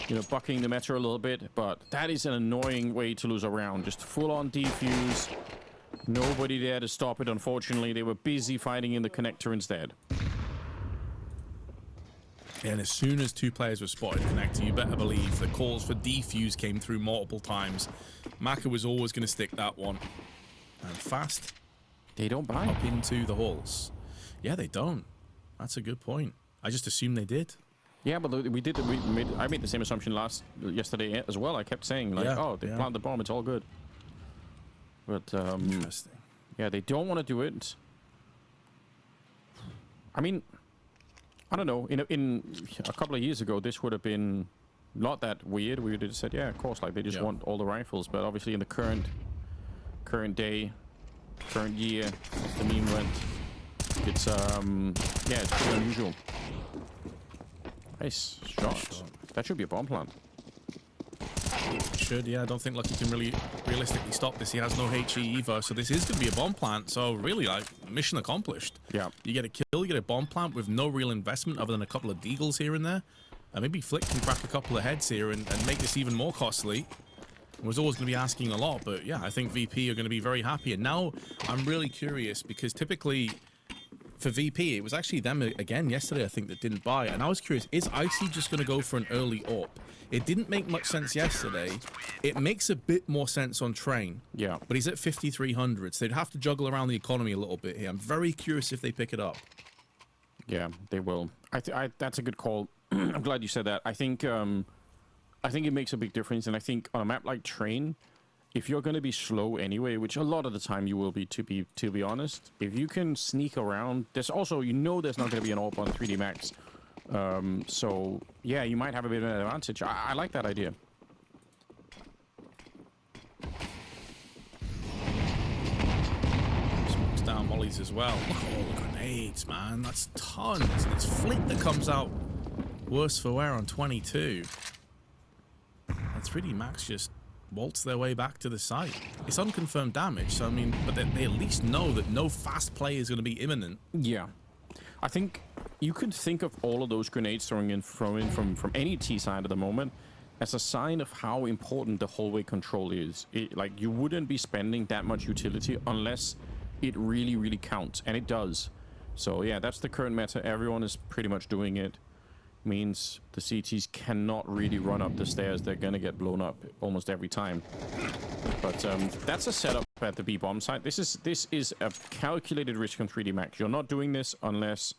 you know, bucking the meta a little bit. But that is an annoying way to lose a round. Just full-on defuse. Nobody there to stop it, unfortunately. They were busy fighting in the connector instead. And as soon as 2 players were spotted connecting, you better believe the calls for defuse came through multiple times. Maka was always going to stick that one. And fast. They don't buy up into the halls. Yeah, they don't. That's a good point. I just assumed they did. Yeah, but I made the same assumption yesterday as well. I kept saying, like, oh, they planted the bomb, it's all good. But, interesting. Yeah, they don't want to do it. I mean, I don't know. In a couple of years ago, this would have been not that weird. We would have said, yeah, of course, like they just want all the rifles. But obviously, in the current day, current year, as the meme went, it's yeah, it's pretty unusual. Nice shot. That should be a bomb plant. Should, yeah. I don't think Lucky can really realistically stop this. He has no HE either, so this is going to be a bomb plant. So really, like, mission accomplished. Yeah. You get a kill, you get a bomb plant with no real investment other than a couple of deagles here and there. Maybe Flick can crack a couple of heads here and make this even more costly. I was always going to be asking a lot, but yeah, I think VP are going to be very happy. And now I'm really curious because typically for VP, it was actually them again yesterday, I think, that didn't buy. And I was curious, is Icy just going to go for an early AWP? It didn't make much sense yesterday. It makes a bit more sense on Train. Yeah. But he's at 5,300, so they'd have to juggle around the economy a little bit here. I'm very curious if they pick it up. Yeah, they will. That's a good call. I'm glad you said that. I think it makes a big difference, and I think on a map like Train, if you're going to be slow anyway, which a lot of the time you will be, to be honest, if you can sneak around, there's also, you know, there's not going to be an AWP on 3D Max. So yeah, you might have a bit of an advantage. I like that idea. Smokes down mollies as well. Look at all the grenades, man. That's tons. And it's Flit that comes out worse for wear on 22. And 3D Max just waltz their way back to the site. It's unconfirmed damage, so I mean, but they at least know that no fast play is going to be imminent. Yeah. I think you could think of all of those grenades throwing in from any T side at the moment as a sign of how important the hallway control is. Like, you wouldn't be spending that much utility unless it really, really counts, and it does. So yeah, that's the current meta. Everyone is pretty much doing it. Means the CTs cannot really run up the stairs. They're gonna get blown up almost every time. But that's a setup at the B bomb site. This is a calculated risk on 3D Max. You're not doing this unless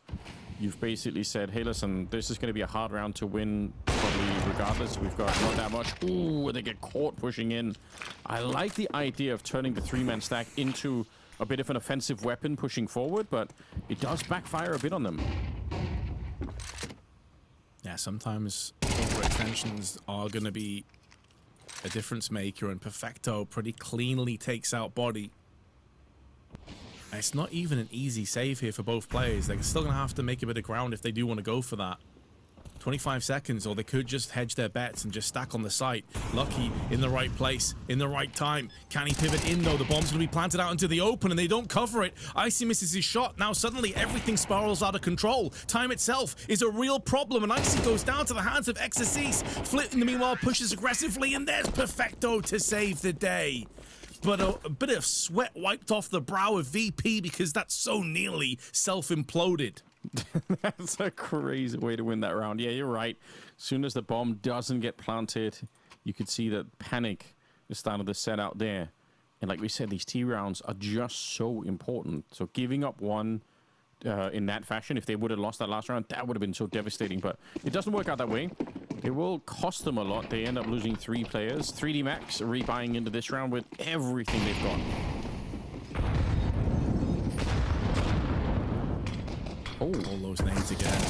you've basically said, hey, listen, this is going to be a hard round to win, probably regardless. We've got not that much. Ooh, they get caught pushing in. I like the idea of turning the 3-man stack into a bit of an offensive weapon pushing forward, but it does backfire a bit on them. Yeah, sometimes overextensions are going to be a difference maker, and Perfecto pretty cleanly takes out Body. And it's not even an easy save here for both players. They're still going to have to make a bit of ground if they do want to go for that. 25 seconds, or they could just hedge their bets and just stack on the site. Lucky in the right place, in the right time. Can he pivot in, though? The bomb's going to be planted out into the open, and they don't cover it. Icy misses his shot. Now suddenly everything spirals out of control. Time itself is a real problem, and Icy goes down to the hands of Exorcist. Flit, in the meanwhile, pushes aggressively, and there's Perfecto to save the day. But a bit of sweat wiped off the brow of VP because that's so nearly self-imploded. That's a crazy way to win that round. Yeah, you're right. As soon as the bomb doesn't get planted, you could see that panic is starting to set out there. And like we said, these T rounds are just so important. So giving up one in that fashion, if they would have lost that last round, that would have been so devastating. But it doesn't work out that way. It will cost them a lot. They end up losing 3 players. 3D Max rebuying into this round with everything they've got. Oh, all those names again.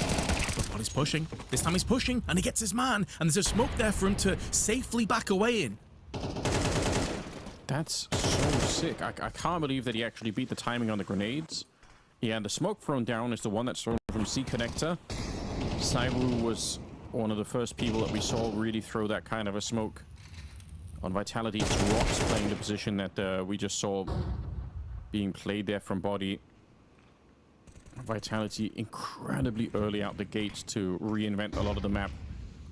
But he's pushing. This time he's pushing, and he gets his man, and there's a smoke there for him to safely back away in. That's so sick. I can't believe that he actually beat the timing on the grenades. Yeah, and the smoke thrown down is the one that's thrown from C Connector. TYLOO was one of the first people that we saw really throw that kind of a smoke. On Vitality, it's Rocks playing the position that we just saw being played there from Body. Vitality incredibly early out the gates to reinvent a lot of the map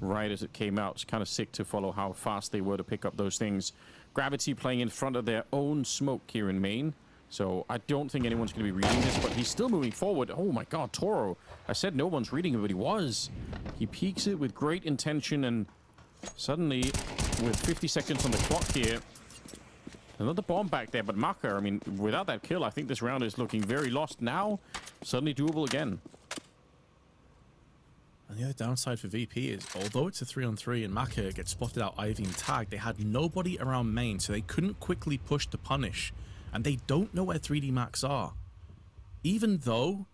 right as it came out. It's kind of sick to follow how fast they were to pick up those things. Gravity playing in front of their own smoke here in main. So I don't think anyone's going to be reading this, but he's still moving forward. Oh my god, Toro. I said no one's reading it, but he was. He peeks it with great intention, and suddenly, with 50 seconds on the clock here, another bomb back there, but Maka, I mean, without that kill, I think this round is looking very lost now. Suddenly doable again. And the other downside for VP is, although it's a 3-on-3 and Maka gets spotted out Ivy and tagged, they had nobody around main, so they couldn't quickly push to punish. And they don't know where 3D Max are. Even though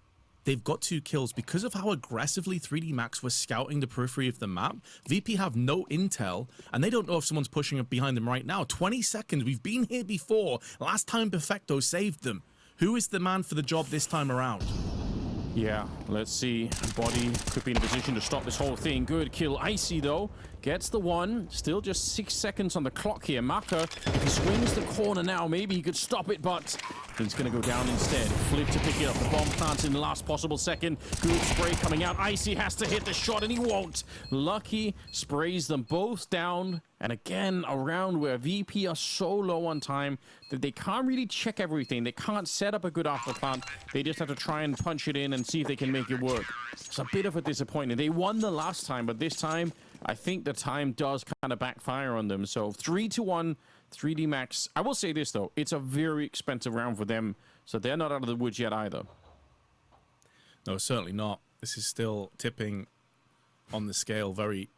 they've got 2 kills, because of how aggressively 3D Max was scouting the periphery of the map, VP have no intel, and they don't know if someone's pushing up behind them right now. 20 seconds, we've been here before. Last time Perfecto saved them. Who is the man for the job this time around? Yeah, let's see. Body could be in a position to stop this whole thing. Good kill. Icy, though, Gets the one. Still just 6 seconds on the clock here. Maka, if he swings the corner now, maybe he could stop it, but he's going to go down instead. Flip to pick it up. The bomb plants in the last possible second. Good spray coming out. Icy has to hit the shot, and he won't. Lucky sprays them both down. And again, a round where VP are so low on time that they can't really check everything. They can't set up a good after plant. They just have to try and punch it in and see if they can make it work. It's a bit of a disappointment. They won the last time, but this time, I think the time does kind of backfire on them. So 3-1, 3D Max. I will say this, though. It's a very expensive round for them, so they're not out of the woods yet either. No, certainly not. This is still tipping on the scale very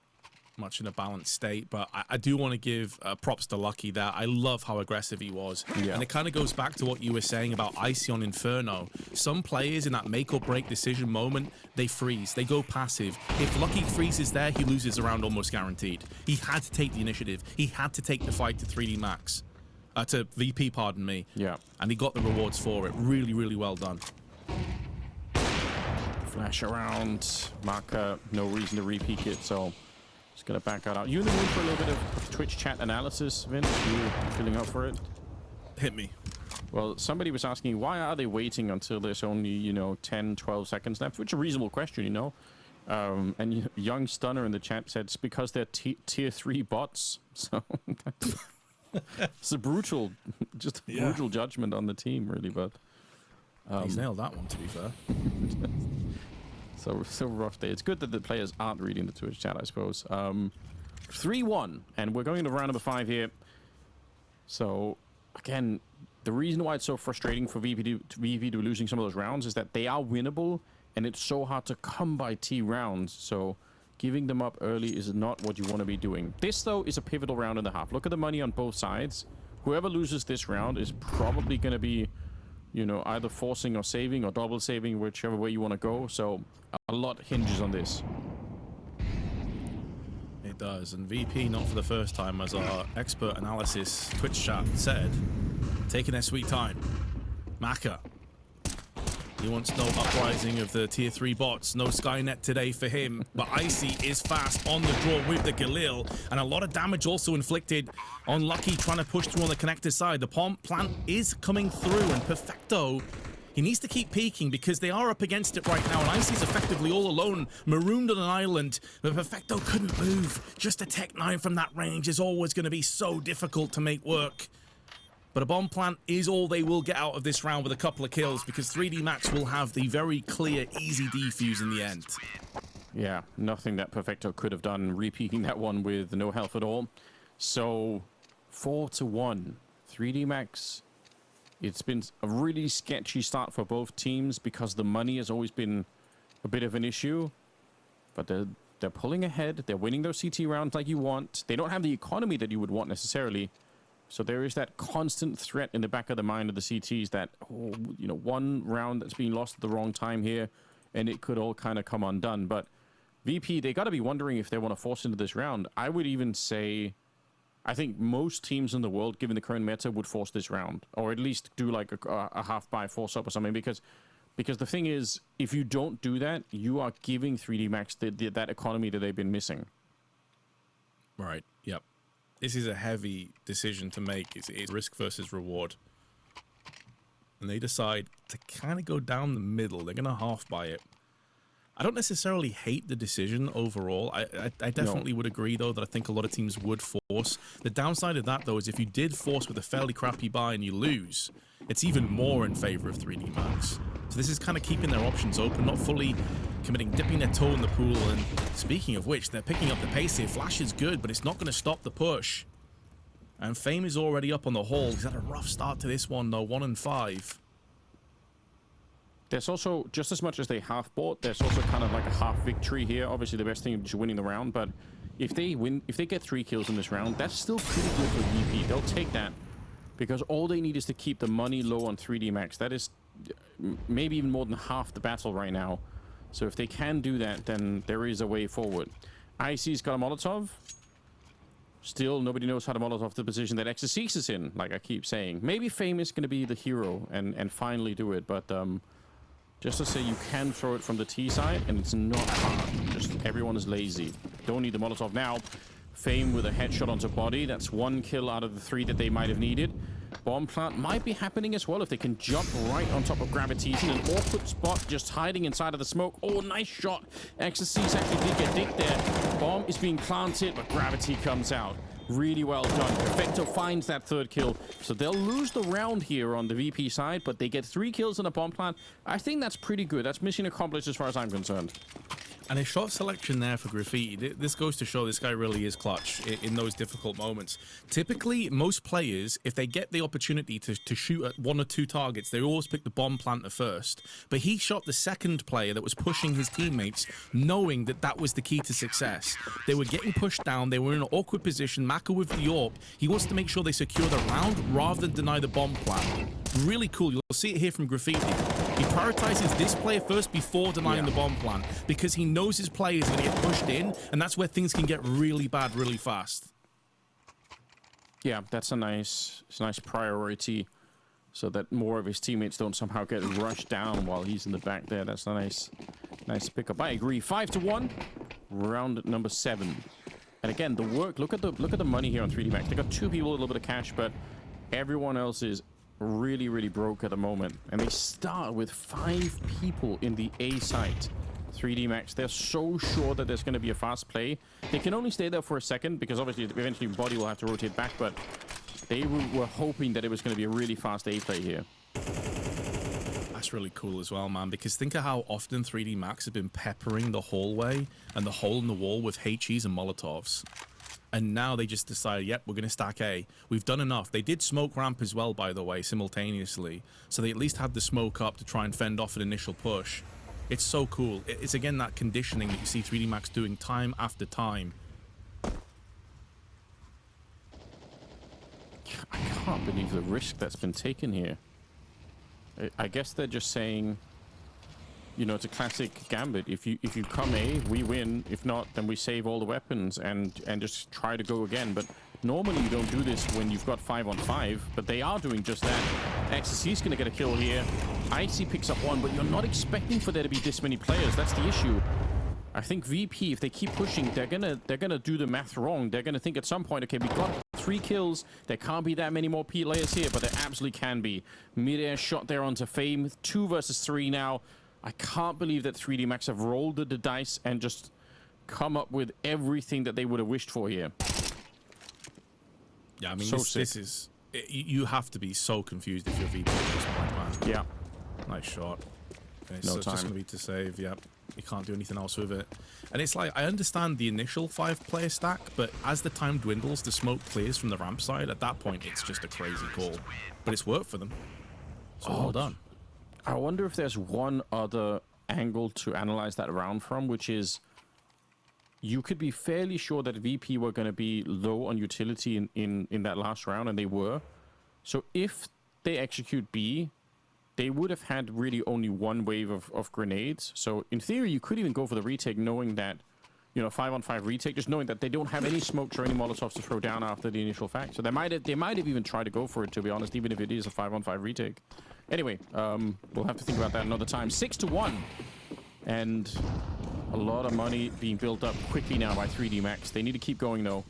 much in a balanced state, but I do want to give props to Lucky there. I love how aggressive he was. Yeah. And it kind of goes back to what you were saying about Icy on Inferno. Some players in that make or break decision moment, they freeze, they go passive. If Lucky freezes there, he loses the round almost guaranteed. He had to take the initiative. He had to take the fight to 3D Max. To VP, pardon me. Yeah. And he got the rewards for it. Really, really well done. Flash around. Marker, no reason to re-peek it, so just gonna back that out. You in the mood for a little bit of Twitch chat analysis, Vince? You feeling up for it? Hit me. Well, somebody was asking, why are they waiting until there's only, you know, 10, 12 seconds left? Which is a reasonable question, you know. And Young Stunner in the chat said it's because they're tier 3 bots. So it's a brutal, just a brutal judgment on the team, really. But he's nailed that one, to be fair. So rough day. It's good that the players aren't reading the Twitch chat, I suppose. 3-1, and we're going to round number 5 here. So, again, the reason why it's so frustrating for VP to be losing some of those rounds is that they are winnable, and it's so hard to come by T rounds. So, giving them up early is not what you want to be doing. This, though, is a pivotal round and a half. Look at the money on both sides. Whoever loses this round is probably going to be, you know, either forcing or saving or double saving, whichever way you want to go. So a lot hinges on this. It does. And VP, not for the first time, as our expert analysis Twitch chat said, taking their sweet time. Maka. He wants no uprising of the tier 3 bots. No Skynet today for him. But Icy is fast on the draw with the Galil. And a lot of damage also inflicted on Lucky trying to push through on the connector side. The bomb plant is coming through. And Perfecto, he needs to keep peeking because they are up against it right now. And Icy's effectively all alone, marooned on an island. But Perfecto couldn't move. Just a Tech 9 from that range is always going to be so difficult to make work. But a bomb plant is all they will get out of this round with a couple of kills because 3D Max will have the very clear, easy defuse in the end. Yeah, nothing that Perfecto could have done, repeating that one with no health at all. So, 4-1. 3D Max, it's been a really sketchy start for both teams because the money has always been a bit of an issue. But they're pulling ahead. They're winning those CT rounds like you want. They don't have the economy that you would want necessarily. So there is that constant threat in the back of the mind of the CTs that, oh, you know, one round that's being lost at the wrong time here, and it could all kind of come undone. But VP, they got to be wondering if they want to force into this round. I would even say, I think most teams in the world, given the current meta, would force this round, or at least do like a half-buy force-up or something, because the thing is, if you don't do that, you are giving 3D Max that economy that they've been missing. Right, yep. This is a heavy decision to make. It's risk versus reward. And they decide to kind of go down the middle. They're going to half buy it. I don't necessarily hate the decision overall. I definitely would agree, though, that I think a lot of teams would force. The downside of that, though, is if you did force with a fairly crappy buy and you lose, it's even more in favor of 3D Max. So this is kind of keeping their options open, not fully committing, dipping their toe in the pool. And speaking of which, they're picking up the pace here. Flash is good, but it's not going to stop the push. And Fame is already up on the hole. He's had a rough start to this one, though, 1-5. There's also, just as much as they half bought, there's also kind of like a half victory here. Obviously, the best thing is winning the round, but if they get 3 kills in this round, that's still pretty good for VP. They'll take that because all they need is to keep the money low on 3D Max. That is maybe even more than half the battle right now. So if they can do that, then there is a way forward. IC's got a Molotov. Still, nobody knows how to Molotov the position that XSX is in, like I keep saying. Maybe Fame is going to be the hero and finally do it, but just to say you can throw it from the T side, and it's not hard. Just everyone is lazy. Don't need the Molotov now. FaZe with a headshot onto body. That's 1 kill out of the 3 that they might have needed. Bomb plant might be happening as well if they can jump right on top of Gravitation. An awkward spot just hiding inside of the smoke. Oh, nice shot. Exorcist actually did get dicked there. Bomb is being planted, but Gravity comes out. Really well done. Perfecto finds that 3rd kill. So they'll lose the round here on the VP side, but they get 3 kills on a bomb plant. I think that's pretty good. That's mission accomplished as far as I'm concerned. And a shot selection there for Graffiti. This goes to show this guy really is clutch in those difficult moments. Typically, most players, if they get the opportunity to shoot at 1 or 2 targets, they always pick the bomb planter first. But he shot the second player that was pushing his teammates, knowing that that was the key to success. They were getting pushed down. They were in an awkward position. Maka with the AWP. He wants to make sure they secure the round rather than deny the bomb plant. Really cool. You'll see it here from Graffiti. He prioritizes this player first before denying the bomb plant because he knows his player is going to get pushed in, and that's where things can get really bad really fast. Yeah, that's a nice priority so that more of his teammates don't somehow get rushed down while he's in the back there. That's a nice pickup. I agree. 5-1, round number 7. And again, the work, look at the money here on 3D Max. They got 2 people, a little bit of cash, but everyone else is really broke at the moment. And they start with 5 people in the A site. 3D Max, they're so sure that there's going to be a fast play. They can only stay there for a second because obviously eventually body will have to rotate back, but they were hoping that it was going to be a really fast A play here. That's really cool as well, man, because think of how often 3D Max have been peppering the hallway and the hole in the wall with HEs and Molotovs. And now they just decided, yep, we're going to stack A. We've done enough. They did smoke ramp as well, by the way, simultaneously. So they at least had the smoke up to try and fend off an initial push. It's so cool. It's, again, that conditioning that you see 3D Max doing time after time. I can't believe the risk that's been taken here. I guess they're just saying, you know, it's a classic gambit. If you come A, we win. If not, then we save all the weapons and just try to go again. But normally you don't do this when you've got 5-on-5, but they are doing just that. XC's going to get a kill here. Icy picks up 1, but you're not expecting for there to be this many players. That's the issue. I think VP, if they keep pushing, they're gonna do the math wrong. They're gonna think at some point, okay, we got 3 kills. There can't be that many more players here, but there absolutely can be. Mid-air shot there onto Fame. 2 versus 3 now. I can't believe that 3D Max have rolled the dice and just come up with everything that they would have wished for here. Yeah, I mean, this is... You have to be so confused if you're VP at this point, man. Yeah. Nice shot. Okay, No so it's just going to be to save, yep. You can't do anything else with it. And it's like, I understand the initial 5-player stack, but as the time dwindles, the smoke clears from the ramp side. At that point, it's just a crazy call. But it's worked for them. So well done. I wonder if there's one other angle to analyze that round from, which is you could be fairly sure that VP were going to be low on utility in that last round, and they were. So if they execute B, they would have had really only 1 wave of grenades. So in theory, you could even go for the retake knowing that, you know, 5-on-5 retake, just knowing that they don't have any smokes or any Molotovs to throw down after the initial fact. So they might have even tried to go for it, to be honest, even if it is a 5-on-5 retake. Anyway, we'll have to think about that another time. 6-1. And a lot of money being built up quickly now by 3D Max. They need to keep going, though.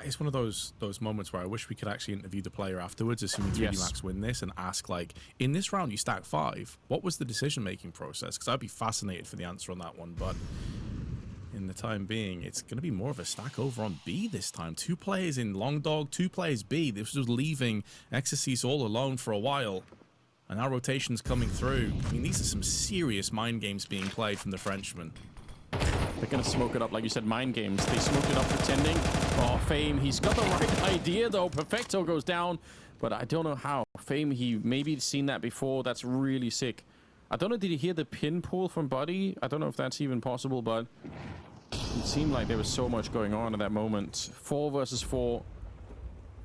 It's one of those moments where I wish we could actually interview the player afterwards, assuming 3D Max win this, and ask, like, in this round you stacked 5. What was the decision-making process? Because I'd be fascinated for the answer on that one, but in the time being, it's going to be more of a stack over on B this time. 2 players in Long Dog, 2 players B. This was leaving Exorcist all alone for a while, and now rotation's coming through. I mean, these are some serious mind games being played from the Frenchman. They're going to smoke it up, like you said, mind games. They smoked it up pretending. Oh, Fame, he's got the right idea, though. Perfecto goes down, but I don't know how. Fame, he maybe seen that before. That's really sick. I don't know, did he hear the pin pull from Buddy? I don't know if that's even possible, but it seemed like there was so much going on at that moment. 4 versus 4.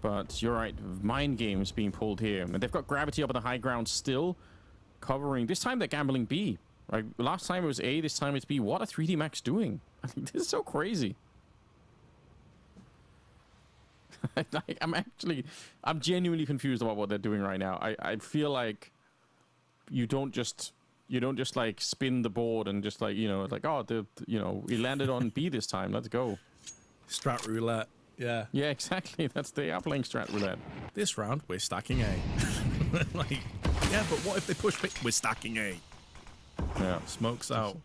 But you're right, mind games being pulled here. And they've got Gravity up on the high ground still, covering. This time they're gambling B. Right, last time it was A, this time it's B. What are 3D Max doing? I mean, this is so crazy. I'm genuinely confused about what they're doing right now. I feel like you don't just You don't just like spin the board and just like, you know, like, oh, he landed on B this time. Let's go. Strat roulette. Yeah. Yeah, exactly. That's the playing strat roulette. This round, we're stacking A. Like, yeah, but what if they push B? We're stacking A. Yeah. Smokes out.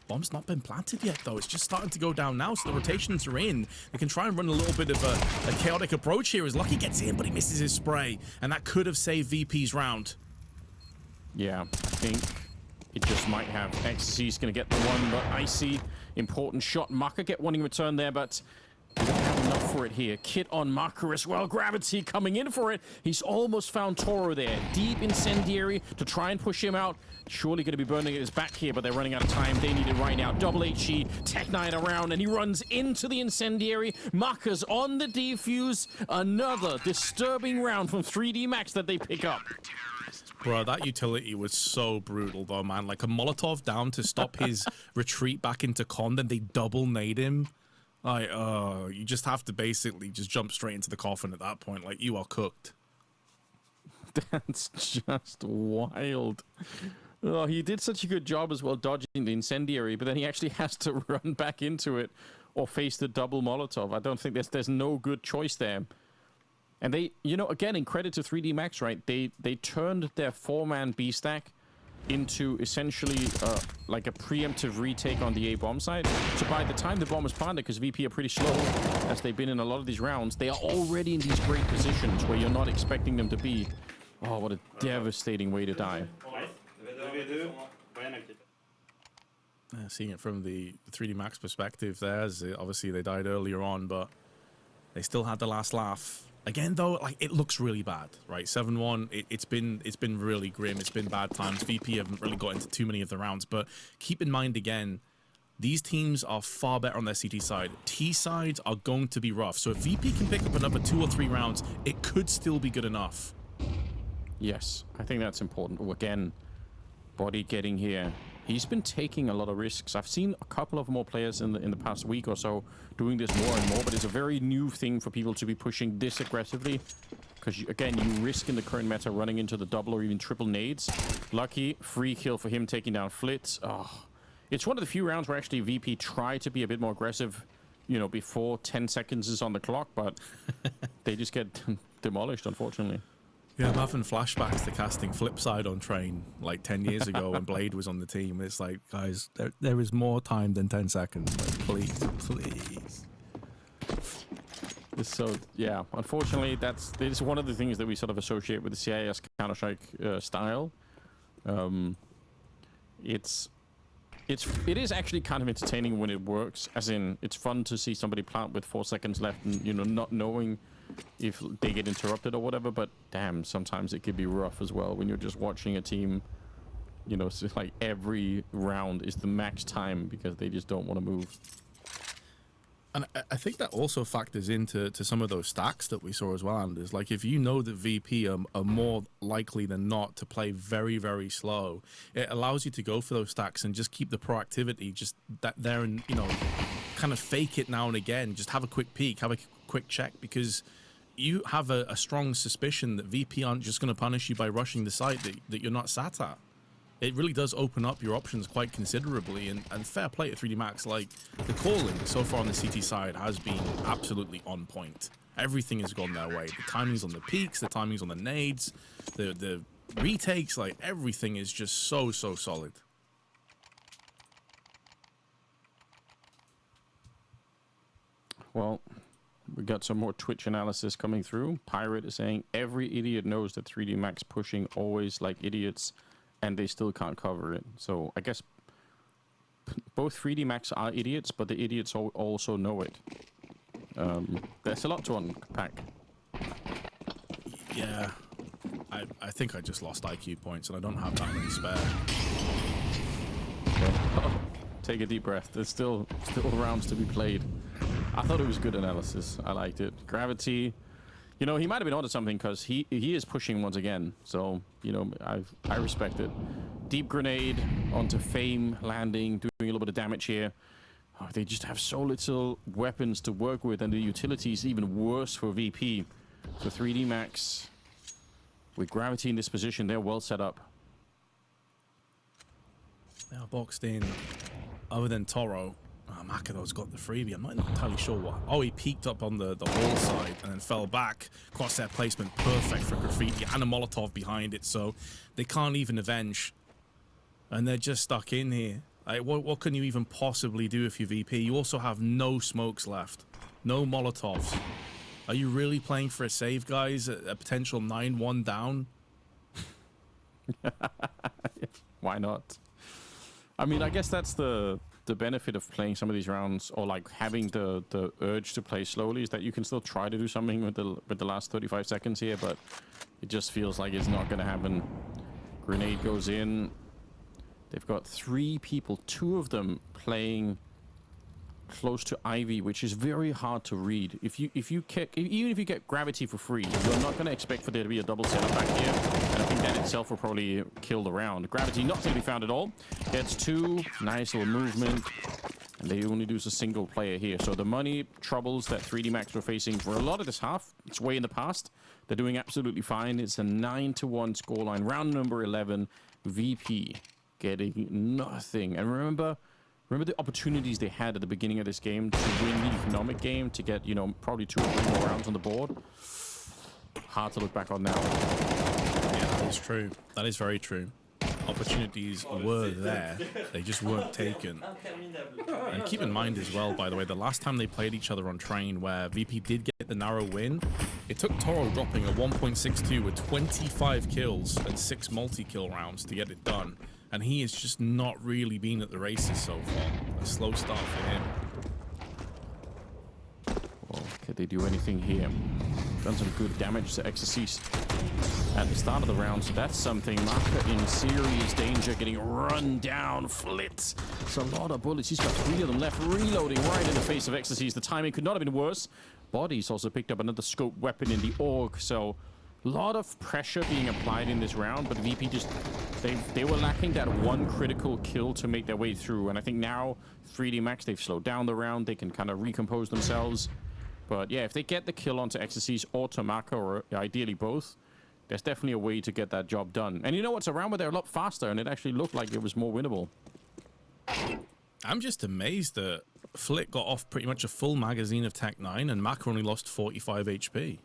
Bomb's not been planted yet, though. It's just starting to go down now, so the rotations are in. They can try and run a little bit of a chaotic approach here as Lucky gets in, but he misses his spray, and that could have saved VP's round. Yeah, I think it just might have. XC's going to get the one, but Icy, important shot. Maka get one in return there, but we don't have enough for it here. Kit on Maka as well. Gravity coming in for it. He's almost found Toro there. Deep incendiary to try and push him out. Surely going to be burning at his back here, but they're running out of time. They need it right now. Double HE, Tech 9 around, and he runs into the incendiary. Maka's on the defuse. Another disturbing round from 3D Max that they pick up. Bro, that utility was so brutal, though, man. Like a Molotov down to stop his retreat back into con, then they double nade him. Like, you just have to basically just jump straight into the coffin at that point. Like, you are cooked. That's just wild. Oh, he did such a good job as well dodging the incendiary, but then he actually has to run back into it or face the double Molotov. I don't think there's no good choice there. And they, you know, again, in credit to 3D Max, right? They turned their 4-man B stack into essentially like a preemptive retake on the A bomb side. So by the time the bomb is planted, because VP are pretty slow, as they've been in a lot of these rounds, they are already in these great positions where you're not expecting them to be. Oh, what a devastating way to die. Seeing it from the 3D Max perspective there, as obviously they died earlier on, but they still had the last laugh. Again, though, like it looks really bad, right? 7-1. It's been really grim. It's been bad times. VP haven't really got into too many of the rounds, but keep in mind again, these teams are far better on their CT side. T sides are going to be rough. So if VP can pick up another 2 or 3 rounds, it could still be good enough. Yes, I think that's important. Oh, again, Body getting here. He's been taking a lot of risks. I've seen a couple of more players in the past week or so doing this more and more, but it's a very new thing for people to be pushing this aggressively. Because, again, you risk in the current meta running into the double or even triple nades. Lucky, free kill for him taking down Flitz. Oh, it's one of the few rounds where actually VP try to be a bit more aggressive, you know, before 10 seconds is on the clock, but they just get demolished, unfortunately. Yeah, I'm having flashbacks to casting Flipside on Train like 10 years ago when Blade was on the team. It's like, guys, there is more time than 10 seconds. Like, please. So, yeah, unfortunately, it's one of the things that we sort of associate with the CIS Counter-Strike style. It is actually kind of entertaining when it works, as in, it's fun to see somebody plant with 4 seconds left and, you know, not knowing if they get interrupted or whatever, but damn, sometimes it could be rough as well when you're just watching a team, you know, so like every round is the max time because they just don't want to move. And I think that also factors into some of those stacks that we saw as well, Anders. Like, if you know that VP are more likely than not to play very, very slow, it allows you to go for those stacks and just keep the proactivity just that there and, you know, kind of fake it now and again. Just have a quick peek, have a quick check, because you have a strong suspicion that VP aren't just going to punish you by rushing the site that you're not sat at. It really does open up your options quite considerably, and fair play to 3D Max. Like, the calling so far on the CT side has been absolutely on point. Everything has gone their way. The timings on the peaks, the timings on the nades, the retakes, like everything is just so solid. Well, we got some more Twitch analysis coming through. Pirate is saying every idiot knows that 3D Max pushing always like idiots, and they still can't cover it. So I guess both 3D Max are idiots, but the idiots also know it. There's a lot to unpack. Yeah, I think I just lost IQ points, and I don't have that many spare. Okay. Take a deep breath. There's still rounds to be played. I thought it was good analysis. I liked it. Gravity, you know, he might have been onto something because he is pushing once again. So, you know, I respect it. Deep grenade onto Fame, landing, doing a little bit of damage here. Oh, they just have so little weapons to work with, and the utility is even worse for VP. So 3D Max, with Gravity in this position, they're well set up. They are boxed in. Other than Toro, Makado's got the freebie. I'm not entirely sure what. Oh, he peeked up on the wall side and then fell back. Crosshair placement perfect for Graffiti and a Molotov behind it, so they can't even avenge. And they're just stuck in here. Like, what can you even possibly do if you're VP? You also have no smokes left. No Molotovs. Are you really playing for a save, guys? A potential 9-1 down? Why not? I mean, I guess that's the benefit of playing some of these rounds, or like having the urge to play slowly, is that you can still try to do something with the last 35 seconds here, but it just feels like it's not going to happen. Grenade goes in. They've got 3 people, 2 of them playing close to Ivy, which is very hard to read. Even if you get Gravity for free, you're not going to expect for there to be a double setup back here, and I think that itself will probably kill the round. Gravity not going to be found at all. Gets 2, nice little movement, and they only lose a single player here. So the money troubles that 3D Max were facing for a lot of this half, it's way in the past. They're doing absolutely fine. It's a 9-1 scoreline. Round number 11, VP getting nothing. And remember the opportunities they had at the beginning of this game to win the economic game, to get, you know, probably 2 or 3 more rounds on the board. Hard to look back on now. Yeah, that is true. That is very true. Opportunities were there. They just weren't taken. And keep in mind as well, by the way, the last time they played each other on Train, where VP did get the narrow win, it took Toro dropping a 1.62 with 25 kills and 6 multi-kill rounds to get it done. And he has just not really been at the races so far. A slow start for him. Well, could they do anything here? Done some good damage to XSC at the start of the round, so that's something. Marker in serious danger, getting run down, flit. It's a lot of bullets. He's got 3 of them left, reloading right in the face of XSC. The timing could not have been worse. Bodies also picked up another scope weapon in the AUG, so a lot of pressure being applied in this round, but VP just, they were lacking that one critical kill to make their way through. And I think now 3D Max, they've slowed down the round. They can kind of recompose themselves. But yeah, if they get the kill onto XSC's or Tamaka, or ideally both, there's definitely a way to get that job done. And you know what's around where they're a lot faster, and it actually looked like it was more winnable. I'm just amazed that Flick got off pretty much a full magazine of Tech 9 and Maka only lost 45 HP.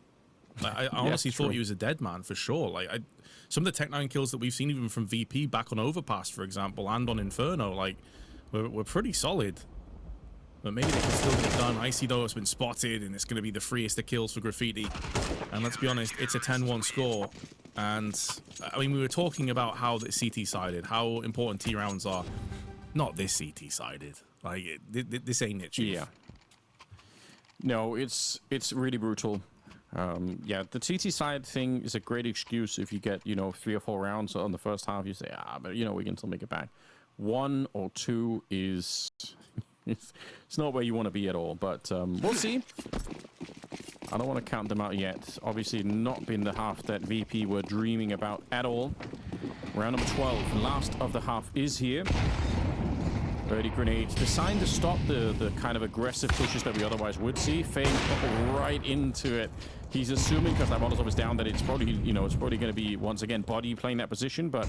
Like, I honestly thought he was a dead man for sure. Like, some of the Tech 9 kills that we've seen even from VP back on Overpass, for example, and on Inferno, like, were pretty solid. But maybe they can still get it done. Icy, though, has been spotted, and it's going to be the freest of kills for Graffiti. And let's be honest, it's a 10-1 score. And, I mean, we were talking about how it's CT-sided, how important T-rounds are. Not this CT-sided. Like, this ain't it, Chief. Yeah. No, it's really brutal. Yeah, the TT side thing is a great excuse if you get, you know, 3 or 4 rounds on the first half. You say, but, you know, we can still make it back. 1 or 2 is... it's not where you want to be at all, but we'll see. I don't want to count them out yet. Obviously not been the half that VP were dreaming about at all. Round number 12, last of the half is here. 30 grenades, designed to stop the kind of aggressive pushes that we otherwise would see. FaZe right into it. He's assuming, because that Molotov is down, that it's probably, you know, it's probably going to be, once again, Body playing that position, but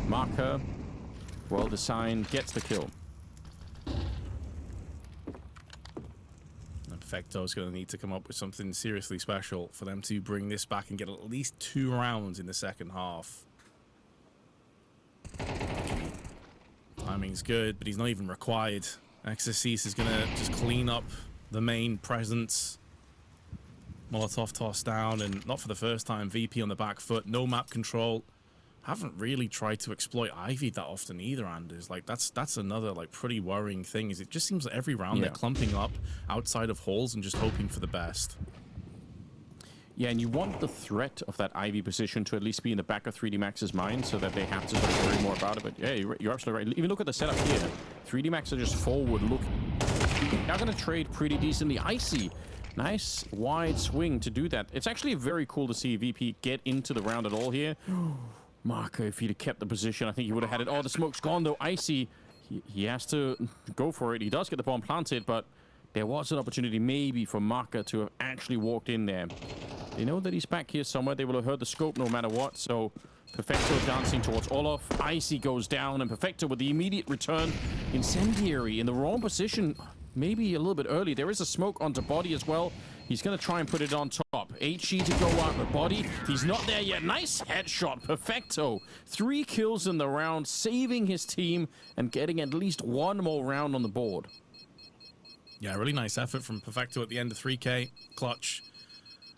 Marker, well designed, gets the kill. Fecto's going to need to come up with something seriously special for them to bring this back and get at least 2 rounds in the second half. Timing's good, but he's not even required. Exorcist is going to just clean up the main presence. Molotov tossed down, and not for the first time, VP on the back foot, no map control. Haven't really tried to exploit Ivy that often either, Anders. Like, that's another, like, pretty worrying thing, is it just seems like every round they're clumping up outside of halls and just hoping for the best. Yeah, and you want the threat of that Ivy position to at least be in the back of 3D Max's mind, so that they have to sort of worry more about it. But yeah, you're absolutely right. Even look at the setup here. 3D Max are just forward looking. Now going to trade pretty decently. Icy, nice wide swing to do that. It's actually very cool to see VP get into the round at all here. Marco, if he'd have kept the position, I think he would have had it. Oh, the smoke's gone though. Icy, he has to go for it. He does get the bomb planted, but there was an opportunity maybe for Marco to have actually walked in there. They know that he's back here somewhere. They will have heard the scope no matter what, so Perfecto dancing towards Olaf. Icy goes down, and Perfecto with the immediate return. Incendiary in the wrong position. Maybe a little bit early. There is a smoke onto Body as well. He's going to try and put it on top. HE to go out with Body. He's not there yet. Nice headshot. Perfecto. 3 kills in the round, saving his team and getting at least one more round on the board. Yeah, really nice effort from Perfecto at the end of 3K. Clutch.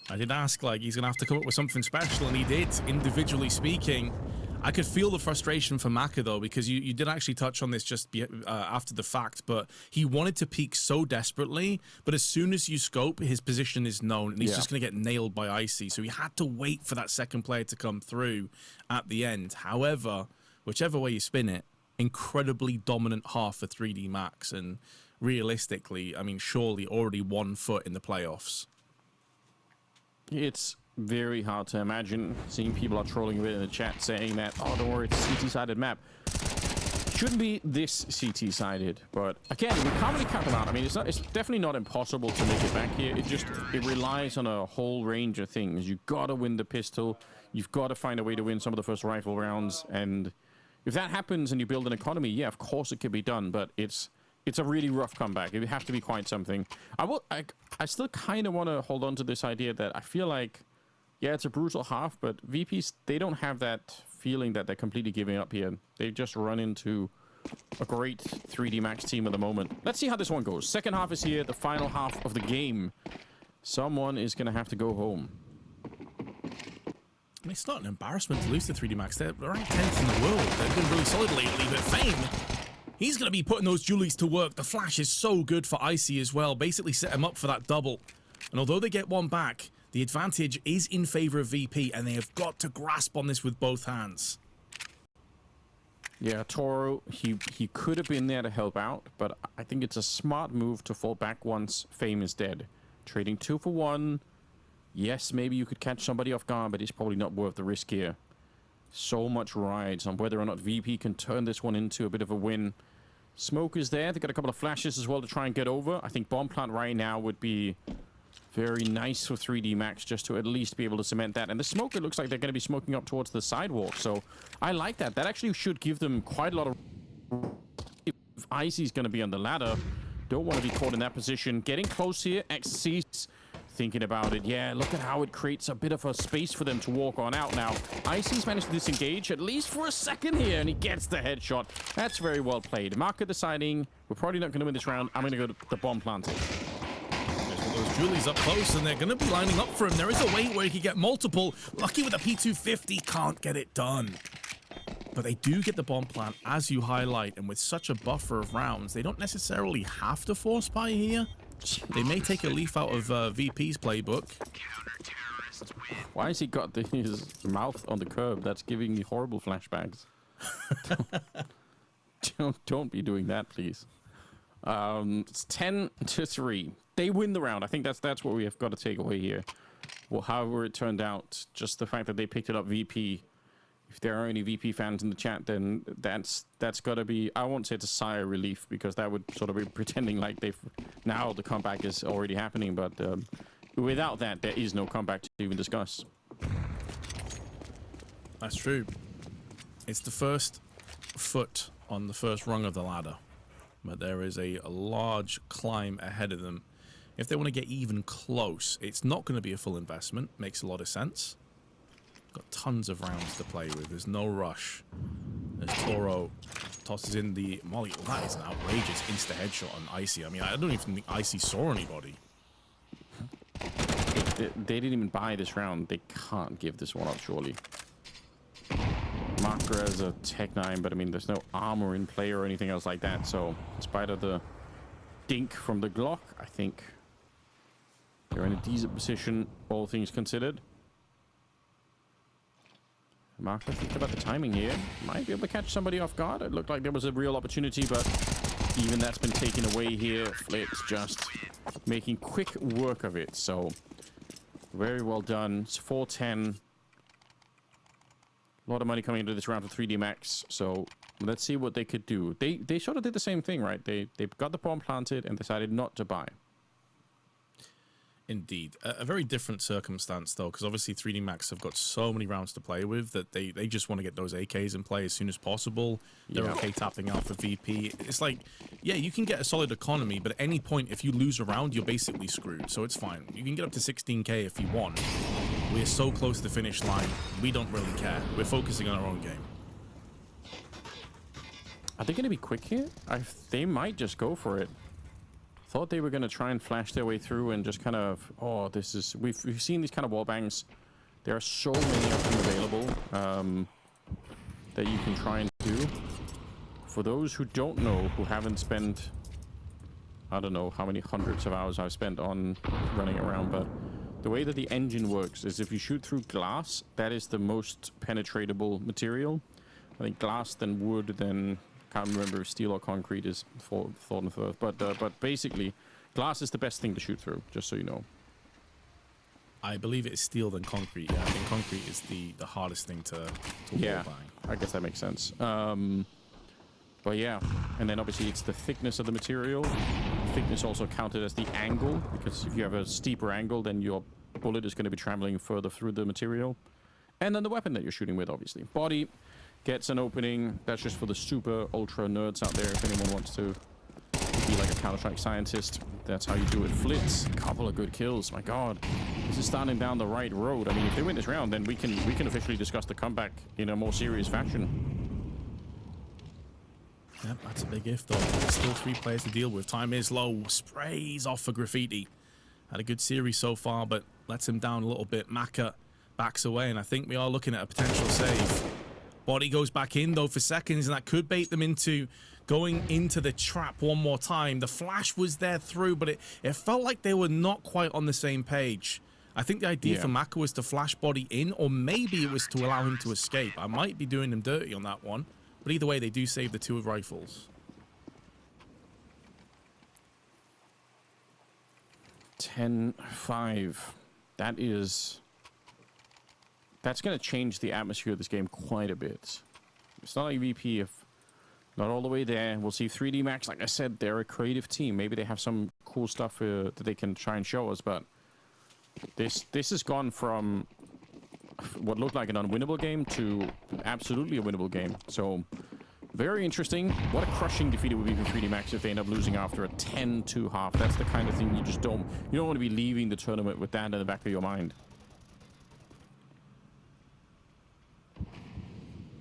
I did ask, like, he's going to have to come up with something special, and he did, individually speaking. I could feel the frustration for Maka, though, because you did actually touch on this just after the fact, but he wanted to peak so desperately, but as soon as you scope, his position is known, and he's just going to get nailed by Icy, so he had to wait for that second player to come through at the end. However, whichever way you spin it, incredibly dominant half for 3D Max, and realistically, I mean, surely already 1 foot in the playoffs. It's very hard to imagine. Seeing people are trolling a bit in the chat saying that, oh, don't worry, it's a CT-sided map. Shouldn't be this CT-sided, but again, we can't really count them out. I mean, it's definitely not impossible to make it back here. It relies on a whole range of things. You've got to win the pistol. You've got to find a way to win some of the first rifle rounds. And if that happens and you build an economy, yeah, of course it could be done, but it's a really rough comeback. It would have to be quite something. I still kind of want to hold on to this idea that I feel like, yeah, it's a brutal half, but VPs, they don't have that feeling that they're completely giving up here. They just run into a great 3D Max team at the moment. Let's see how this one goes. Second half is here, the final half of the game. Someone is going to have to go home. It's not an embarrassment to lose to 3D Max. They're ranked 10th in the world. They've been really solid lately, but Fame, he's going to be putting those Julies to work. The flash is so good for Icy as well. Basically set him up for that double. And although they get one back, the advantage is in favor of VP, and they have got to grasp on this with both hands. Yeah, Toro, he could have been there to help out, but I think it's a smart move to fall back once Fame is dead. Trading 2 for 1. Yes, maybe you could catch somebody off guard, but it's probably not worth the risk here. So much rides on whether or not VP can turn this one into a bit of a win. Smoke is there. They've got a couple of flashes as well to try and get over. I think bomb plant right now would be very nice for 3D Max just to at least be able to cement that. And the smoke, it looks like they're going to be smoking up towards the sidewalk. So I like that. That actually should give them quite a lot of... If Icy's going to be on the ladder, don't want to be caught in that position. Getting close here. XC's thinking about it. Yeah, look at how it creates a bit of a space for them to walk on out now. Icy's managed to disengage at least for a second here, and he gets the headshot. That's very well played. Marker deciding, we're probably not going to win this round. I'm going to go to the bomb planting. Those Julies up close, and they're going to be lining up for him. There is a way where he can get multiple. Lucky with a P250, can't get it done. But they do get the bomb plant, as you highlight, and with such a buffer of rounds, they don't necessarily have to force buy here. They may take a leaf out of VP's playbook. Why has he got his mouth on the curb? That's giving me horrible flashbacks. Don't be doing that, please. It's 10-3. They win the round. I think that's what we have got to take away here. Well, however it turned out, just the fact that they picked it up VP. If there are any VP fans in the chat, then that's got to be, I won't say it's a sigh of relief, because that would sort of be pretending like now the comeback is already happening, but without that, there is no comeback to even discuss. That's true. It's the first foot on the first rung of the ladder, but there is a large climb ahead of them. If they want to get even close, it's not going to be a full investment. Makes a lot of sense. Got tons of rounds to play with. There's no rush. As Toro tosses in the molly. Well, that is an outrageous insta headshot on Icy. I mean, I don't even think Icy saw anybody. They didn't even buy this round. They can't give this one up, surely. Marker has a Tech 9, but I mean, there's no armor in play or anything else like that. So, in spite of the dink from the Glock, I think they're in a decent position, all things considered. Marker, think about the timing here. Might be able to catch somebody off guard. It looked like there was a real opportunity, but even that's been taken away here. Flips just making quick work of it. So, very well done. It's 4-10. A lot of money coming into this round for 3D Max. So, let's see what they could do. They sort of did the same thing, right? They got the bomb planted and decided not to buy. Indeed. A very different circumstance, though, because obviously 3D Max have got so many rounds to play with that they just want to get those AKs in play as soon as possible. They're okay tapping out for VP. It's like, yeah, you can get a solid economy, but at any point, if you lose a round, you're basically screwed. So it's fine. You can get up to 16k if you want. We're so close to the finish line, we don't really care. We're focusing on our own game. Are they going to be quick here? They might just go for it. Thought they were going to try and flash their way through and just kind of, oh, this is, we've seen these kind of wall bangs. There are so many of them available that you can try and do. For those who don't know, who haven't spent, I don't know how many hundreds of hours I've spent on running around, but the way that the engine works is if you shoot through glass, that is the most penetratable material. I think glass, then wood, then can't remember if steel or concrete is thought and third, but basically glass is the best thing to shoot through, just so you know. I believe it is steel than concrete. Yeah, I think concrete is the hardest thing to wall bang. I guess that makes sense. But yeah, and then obviously it's the thickness of the material. Thickness also counted as the angle, because if you have a steeper angle, then your bullet is going to be traveling further through the material. And then the weapon that you're shooting with, obviously. Body gets an opening. That's just for the super ultra nerds out there. If anyone wants to be like a Counter-Strike scientist, that's how you do it. Flits, a couple of good kills. My God, this is starting down the right road. I mean, if they win this round, then we can officially discuss the comeback in a more serious fashion. Yep, that's a big if, though. There's still 3 players to deal with. Time is low. Sprays off for Graffiti. Had a good series so far, but lets him down a little bit. Maka backs away, and I think we are looking at a potential save. Body goes back in, though, for seconds, and that could bait them into going into the trap one more time. The flash was there through, but it felt like they were not quite on the same page. I think the idea for Maka was to flash Body in, or maybe it was to allow him to escape. I might be doing them dirty on that one, but either way, they do save the 2 rifles. 10-5. That's going to change the atmosphere of this game quite a bit. It's not like VP, if not all the way there. We'll see 3D Max. Like I said, they're a creative team. Maybe they have some cool stuff that they can try and show us, but this has gone from what looked like an unwinnable game to absolutely a winnable game. So very interesting. What a crushing defeat it would be for 3D Max if they end up losing after a 10-2 half. That's the kind of thing you don't want to be leaving the tournament with that in the back of your mind.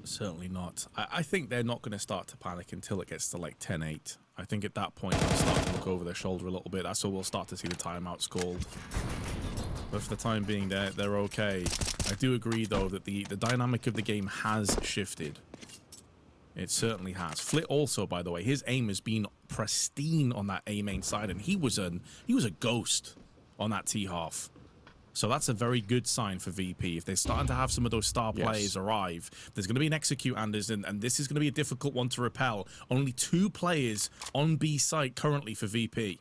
Certainly not. I think they're not going to start to panic until it gets to like 10-8. I think at that point they'll start to look over their shoulder a little bit. That's where we'll start to see the timeouts called. But for the time being, they're okay. I do agree, though, that the dynamic of the game has shifted. It certainly has. Flit also, by the way, his aim has been pristine on that A main side, and he was a ghost on that T half. So that's a very good sign for VP. If they're starting to have some of those star players arrive, there's going to be an execute, Anders, and this is going to be a difficult one to repel. Only 2 players on B site currently for VP.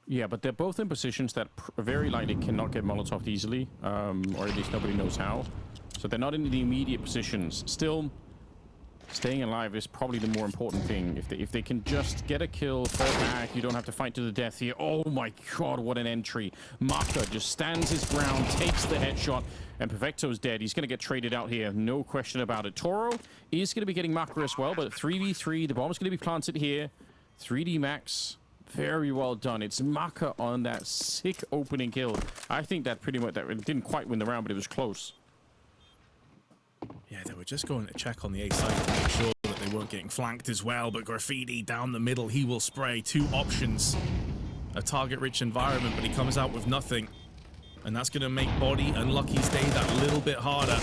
Yeah, but they're both in positions that very likely cannot get Molotoved easily, or at least nobody knows how. So they're not in the immediate positions. Still, staying alive is probably the more important thing. If they can just get a kill, fall back, you don't have to fight to the death here. Oh my God, what an entry. Maka just stands his ground, takes the headshot, and Perfecto's dead. He's going to get traded out here, no question about it. Toro is going to be getting Maka as well, but 3v3, the bomb's going to be planted here. 3D Max, very well done. It's Maka on that sick opening kill. I think that pretty much, that didn't quite win the round, but it was close. Yeah, they were just going to check on the A side to make sure that they weren't getting flanked as well, but Graffiti down the middle, he will spray. 2 options. A target-rich environment, but he comes out with nothing. And that's going to make Body and Lucky stay that little bit harder.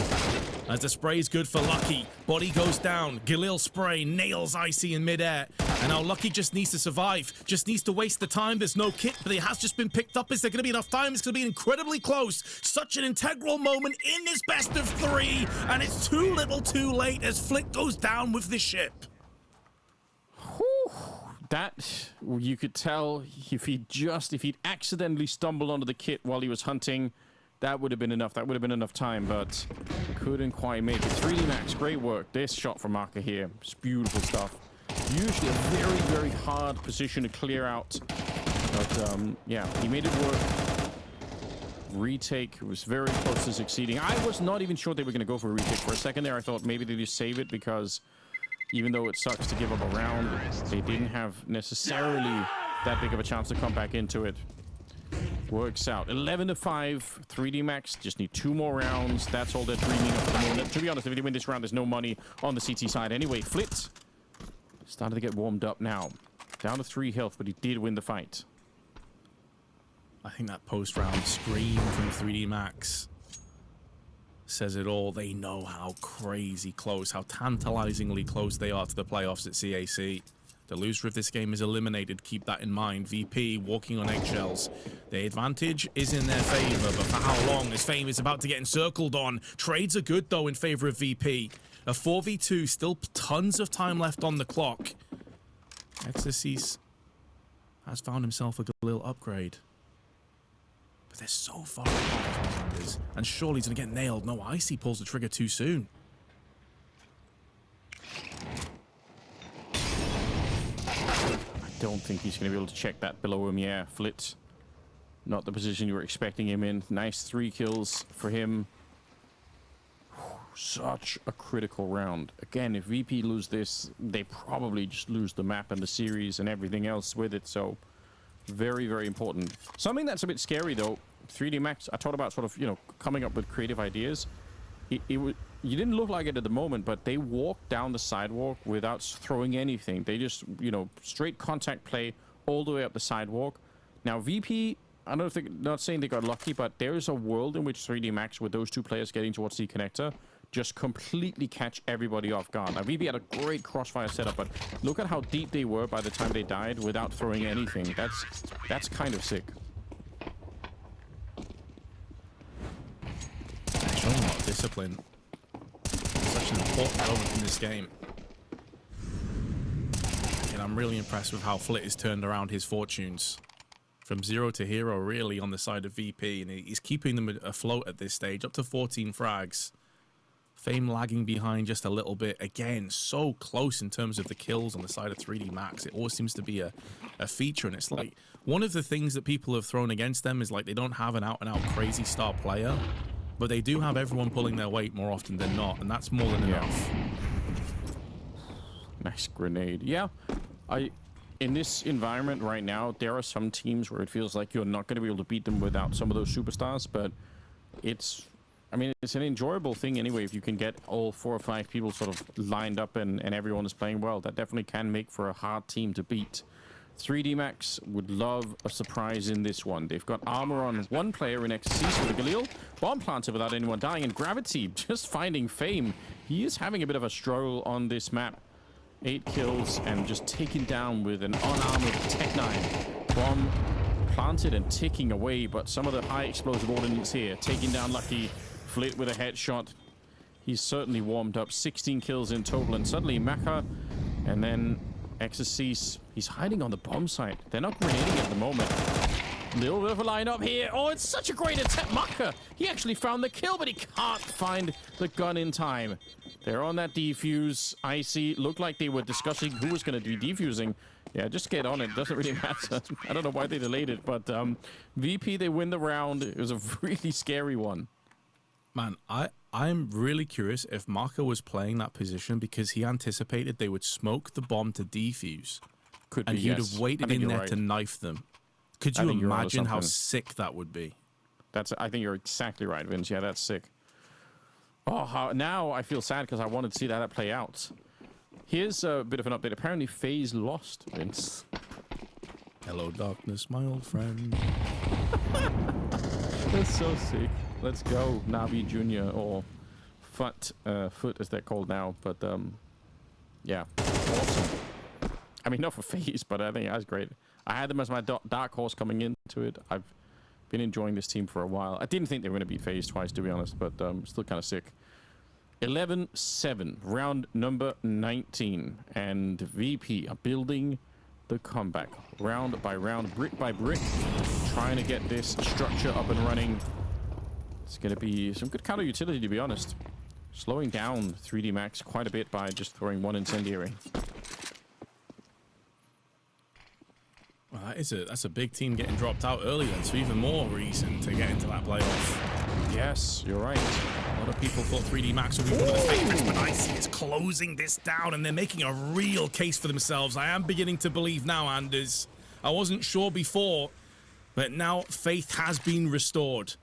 As the spray is good for Lucky. Body goes down. Galil spray nails Icy in midair. And now Lucky just needs to survive. Just needs to waste the time. There's no kit, but it has just been picked up. Is there going to be enough time? It's going to be incredibly close. Such an integral moment in this best of 3. And it's too little too late as Flick goes down with the ship. Whew. That, you could tell, if he'd accidentally stumbled onto the kit while he was hunting, that would have been enough. That would have been enough time, but couldn't quite make it. 3D Max, great work. This shot from Maka here, it's beautiful stuff. Usually a very, very hard position to clear out, but yeah, he made it work. retake was very close to succeeding. I was not even sure they were going to go for a retake. For a second there, I thought maybe they just save it because even though it sucks to give up a round, they didn't have necessarily that big of a chance to come back into it. Works out. 11-5, 3D Max. Just need 2 more rounds. That's all they're dreaming of at the moment. To be honest, if they win this round, there's no money on the CT side anyway. Flit started to get warmed up now. Down to 3 health, but he did win the fight. I think that post-round scream from 3D Max says it all. They know how crazy close, how tantalizingly close they are to the playoffs at CAC. The loser of this game is eliminated. Keep that in mind. VP walking on eggshells. The advantage is in their favor, but for how long? As Fame is about to get encircled on. Trades are good, though, in favor of VP. A 4v2, still tons of time left on the clock. Exorcist has found himself a little upgrade. But they're so far apart, and surely he's going to get nailed. No, Icy pulls the trigger too soon. I don't think he's going to be able to check that below him. Yeah, Flit. Not the position you were expecting him in. Nice 3 kills for him. Such a critical round. Again, if VP lose this, they probably just lose the map and the series and everything else with it. So very, very important. Something that's a bit scary though, 3D Max, I talked about sort of, you know, coming up with creative ideas. You didn't look like it at the moment, but they walked down the sidewalk without throwing anything. They just, you know, straight contact play all the way up the sidewalk. Now VP, I don't know if they're not saying they got lucky, but there is a world in which 3D Max, with those 2 players getting towards the connector, just completely catch everybody off guard. Now, VP had a great crossfire setup, but look at how deep they were by the time they died without throwing anything. That's kind of sick. Showing a lot of discipline. Such an important element in this game. And I'm really impressed with how Flit has turned around his fortunes. From 0 to hero, really, on the side of VP. And he's keeping them afloat at this stage, up to 14 frags. Fame lagging behind just a little bit. Again, so close in terms of the kills on the side of 3D Max. It always seems to be a feature, and it's like one of the things that people have thrown against them is like they don't have an out-and-out crazy star player, but they do have everyone pulling their weight more often than not, and that's more than enough. Nice grenade. Yeah, in this environment right now, there are some teams where it feels like you're not going to be able to beat them without some of those superstars, but it's... I mean, it's an enjoyable thing anyway if you can get all 4 or 5 people sort of lined up and everyone is playing well. That definitely can make for a hard team to beat. 3D Max would love a surprise in this one. They've got armor on 1 player in XCs with the Galil. Bomb planted without anyone dying. And Gravity just finding Fame. He is having a bit of a struggle on this map. 8 kills and just taken down with an unarmored Tech 9. Bomb planted and ticking away, but some of the high explosive ordnance here. Taking down Lucky. Flit with a headshot. He's certainly warmed up. 16 kills in total, and suddenly Maka and then Exorcist. He's hiding on the bomb site. They're not grenading at the moment. Little bit of a line up here. Oh, it's such a great attempt. Maka, he actually found the kill, but he can't find the gun in time. They're on that defuse. Icy looked like they were discussing who was going to be defusing. Yeah, just get on it. Doesn't really matter. I don't know why they delayed it, but VP, they win the round. It was a really scary one. Man, I'm really curious if Maka was playing that position because he anticipated they would smoke the bomb to defuse. Could and be, he'd yes. have waited in there to knife them. Could you imagine how sick that would be? I think you're exactly right, Vince. Yeah, that's sick. Oh, now I feel sad because I wanted to see that play out. Here's a bit of an update. Apparently, FaZe lost, Vince. Hello, darkness, my old friend. That's so sick. Let's go, Navi Jr. or FUT as they're called now. But yeah, awesome. I mean, not for FaZe, but I think that's great. I had them as my dark horse coming into it. I've been enjoying this team for a while. I didn't think they were going to beat FaZe twice, to be honest, but still kind of sick. 11-7, round number 19, and VP are building the comeback round by round, brick by brick, trying to get this structure up and running. It's going to be some good counter utility, to be honest. Slowing down 3D Max quite a bit by just throwing 1 incendiary. Well, that's a big team getting dropped out early, then, so even more reason to get into that playoff. Yes, you're right. A lot of people thought 3D Max would be one of the favorites, but Icy is closing this down, and they're making a real case for themselves. I am beginning to believe now, Anders. I wasn't sure before, but now faith has been restored.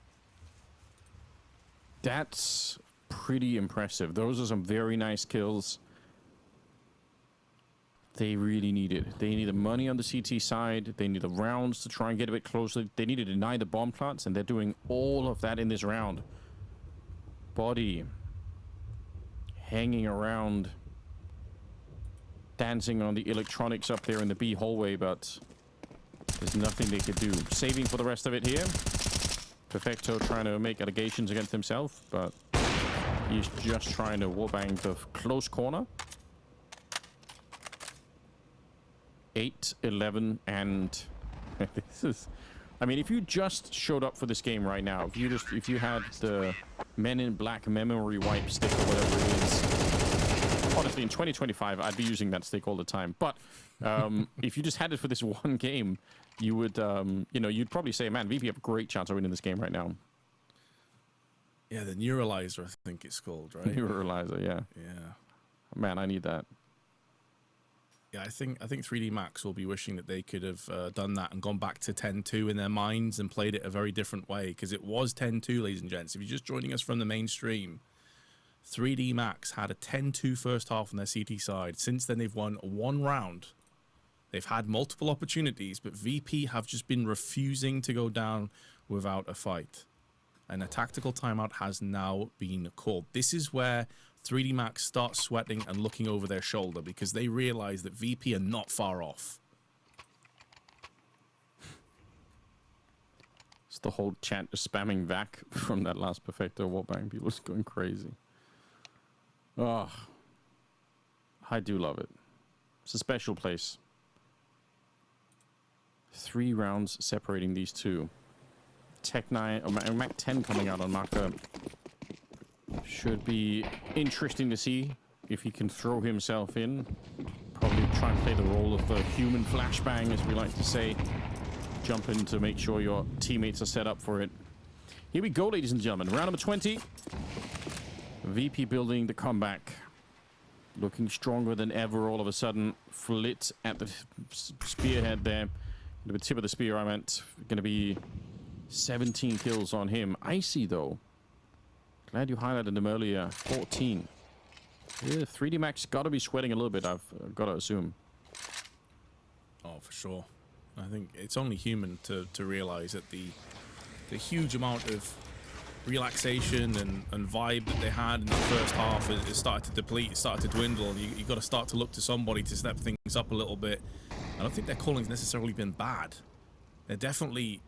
That's pretty impressive. Those are some very nice kills. They really need it. They need the money on the CT side. They need the rounds to try and get a bit closer. They need to deny the bomb plants, and they're doing all of that in this round. Body hanging around, dancing on the electronics up there in the B hallway, but there's nothing they could do. Saving for the rest of it here. Perfecto trying to make allegations against himself, but he's just trying to wallbang the close corner. 8, 11, and this is... I mean, if you just showed up for this game right now, if you had the Men in Black memory wipe stick or whatever it is, honestly, in 2025, I'd be using that stick all the time. But if you just had it for this one game, you would, you know, you'd probably say, man, VP have a great chance of winning this game right now. Yeah, the Neuralizer, I think it's called, right? Neuralizer, yeah. Yeah. Man, I need that. Yeah, I think 3D Max will be wishing that they could have done that and gone back to 10-2 in their minds and played it a very different way, because it was 10-2, ladies and gents. If you're just joining us from the mainstream, 3D Max had a 10-2 first half on their CT side. Since then, they've won one round. They've had multiple opportunities, but VP have just been refusing to go down without a fight. And a tactical timeout has now been called. This is where 3D Max starts sweating and looking over their shoulder, because they realize that VP are not far off. It's the whole chat just spamming back from that last Perfecto wallbang. People just going crazy. Oh, I do love it. It's a special place. 3 rounds separating these two. Tech 9, or Mac 10 coming out on Marker. Should be interesting to see if he can throw himself in. Probably try and play the role of the human flashbang, as we like to say. Jump in to make sure your teammates are set up for it. Here we go, ladies and gentlemen. Round number 20. VP building the comeback. Looking stronger than ever all of a sudden. Flit at the spearhead there. The tip of the spear, I meant. Going to be 17 kills on him. Icy, though. Glad you highlighted him earlier. 14. Yeah, 3D Max got to be sweating a little bit, I've got to assume. Oh, for sure. I think it's only human to realize that the huge amount of relaxation and vibe that they had in the first half is started to deplete, it started to dwindle. You got to start to look to somebody to step things up a little bit. I don't think their calling's necessarily been bad. They're definitely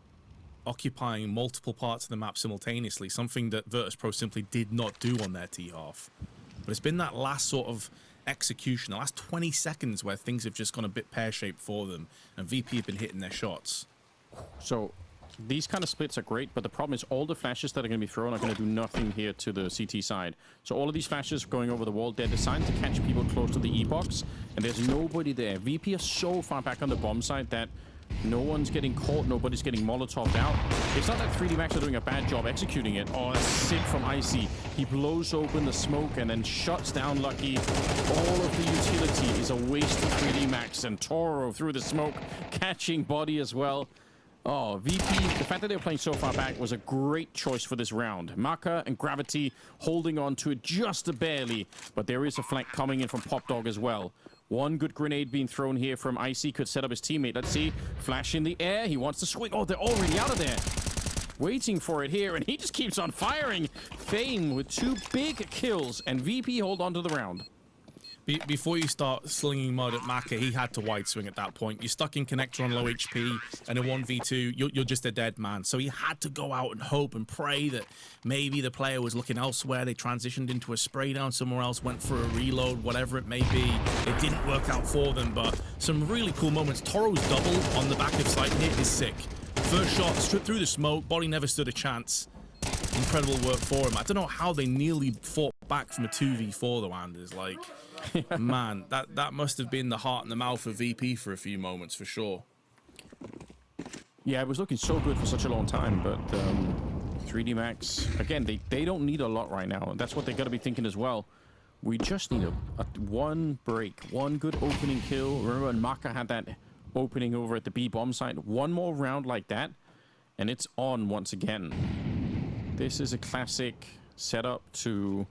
occupying multiple parts of the map simultaneously, something that Virtus.pro simply did not do on their T-half. But it's been that last sort of execution, the last 20 seconds where things have just gone a bit pear-shaped for them, and VP have been hitting their shots. So these kind of splits are great, but the problem is all the flashes that are going to be thrown are going to do nothing here to the CT side. So all of these flashes going over the wall, they're designed to catch people close to the E-box, and there's nobody there. VP are so far back on the bomb side that no one's getting caught, nobody's getting Molotoved out. It's not that 3D Max are doing a bad job executing it. Oh, that's sick from Icy. He blows open the smoke and then shuts down Lucky. All of the utility is a waste of 3D Max, and Toro through the smoke, catching Body as well. Oh, VP, the fact that they were playing so far back was a great choice for this round. Maka and Gravity holding on to it just barely, but there is a flank coming in from Pop Dog as well. One good grenade being thrown here from Icy could set up his teammate. Let's see. Flash in the air. He wants to swing. Oh, they're already out of there. Waiting for it here, and he just keeps on firing. Fame with 2 big kills, and VP hold on to the round. Before you start slinging mud at Maka, he had to wide swing at that point. You're stuck in connector on low HP, and in 1v2, you're just a dead man. So he had to go out and hope and pray that maybe the player was looking elsewhere. They transitioned into a spray down somewhere else, went for a reload, whatever it may be. It didn't work out for them, but some really cool moments. Toro's double on the back of sight hit is sick. First shot, stripped through the smoke. Body never stood a chance. Incredible work for him. I don't know how they nearly fought back from a 2v4 though, Anders. Like, man, that must have been the heart and the mouth of VP for a few moments, for sure. Yeah, it was looking so good for such a long time, but 3D Max, again, they don't need a lot right now. That's what they got to be thinking as well. We just need one break, one good opening kill. Remember when Maka had that opening over at the B bomb site? One more round like that, and it's on once again. This is a classic setup to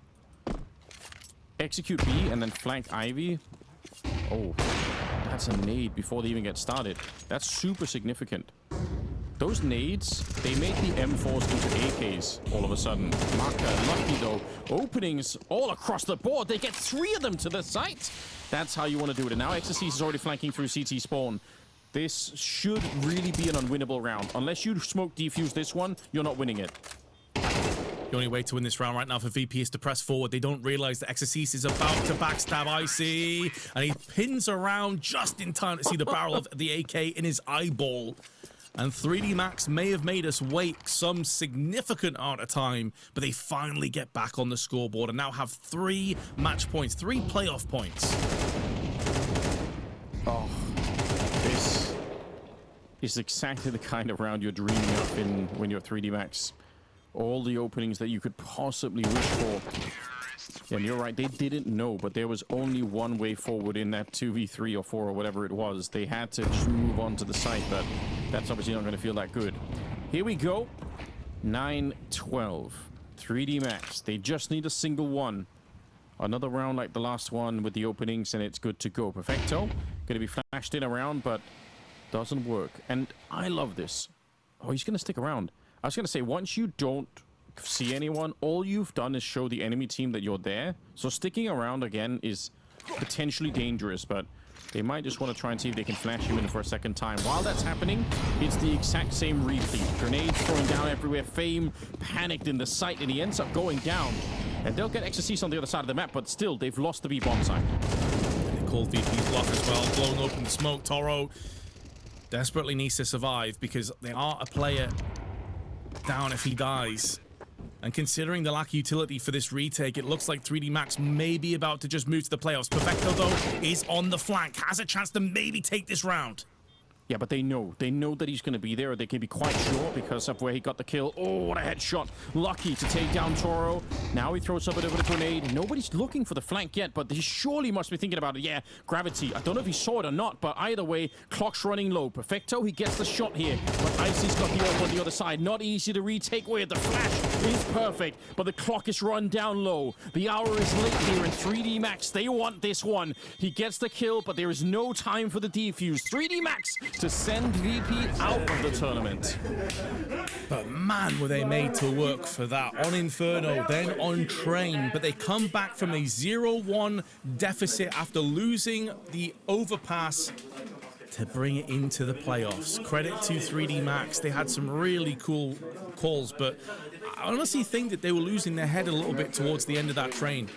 execute B and then flank Ivy. Oh, that's a nade before they even get started. That's super significant. Those nades, they make the M4s into AKs all of a sudden. Maka, lucky though. Openings all across the board. They get 3 of them to the site. That's how you want to do it. And now XSC is already flanking through CT spawn. This should really be an unwinnable round. Unless you smoke defuse this one, you're not winning it. The only way to win this round right now for VP is to press forward. They don't realize that Exorcist is about to backstab Icy, and he pins around just in time to see the barrel of the AK in his eyeball. And 3D Max may have made us wait some significant amount of time, but they finally get back on the scoreboard and now have 3 match points, 3 playoff points. Oh, this is exactly the kind of round you're dreaming up in when you're 3D Max. All the openings that you could possibly wish for. And you're right, they didn't know, but there was only one way forward in that 2v3 or 4 or whatever it was. They had to just move on to the site, but that's obviously not going to feel that good. Here we go. 9-12. 3D Max. They just need a single one. Another round like the last one with the openings, and it's good to go. Perfecto. Going to be flashed in around, but doesn't work. And I love this. Oh, he's going to stick around. I was going to say, once you don't see anyone, all you've done is show the enemy team that you're there. So sticking around again is potentially dangerous, but they might just want to try and see if they can flash him in for a second time. While that's happening, it's the exact same repeat. Grenades throwing down everywhere. Fame panicked in the site, and he ends up going down. And they'll get Exorcist on the other side of the map, but still, they've lost the B-bomb site. They call VP's bluff as well. Blown open the smoke. Toro desperately needs to survive because they are a player down if he dies. And considering the lack of utility for this retake, it looks like 3D Max may be about to just move to the playoffs. Perfecto, though, is on the flank, has a chance to maybe take this round. Yeah, but they know that he's going to be there, or they can be quite sure because of where he got the kill. Oh, what a headshot. Lucky to take down Toro. Now he throws up a bit of a grenade. Nobody's looking for the flank yet, but he surely must be thinking about it. Yeah, gravity. I don't know if he saw it or not, but either way, clock's running low. Perfecto, he gets the shot here, but Icy's got the ult on the other side. Not easy to retake where the flash is perfect, but the clock is run down low. The hour is late here in 3D Max. They want this one. He gets the kill, but there is no time for the defuse. 3D Max to send VP out of the tournament. But man, were they made to work for that. On Inferno, then on Train, but they come back from a 0-1 deficit after losing the Overpass to bring it into the playoffs. Credit to 3D Max. They had some really cool calls, but I honestly think that they were losing their head a little bit towards the end of that Train.